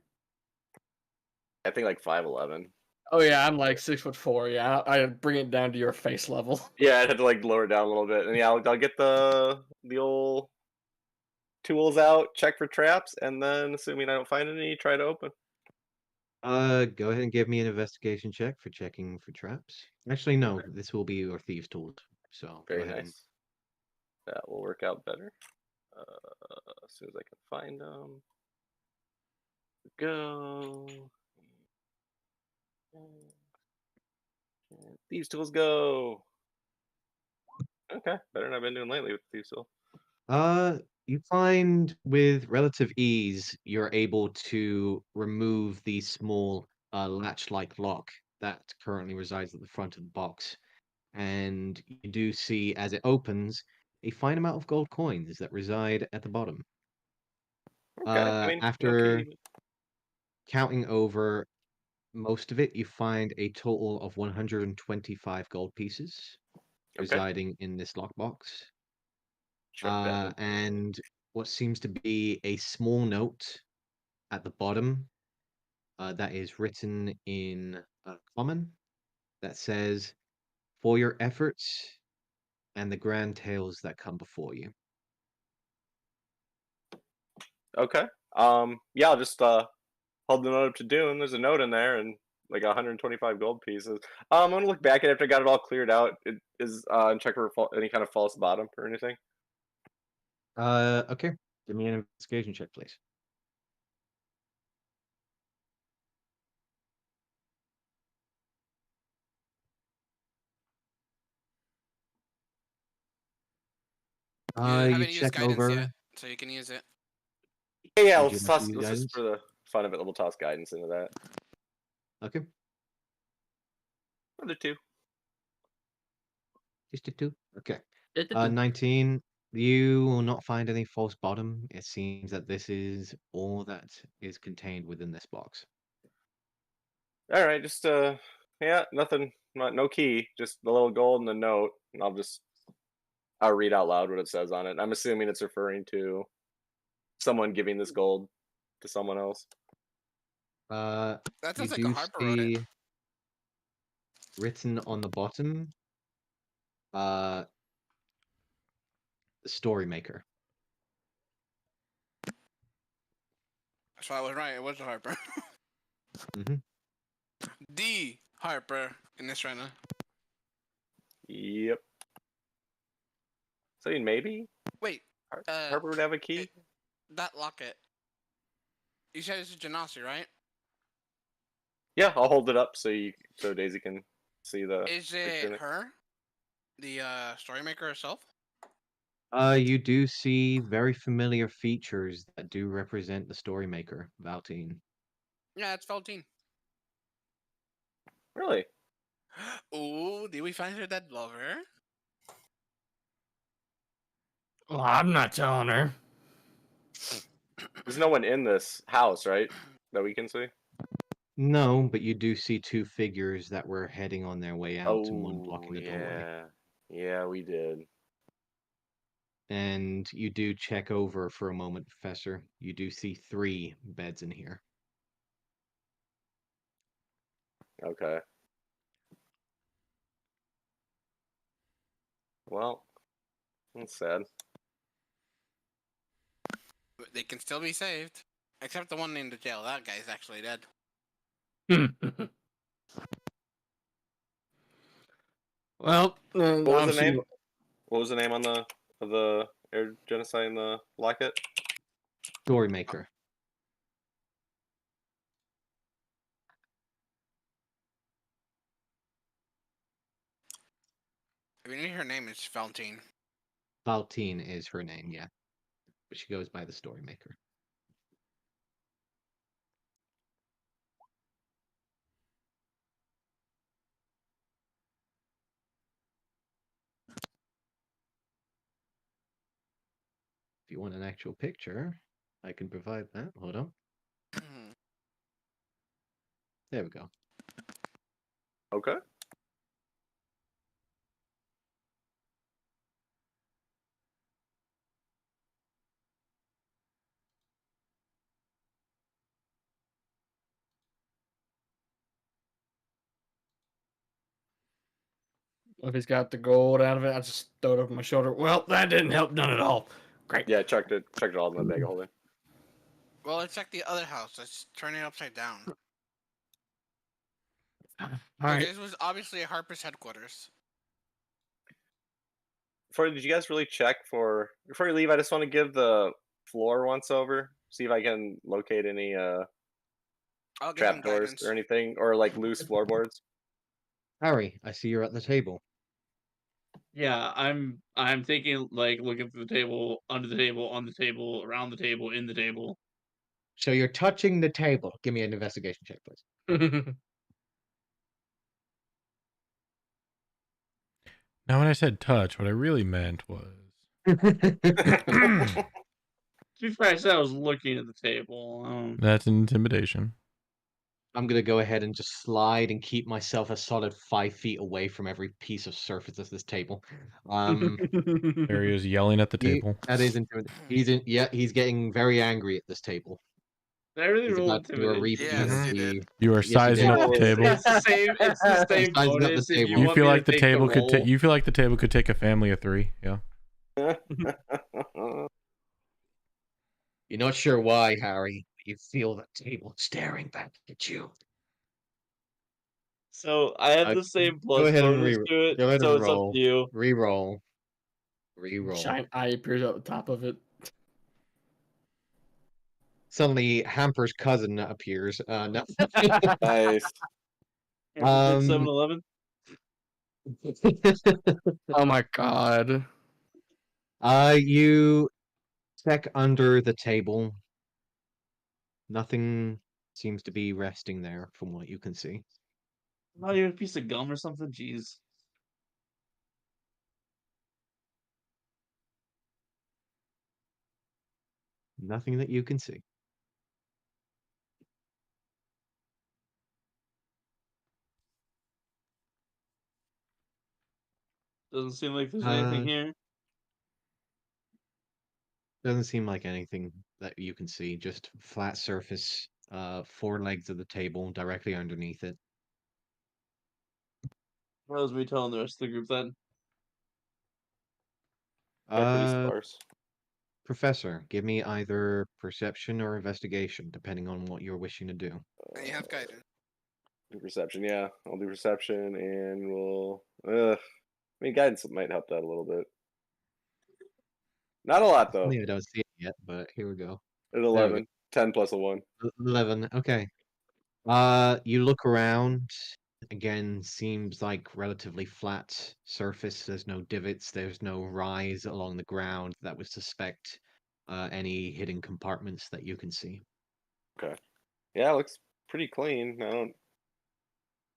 I think like 5'11". Oh yeah, I'm like 6'4". Yeah, I bring it down to your face level. Yeah, I had to like lower it down a little bit, and yeah, I'll get the old tools out, check for traps, and then assuming I don't find any, try to open. Go ahead and give me an investigation check for checking for traps. Actually, no, this will be your thieves' tools. So Very go ahead nice. That will work out better. As soon as I can find them. Go. And thieves tools go. Okay, better than I've been doing lately with thieves tools. You find with relative ease you're able to remove the small latch-like lock that currently resides at the front of the box, and you do see as it opens a fine amount of gold coins that reside at the bottom. Okay, I mean, no After key. counting over most of it, you find a total of 125 gold pieces Okay, residing in this lockbox. check that. And what seems to be a small note at the bottom that is written in common that says, "For your efforts and the grand tales that come before you." Okay. Yeah, I'll just hold the note up to Dune. There's a note in there and like 125 gold pieces. I'm gonna look back at it after I got it all cleared out. It is and check for any kind of false bottom or anything. Okay, give me an investigation check, please. You You haven't used check guidance over. yet, so you can use it. Yeah, Would you let's like to toss. use Let's just guidance? for the fun of it, we'll toss guidance into that. Okay. Another 2. Just a 2? Okay. Du-du-du. 19. You will not find any false bottom. It seems that this is all that is contained within this box. All right, just yeah, nothing, no key, just the little gold and the note, and I'll read out loud what it says on it. I'm assuming it's referring to someone giving this gold to someone else. Uh, That you sounds like a do Harper wrote it. see written on the bottom, the story maker. So I was right. It was a Harper. Mm-hmm. The Harper in Essrena. Yep. So maybe Wait, Harper would have a key. that locket. You said it's a Genasi, right? Yeah, I'll hold it up so Daisy can see the Is picture. it her? The story maker herself? You do see very familiar features that do represent the story maker, Valtine. Yeah, it's Feltine. Really? Ooh, did we find her dead lover? Well, I'm not telling her. There's no one in this house, right? That we can see. No, but you do see 2 figures that were heading on their way out and one Oh blocking the doorway. yeah, we did. And you do check over for a moment, Professor. You do see 3 beds in here. Okay. Well, that's sad. They can still be saved. Except the one in the jail. That guy's actually dead. Well, What was the obviously, name? What was the name on the air genocide in the locket? Story maker. I mean, her name is Feltine. Valtine is her name, yeah. But she goes by the story maker. If you want an actual picture, I can provide that. Hold on. There we go. Okay. if he's got the gold out of it, I just throw it over my shoulder. Well, that didn't help none at all. Great. Yeah, checked it all in the bag of holding. Well, let's check the other house. Let's turn it upside down. All right. This was obviously a Harper's headquarters. Did you guys really check for before you leave? I just want to give the floor once over, see if I can locate any I'll give him trapdoors guidance. or anything, or like loose floorboards. Harry, I see you're at the table. Yeah, I'm thinking like looking through the table, under the table, on the table, around the table, in the table. So you're touching the table. Give me an investigation check, please. Now, when I said touch, what I really meant was. To be fair, I said I was looking at the table. That's an intimidation. I'm gonna go ahead and just slide and keep myself a solid 5 feet away from every piece of surface of this table. Harry is yelling at the table. That is intimidating. He's getting very angry at this table. Did I really He's roll about to do a intimidation? repeat Yes, of you the. did. You are Yes, you sizing did. up the table. It's the same. It's the same He's sizing up bonus. the If you table. You want feel me like to the take table could take. roll. You feel like the table could take a family of 3. Yeah. You're not sure why, Harry. But you feel the table staring back at you. So I have the same plus bonus to it. Go ahead So and it's up roll. to you. Reroll. Giant eye appears at the top of it. Suddenly, Hamper's cousin appears. No. Nice. It's 7-Eleven. Oh my god. You check under the table. Nothing seems to be resting there from what you can see. Not even a piece of gum or something. Jeez. Nothing that you can see. Doesn't seem like there's anything here. Doesn't seem like anything that you can see. Just flat surface, 4 legs of the table directly underneath it. What was we telling the rest of the group then? Yeah, pretty Uh, sparse. Professor, give me either perception or investigation, depending on what you're wishing to do. And you have guidance. Do perception, yeah. I'll do perception, and we'll. I mean, guidance might help that a little bit. Not a lot though. I don't see it yet, but here we go. At There we 11, 10 plus a 1. 11. Okay. You look around. Again, seems like relatively flat surface. There's no divots. There's no rise along the ground that would suspect any hidden compartments that you can see. Okay. Yeah, it looks pretty clean. I don't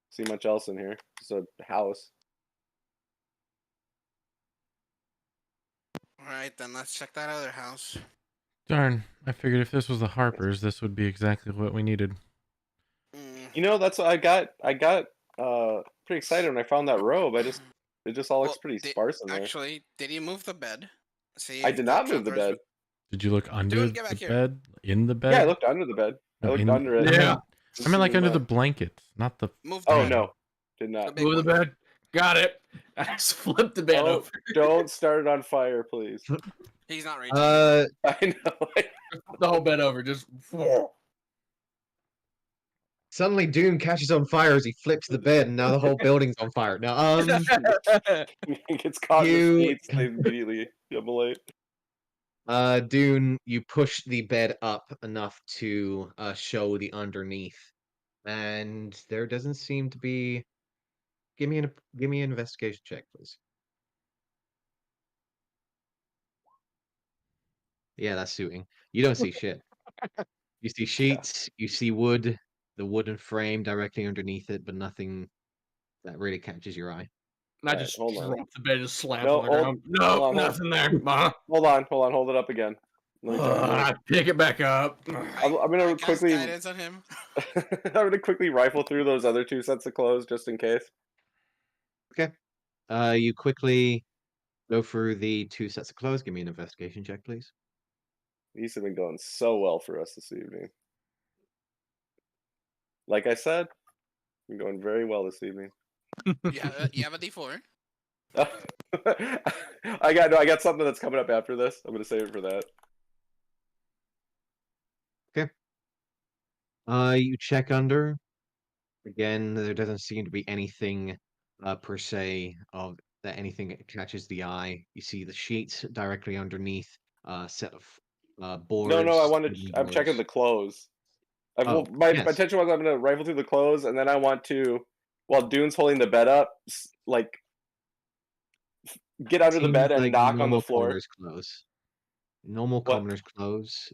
see much else in here. Just a house. All right, then let's check that other house. Darn, I figured if this was the Harpers, this would be exactly what we needed. You know, that's what I got pretty excited when I found that robe. It just all looks pretty sparse in there. Actually, did you move the bed? See, I if did the not move the travelers bed. Did you look under Dude, the get back here. bed? In the bed? Yeah, I looked under the bed. No, I looked in- under it. Yeah. I mean, like under the blankets, not the. Move the Oh bed. no, did The not. big Move the one. bed. Got it. I just flipped the bed over. Don't start it on fire, please. He's not raging. Uh, I know. The whole bed over. Just. Suddenly Doom catches on fire as he flips the bed, and now the whole building's on fire. Now, Gets caught in You- the sheets. They immediately immolate. Dune, you push the bed up enough to show the underneath, and there doesn't seem to be. Give me an investigation check, please. Yeah, that's suiting. You don't see shit. You see sheets. You see wood, the wooden frame directly underneath it, but nothing that really catches your eye. And I Alright, just hold on. dropped the bed, just slammed No, on the ground. No, hold on, nothing there. Hold on, hold it up again. Let me try. Pick it back up. I'm gonna I cast quickly. guidance on him. I'm gonna quickly rifle through those other 2 sets of clothes just in case. You quickly go through the 2 sets of clothes. Give me an investigation check, please. These have been going so well for us this evening. Like I said, been going very well this evening. You have a D4. I got something that's coming up after this. I'm gonna save it for that. You check under. Again, there doesn't seem to be anything per se of that anything that catches the eye. You see the sheets directly underneath a set of boards. No, I'm wooden checking the boards. clothes. Oh, my yes. intention was I'm gonna rifle through the clothes, and then I want to, while Dune's holding the bed up, like get under the Seems bed and like knock on the normal floor. commoner's clothes. Normal What? commoner's clothes.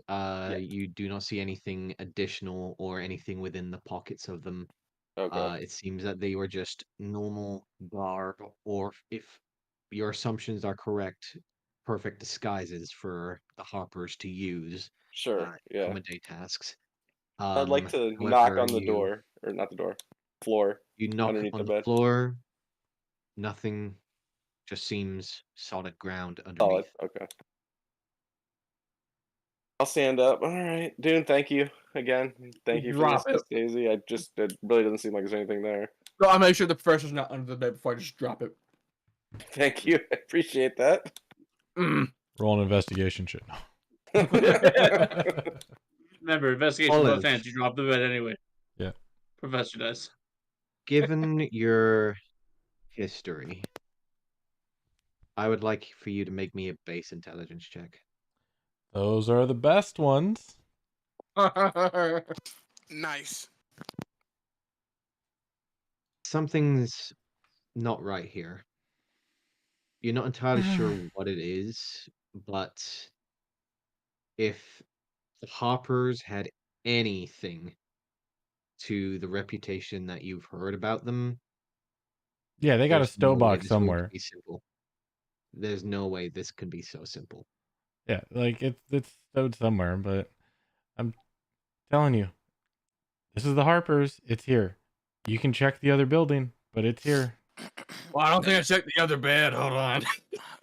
You do not see anything additional or anything within the pockets of them. Okay. It seems that they were just normal garb, or if your assumptions are correct, perfect disguises for the Harpers to use Sure. Yeah. common day tasks. I'd like to knock However, on the door, or not the door, floor. You knock underneath on the the bed. floor. Nothing. Just seems solid ground Solid. underneath. Okay. I'll stand up. All right, Dune. Thank you again. Thank you for Drop this, it. Daisy. It really doesn't seem like there's anything there. So I'll make sure the professor's not under the bed before I just drop it. Thank you. I appreciate that. Roll an investigation shit. Remember, investigation Olive. both hands. You drop the bed anyway. Yeah. Professor does. Given your history, I would like for you to make me a base intelligence check. Those are the best ones. Nice. Something's not right here. You're not entirely sure what it is, but if the Hoppers had anything to the reputation that you've heard about them, Yeah, they got a there's no way stow box this world could somewhere. be simple. There's no way this could be so simple. Yeah, like it's stowed somewhere, but I'm telling you, this is the Harpers. It's here. You can check the other building, but it's here. Well, I don't think I checked the other bed. Hold on.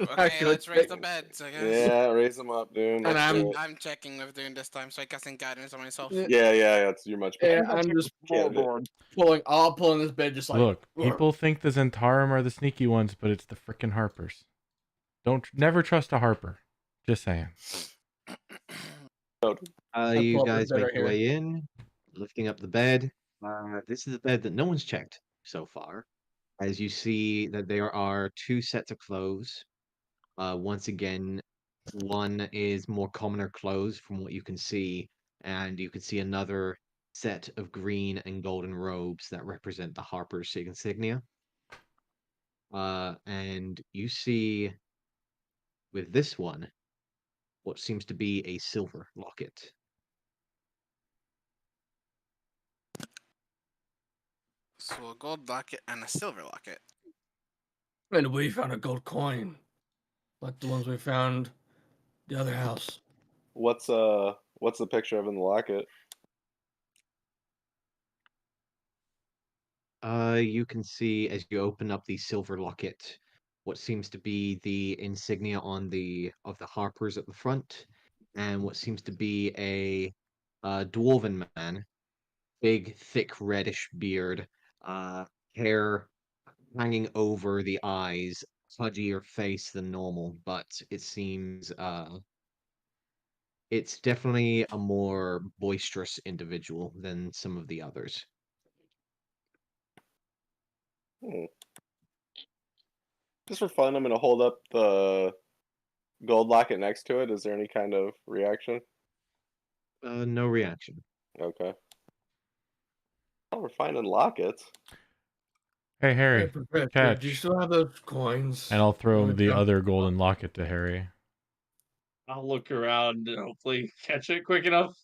Okay, let's raise the beds, I guess. Yeah, raise them up, dude. And Let's do it. I'm checking with doing this time, so I casting guidance on myself. Yeah, you're much better. Yeah, I'm just Candidate. pulling this bed just like. Look, "Ugh." people think the Zentarum are the sneaky ones, but it's the frickin' Harpers. Never trust a Harper. Just saying. You pull up this guys bed make right your here. way in, lifting up the bed. This is the bed that no one's checked so far. As you see that there are two sets of clothes. Once again, one is more commoner clothes from what you can see, and you can see another set of green and golden robes that represent the Harper's insignia. And you see with this one what seems to be a silver locket. So a gold locket and a silver locket. And we found a gold coin, like the ones we found the other house. What's the picture of in the locket? You can see as you open up the silver locket what seems to be the insignia on of the Harpers at the front, and what seems to be a dwarven man, big, thick, reddish beard, hair hanging over the eyes, pudgier face than normal, but it seems it's definitely a more boisterous individual than some of the others. Hmm. Just for fun, I'm gonna hold up the gold locket next to it. Is there any kind of reaction? No reaction. Okay. Oh, we're finding lockets. Hey, Harry, Professor, catch. do you still have those coins? And I'll throw Wanna the come- other golden locket to Harry. I'll look around and hopefully catch it quick enough.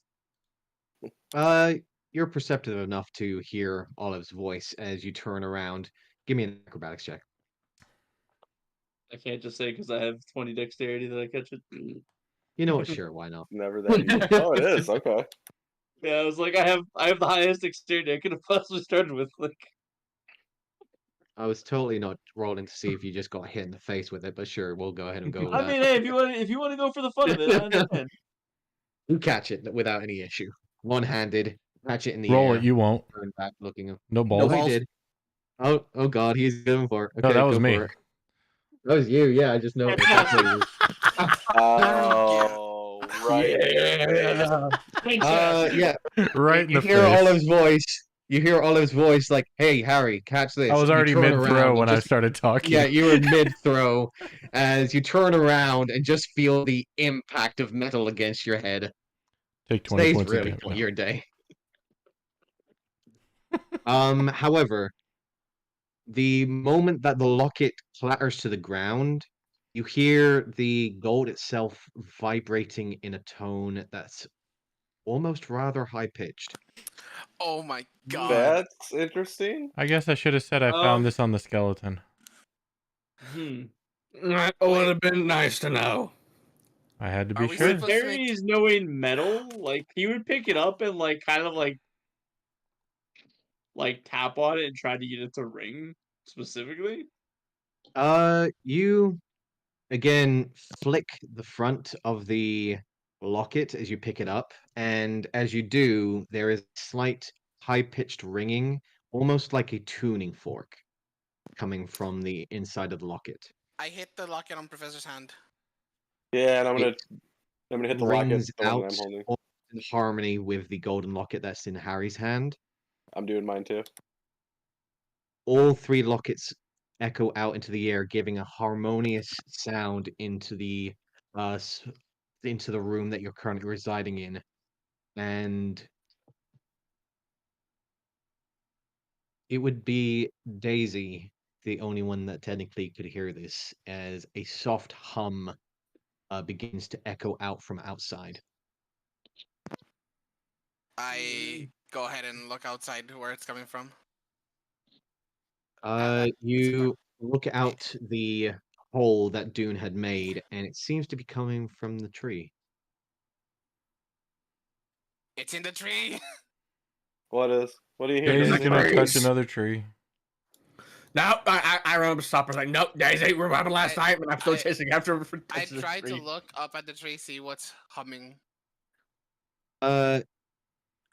You're perceptive enough to hear Olive's voice as you turn around. Give me an acrobatics check. I can't just say because I have 20 dexterity that I catch it. You know what? Sure, why not? Never that easy. Oh, it is. Okay. Yeah, I was like, I have the highest dexterity I could have possibly started with. Like, I was totally not rolling to see if you just got hit in the face with it, but sure, we'll go ahead and go with I that. mean, hey, if you want to go for the fun of it, I understand. You catch it without any issue. One-handed, catch it in the Roll air. it, you won't. Turn back, looking. No No, balls. he did. Oh God, he's going for it. Okay, No, that was go me. for it. That was you. Yeah, I just noticed. That's what it is. Oh, right. Yeah. Right in You the hear face. Olive's voice. You hear Olive's voice like, "Hey, Harry, catch this." I was You already turn mid-throw around and when I just- started talking. Yeah, you were mid-throw as you turn around and just feel the impact of metal against your head. Take 20 Today's points of really damage. not No. your day. However, the moment that the locket clatters to the ground, you hear the gold itself vibrating in a tone that's almost rather high-pitched. Oh my god. That's interesting. I guess I should have said I found this on the skeleton. That would have been nice to know. I had to Are be we sure. supposed to make- Harry's knowing metal, like he would pick it up and like kind of like tap on it and try to get it to ring specifically. You again flick the front of the locket as you pick it up, and as you do, there is slight high-pitched ringing, almost like a tuning fork, coming from the inside of the locket. I hit the locket on Professor's hand. Yeah, and I'm It gonna hit the locket. rings The one out that I'm holding. in harmony with the golden locket that's in Harry's hand. I'm doing mine too. All three lockets echo out into the air, giving a harmonious sound into the room that you're currently residing in. And it would be Daisy, the only one that technically could hear this, as a soft hum begins to echo out from outside. I go ahead and look outside where it's coming from. You look out the hole that Dune had made, and it seems to be coming from the tree. It's in the tree. What is? What do you hear? Daisy's Daisy? gonna touch Trees. another tree. No, I run up to stop her. Like, nope, Daisy, what happened last night? But I'm still chasing after her. For I touching the tried to tree. look up at the tree, see what's humming.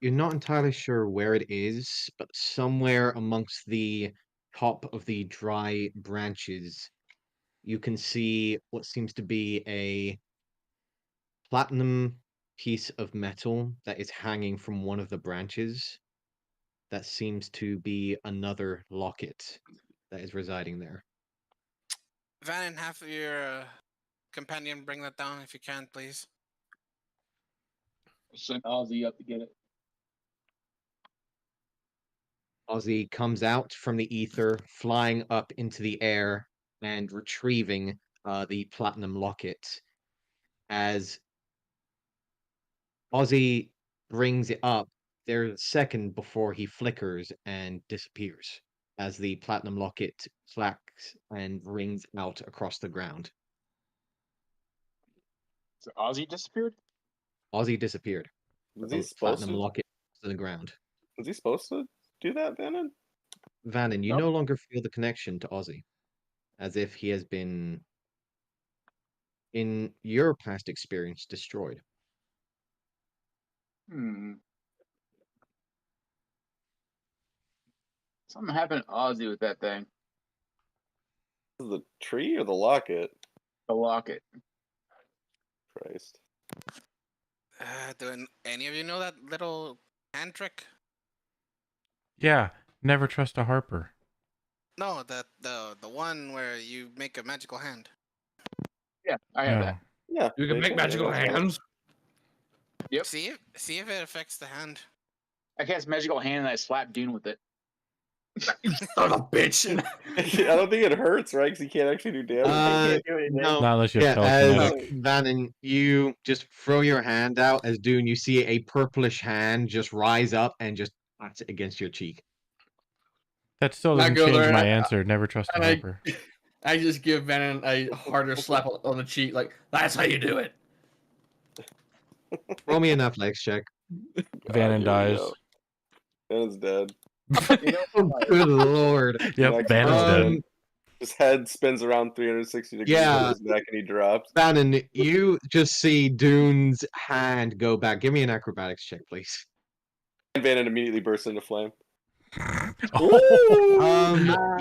You're not entirely sure where it is, but somewhere amongst the top of the dry branches, you can see what seems to be a platinum piece of metal that is hanging from one of the branches. That seems to be another locket that is residing there. Van, and have your companion bring that down if you can, please. Send Ozzy up to get it. Ozzy comes out from the ether, flying up into the air and retrieving the platinum locket. As Ozzy brings it up, there's a second before he flickers and disappears as the platinum locket clacks and rings out across the ground. So Ozzy disappeared? Ozzy disappeared. Was The he supposed platinum to? locket to the ground. Was he supposed to do that, Bannon? Vannon, you Nope. no longer feel the connection to Ozzy, as if he has been, in your past experience, destroyed. Something happened to Ozzy with that thing. The tree or the locket? The locket. Christ. Do any of you know that little hand trick? Yeah, never trust a Harper. No, the one where you make a magical hand. Yeah, I have that. Yeah. You can make magical that's fine. hands. Yep. See if it affects the hand. I cast magical hand and I slap Dune with it. Son of a bitch. I don't think it hurts, right? Because he can't actually do damage. No, Not unless you have as telekinetic. Vannon, you just throw your hand out as Dune, you see a purplish hand just rise up and just pat it against your cheek. That still I doesn't go change there my and answer. Never trust a and Harper. I just give Vannon a harder slap on the cheek. Like, that's how you do it. Roll me an athletics check. Vannon here we dies. go. Vannon's dead. Oh, good lord. Yep, Next Vannon's dead. person. His head spins around 360 degrees Yeah. on his neck and he drops. Vannon, you just see Dune's hand go back. Give me an acrobatics check, please. And Vannon immediately bursts into flame.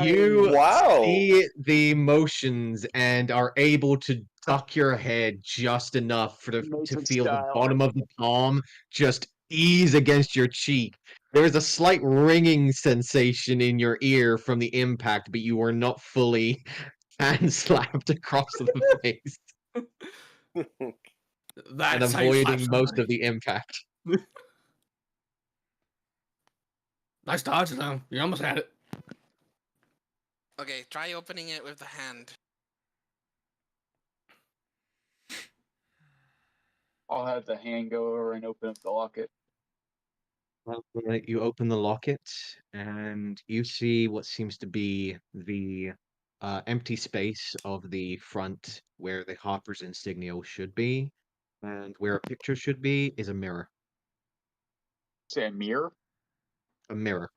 You Wow. see the motions and are able to duck your head just enough to Matrix feel the style. bottom of the palm just ease against your cheek. There is a slight ringing sensation in your ear from the impact, but you are not fully hand slapped across the face and That's how you slap avoiding most somebody. of the impact. Nice dodge, though. You almost had it. Okay, try opening it with the hand. I'll have the hand go over and open up the locket. You open the locket and you see what seems to be the empty space of the front where the Hopper's insignia should be, and where a picture should be is a mirror. Say a mirror? A mirror.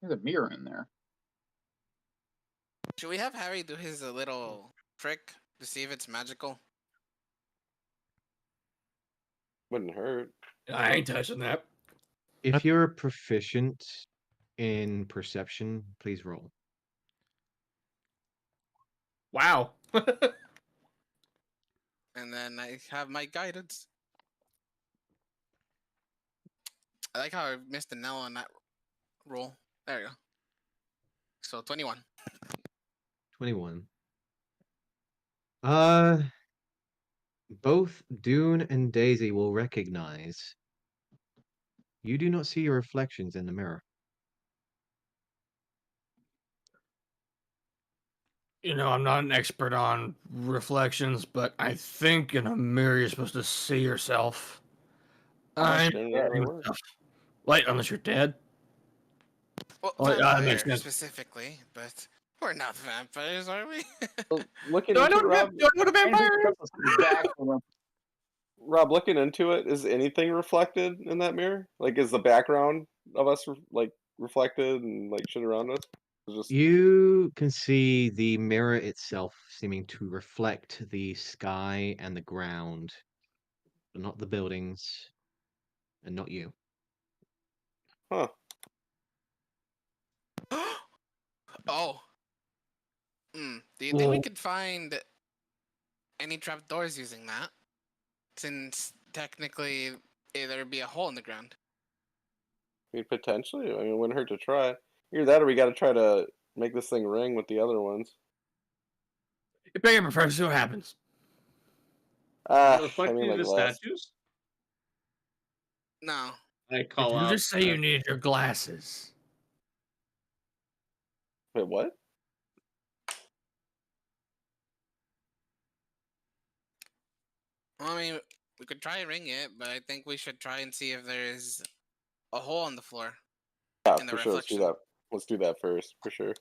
There's a mirror in there. Should we have Harry do his little trick to see if it's magical? Wouldn't hurt. I ain't touching that. If you're proficient in perception, please roll. Wow. And then I have my guidance. I like how I missed the nail on that roll. There you go. So 21. 21. Both Dune and Daisy will recognize you do not see your reflections in the mirror. You know, I'm not an expert on reflections, but I think in a mirror you're supposed to see yourself. I'm Generally how it works. Light unless you're dead. Well, Oh, yeah, that makes vampire sense. specifically, but we're not vampires, are we? Well, looking Do I into know it, Rob, what a vampire is? Back. Rob, looking into it, is anything reflected in that mirror? Like, is the background of us like reflected and like shit around us? It's just You can see the mirror itself seeming to reflect the sky and the ground, but not the buildings, and not you. huh? Oh. Do you think we Well, could find any trapdoors using that? Since technically there'd be a hole in the ground. I mean, potentially. I mean, it wouldn't hurt to try. Either that, or we got to try to make this thing ring with the other ones. you pay your professor, see what happens. I Reflecting mean, like the less. statues? No. I call Did you out. just say you needed your glasses? Wait, what? Well, I mean, we could try and ring it, but I think we should try and see if there's a hole on the floor Yeah, in the for sure. Let's do reflection. that. Let's do that first, for sure.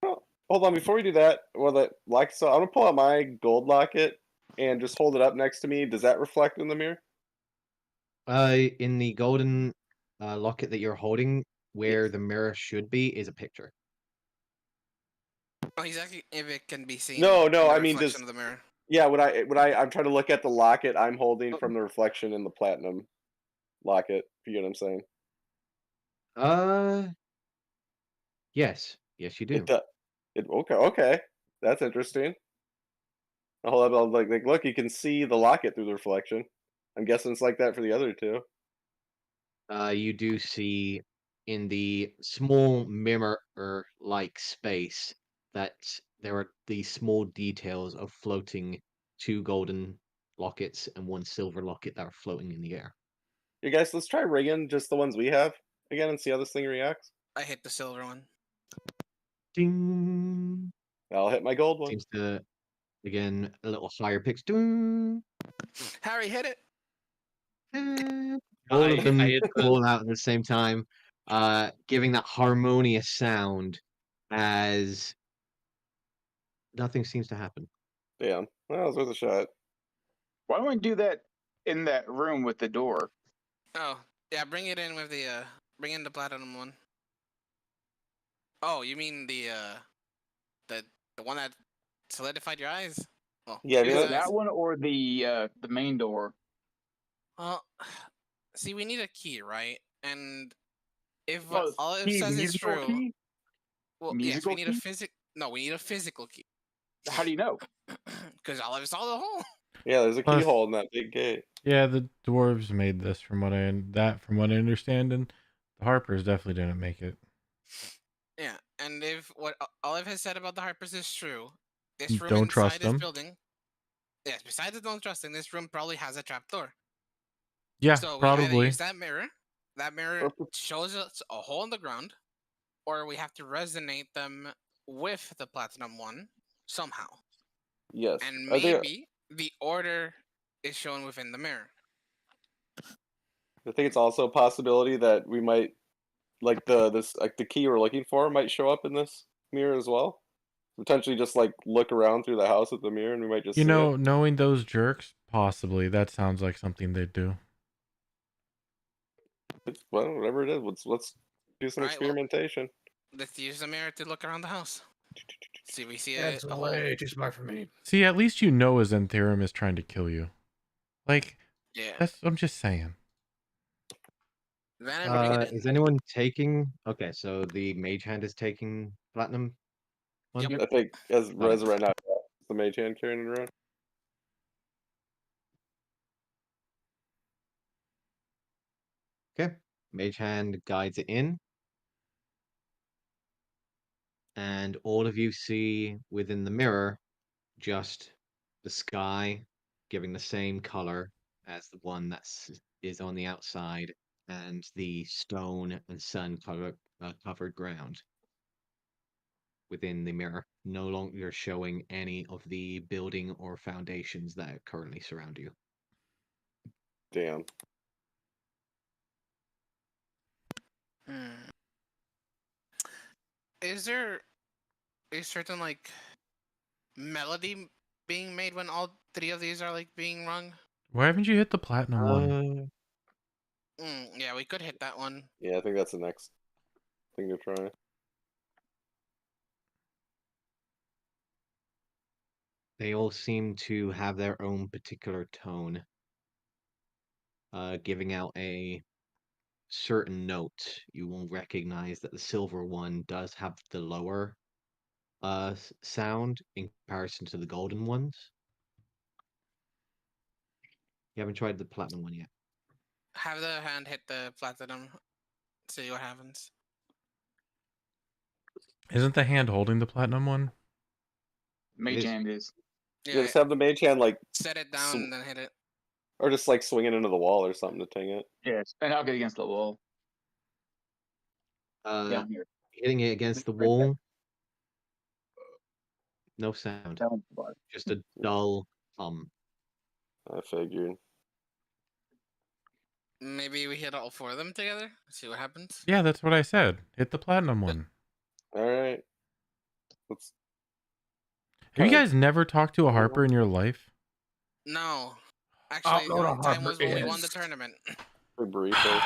Oh, hold on, before we do that, well, so I'm gonna pull out my gold locket and just hold it up next to me. Does that reflect in the mirror? In the golden locket that you're holding, where Yes. the mirror should be, is a picture. Oh, exactly. If it can be seen No, in no. the I mean, reflection of the mirror. yeah. I'm trying to look at the locket I'm holding Oh. from the reflection in the platinum locket. If you get what I'm saying? Yes, yes, you do. It does. Okay, okay. That's interesting. Hold up, I'll like, look, you can see the locket through the reflection. I'm guessing it's like that for the other two. You do see in the small mirror-like space that there are these small details of floating two golden lockets and one silver locket that are floating in the air. You guys, let's try ringing just the ones we have again and see how this thing reacts. I hit the silver one. Ding! I'll hit my gold one. Seems to, again, a little higher pitch. Ding! Harry, hit it. All I of them hit the call out at the same time, giving that harmonious sound as nothing seems to happen. Damn. Well, it was worth a shot. Why don't we do that in that room with the door? Oh, yeah. Bring it in with the bring in the platinum one. Oh, you mean the one that solidified your eyes? Well, Yeah, I mean, his Either eyes. that one or the main door. Well, see, we need a key, right? And if Oh, all it key, says is musical true, key? well, yes, we Musical need key? we need a physical key. How do you know? Because all of saw the hole. yeah, there's a Plus- keyhole in that big gate. Yeah, the dwarves made this from what I understand, and the Harpers definitely didn't make it. Yeah, and if what Olive has said about the Harpers is true, this room Don't inside trust this them. building, yes, besides the don't trusting, this room probably has a trapdoor. Yeah, So we either probably. use that mirror shows us a hole in the ground, or we have to resonate them with the platinum one somehow. Yes. And I think maybe the order is shown within the mirror. it's also a possibility that we might like the key we're looking for might show up in this mirror as well. Potentially just like look around through the house with the mirror and we might just You see know, it. knowing those jerks, possibly. That sounds like something they'd do. Well, whatever it is, let's do some Alright, well- experimentation. Let's use the mirror to look around the house. See if we see That's a hole. way too smart for me. See, at least you know a Zentherum is trying to kill you. Like, Yeah. I'm just saying. Then bring it in. Is anyone taking? Okay, so the mage hand is taking platinum. One? Yep. I think as Got it. right now, the mage hand carrying it around. Okay, mage hand guides it in, and all of you see within the mirror just the sky, giving the same color as the one that is on the outside, and the stone and sun covered ground within the mirror, no longer showing any of the building or foundations that currently surround you. Damn. Hmm. Is there a certain like melody being made when all three of these are like being rung? Why haven't you hit the platinum one? Yeah, we could hit that one. Yeah, I think that's the next thing to try. They all seem to have their own particular tone, giving out a certain note. You will recognize that the silver one does have the lower sound in comparison to the golden ones. You haven't tried the platinum one yet. Have the hand hit the platinum. See what happens. Isn't the hand holding the platinum one? Mage is. hand is. Yeah, Yeah, just have the mage hand like, set it down and then hit it. or just like swing it into the wall or something to ting it. Yes, and I'll get against the wall down here. Hitting it against the Right there. wall, no sound. Down the bottom. Just a dull hum. I figured. Maybe we hit all four of them together. See what happens. Yeah, that's what I said. Hit the platinum one. All right. Let's. Have you kinda- guys never talked to a harper in your life? No, actually, know the what a only time harper was when we won is. the tournament. For briefly.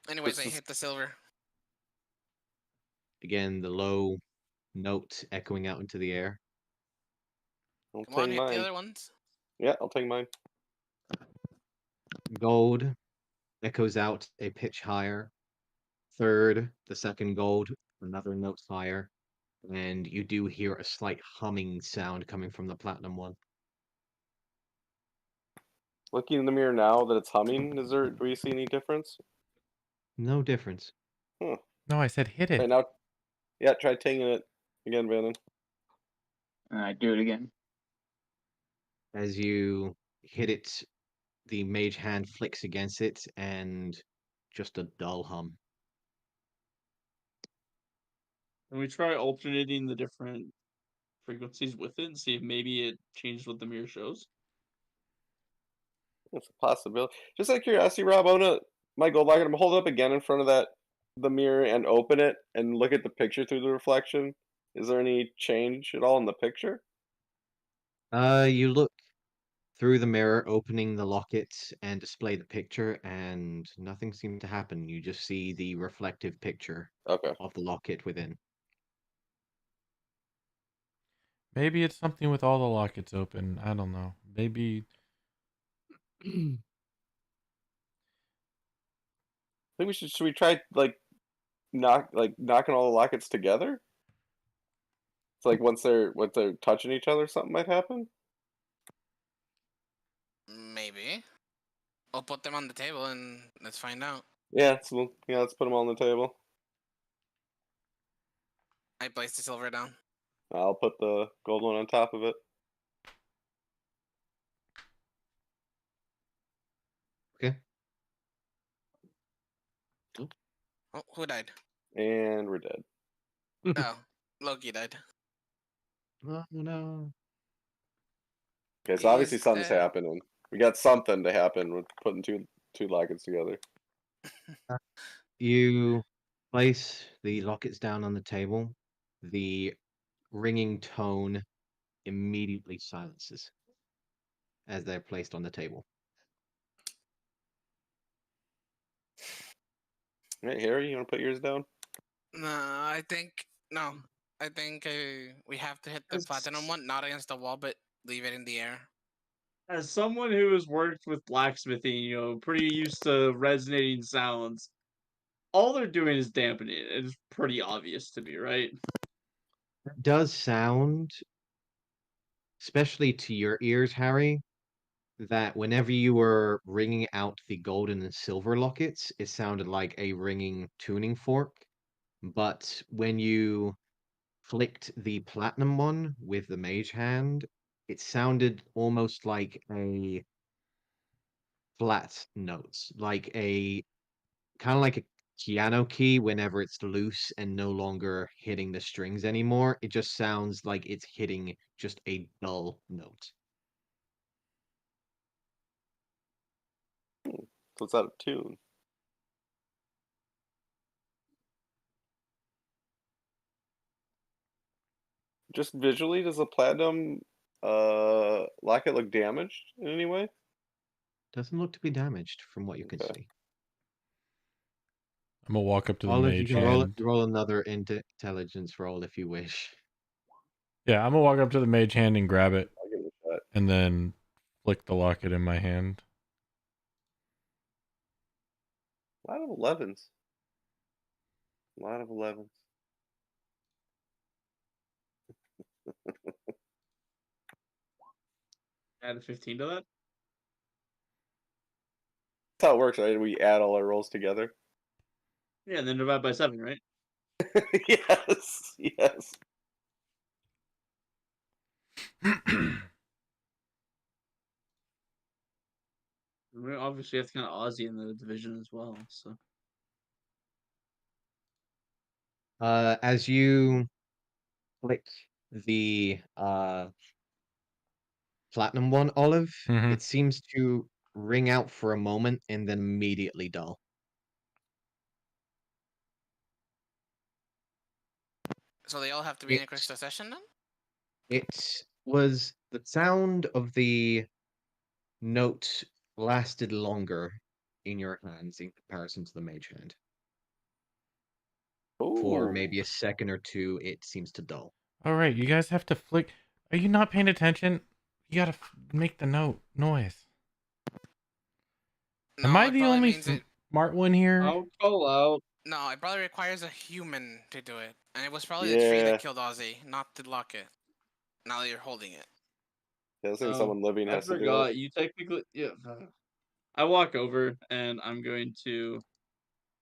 Anyways, I This is- hit the silver. Again, the low note echoing out into the air. I'll Come on, take hit the mine. other ones. Yeah, I'll take mine. Gold echoes out a pitch higher. Third, the second gold, another note higher. And you do hear a slight humming sound coming from the platinum one. Looking in the mirror now that it's humming, do we see any difference? No difference. No, I said hit Right it. now, yeah, try tinging it again, Bannon. And I do it again. As you hit it, the mage hand flicks against it and just a dull hum. Can we try alternating the different frequencies with it and see if maybe it changes what the mirror shows? That's a possibility. Just out of curiosity, Rob, my gold locket. I'm gonna hold it up again in front of the mirror and open it and look at the picture through the reflection. Is there any change at all in the picture? You look through the mirror, opening the locket and display the picture, and nothing seemed to happen. You just see the reflective picture Okay. of the locket within. Maybe it's something with all the lockets open. I don't know. Maybe I think should we try like knocking all the lockets together? It's like once they're touching each other, something might happen. Maybe. We'll put them on the table and let's find out. Yeah, so let's put them all on the table. I placed the silver down. I'll put the gold one on top of it. Okay. Oh, who died? And we're dead. Oh, Loki died. Oh no. Okay, so obviously He's something's dead. happening. We got something to happen with putting two lockets together. You place the lockets down on the table. The ringing tone immediately silences as they're placed on the table. Right, Harry, you want to put yours down? No, I think no. I think we have to hit the platinum one, not against the wall, but leave it in the air. As someone who has worked with blacksmithing, pretty used to resonating sounds, all they're doing is dampening it. It's pretty obvious to me, right? It does sound, especially to your ears, Harry, that whenever you were ringing out the golden and silver lockets, it sounded like a ringing tuning fork. But when you flicked the platinum one with the mage hand, it sounded almost like a flat note, like a kind of like a piano key whenever it's loose and no longer hitting the strings anymore. It just sounds like it's hitting just a dull note. So it's out of tune. Just visually, does the platinum locket look damaged in any way? Doesn't look to be damaged from what you can Okay. see. I'm gonna walk up to the Olive, you mage can hand. roll another intelligence roll if you wish. Yeah, I'm gonna walk up to the mage hand and grab it, I'll give it a shot. and then flick the locket in my hand. A lot of 11s. A lot of 11s. Add a 15 to that. That's how it works, right? We add all our rolls together. Yeah, and then divide by 7, right? Yes. Yes. We obviously have kind of Aussie in the division as well. So As you flick the platinum one, Olive, Mhm. it seems to ring out for a moment and then immediately dull. So they all have to be in a quick It succession then? it was the sound of the note lasted longer in your hands in comparison to the mage hand. For Ooh. maybe a second or two, it seems to dull. All right, you guys have to flick. Are you not paying attention? You gotta make the noise. No, Am I it the probably only means it. smart one here? I'll call out. No, it probably requires a human to do it, and it was probably the tree Yeah. that killed Ozzy, not the locket. Now that you're holding it. Yeah, I think Oh, someone living I has to do forgot. it. You technically, yeah. I walk over and I'm going to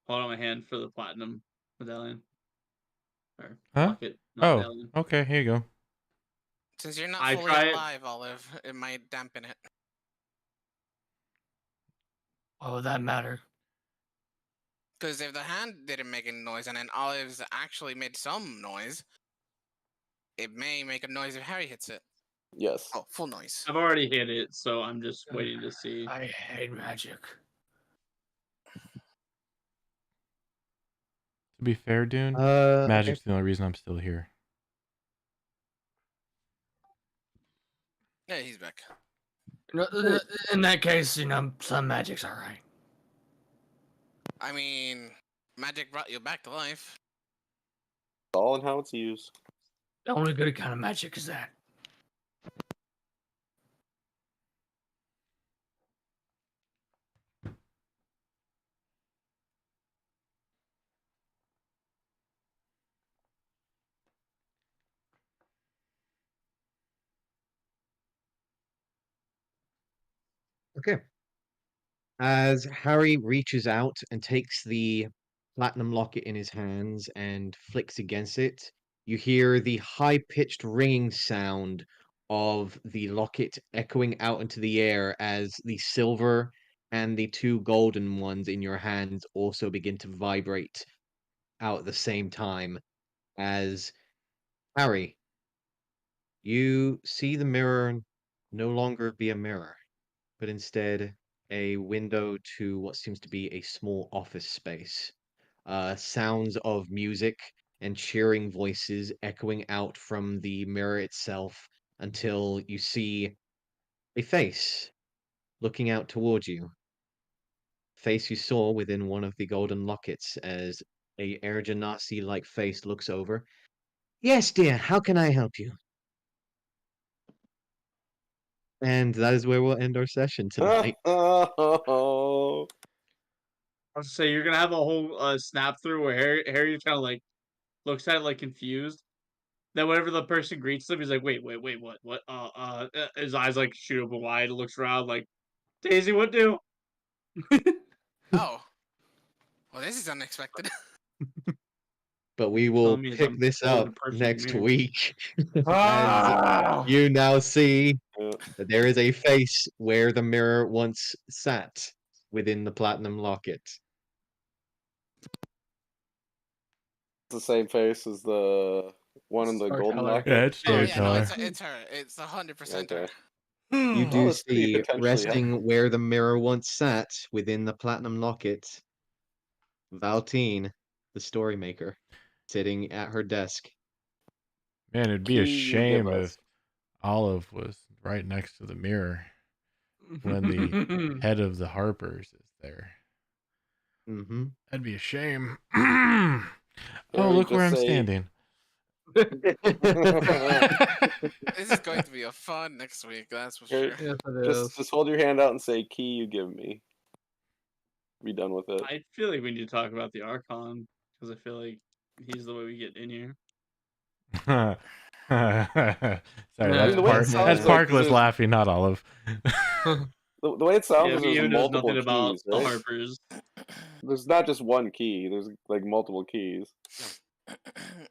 hold out my hand for the platinum medallion or Huh? locket, not Oh, medallion. okay. Here you go. Since you're not I fully try it. alive, Olive, it might dampen it. Why would that matter? Because if the hand didn't make any noise and then Olive's actually made some noise, it may make a noise if Harry hits it. Yes. Oh, full noise. I've already hit it, so I'm just waiting to see. I hate magic. To be fair, Dune, Okay. magic's the only reason I'm still here. Yeah, he's back. In that case, some magic's alright. I mean, magic brought you back to life. It's all in how it's used. The only good kind of magic is that. Okay. As Harry reaches out and takes the platinum locket in his hands and flicks against it, you hear the high-pitched ringing sound of the locket echoing out into the air as the silver and the two golden ones in your hands also begin to vibrate out at the same time. As Harry, you see the mirror no longer be a mirror, but instead a window to what seems to be a small office space. Sounds of music and cheering voices echoing out from the mirror itself until you see a face looking out towards you. Face you saw within one of the golden lockets as a Air Genasi-like face looks over. Yes, dear, how can I help you? And that is where we'll end our session tonight. Oh. I was to say you're gonna have a whole snap through where Harry kind of like looks at it like confused. Then whenever the person greets him, he's like, "Wait, what? His eyes like shoot open wide, looks around like, Daisy, what do?" Oh. Well, this is unexpected. But we will Telling me as pick I'm this holding up the person in the next mirror. week as Ah! you now see Yeah. that there is a face where the mirror once sat within the platinum locket. It's the same face as the one in the Star golden color. locket. Yeah, it's Oh J yeah, no, Tar. it's her. It's 100% her. Okay. You Oh, do that's pretty see potentially resting where the mirror once sat within the platinum locket, Valtine, the story maker, sitting at her desk. Man, it'd be a Key you give shame us. if Olive was right next to the mirror when the head of the Harpers is there. Mm-hmm. That'd be a shame. Can Oh, we look where just I'm say- standing. This is going to be a fun next week, that's for Here, sure. Yes, it is. just hold your hand out and say, "Key you give me." Be done with it. I feel like we need to talk about the Archon because I feel like he's the way we get in here. Sorry, I mean, the way it sounds that's like Parkless there's- laughing, not Olive. The way it sounds Yeah, is but there's who knows multiple nothing about keys, the right? Harpers. There's not just one key. There's like multiple keys. The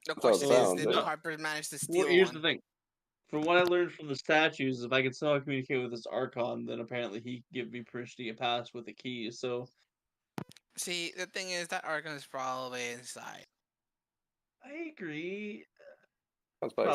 how it question is, sounds, did the yeah. Harpers manage to steal Well, here's one? the thing. From what I learned from the statues, if I could somehow communicate with this Archon, then apparently he could give me permission to get past with the keys. So See, the thing is, that Arkham is probably inside. I agree. Sounds probably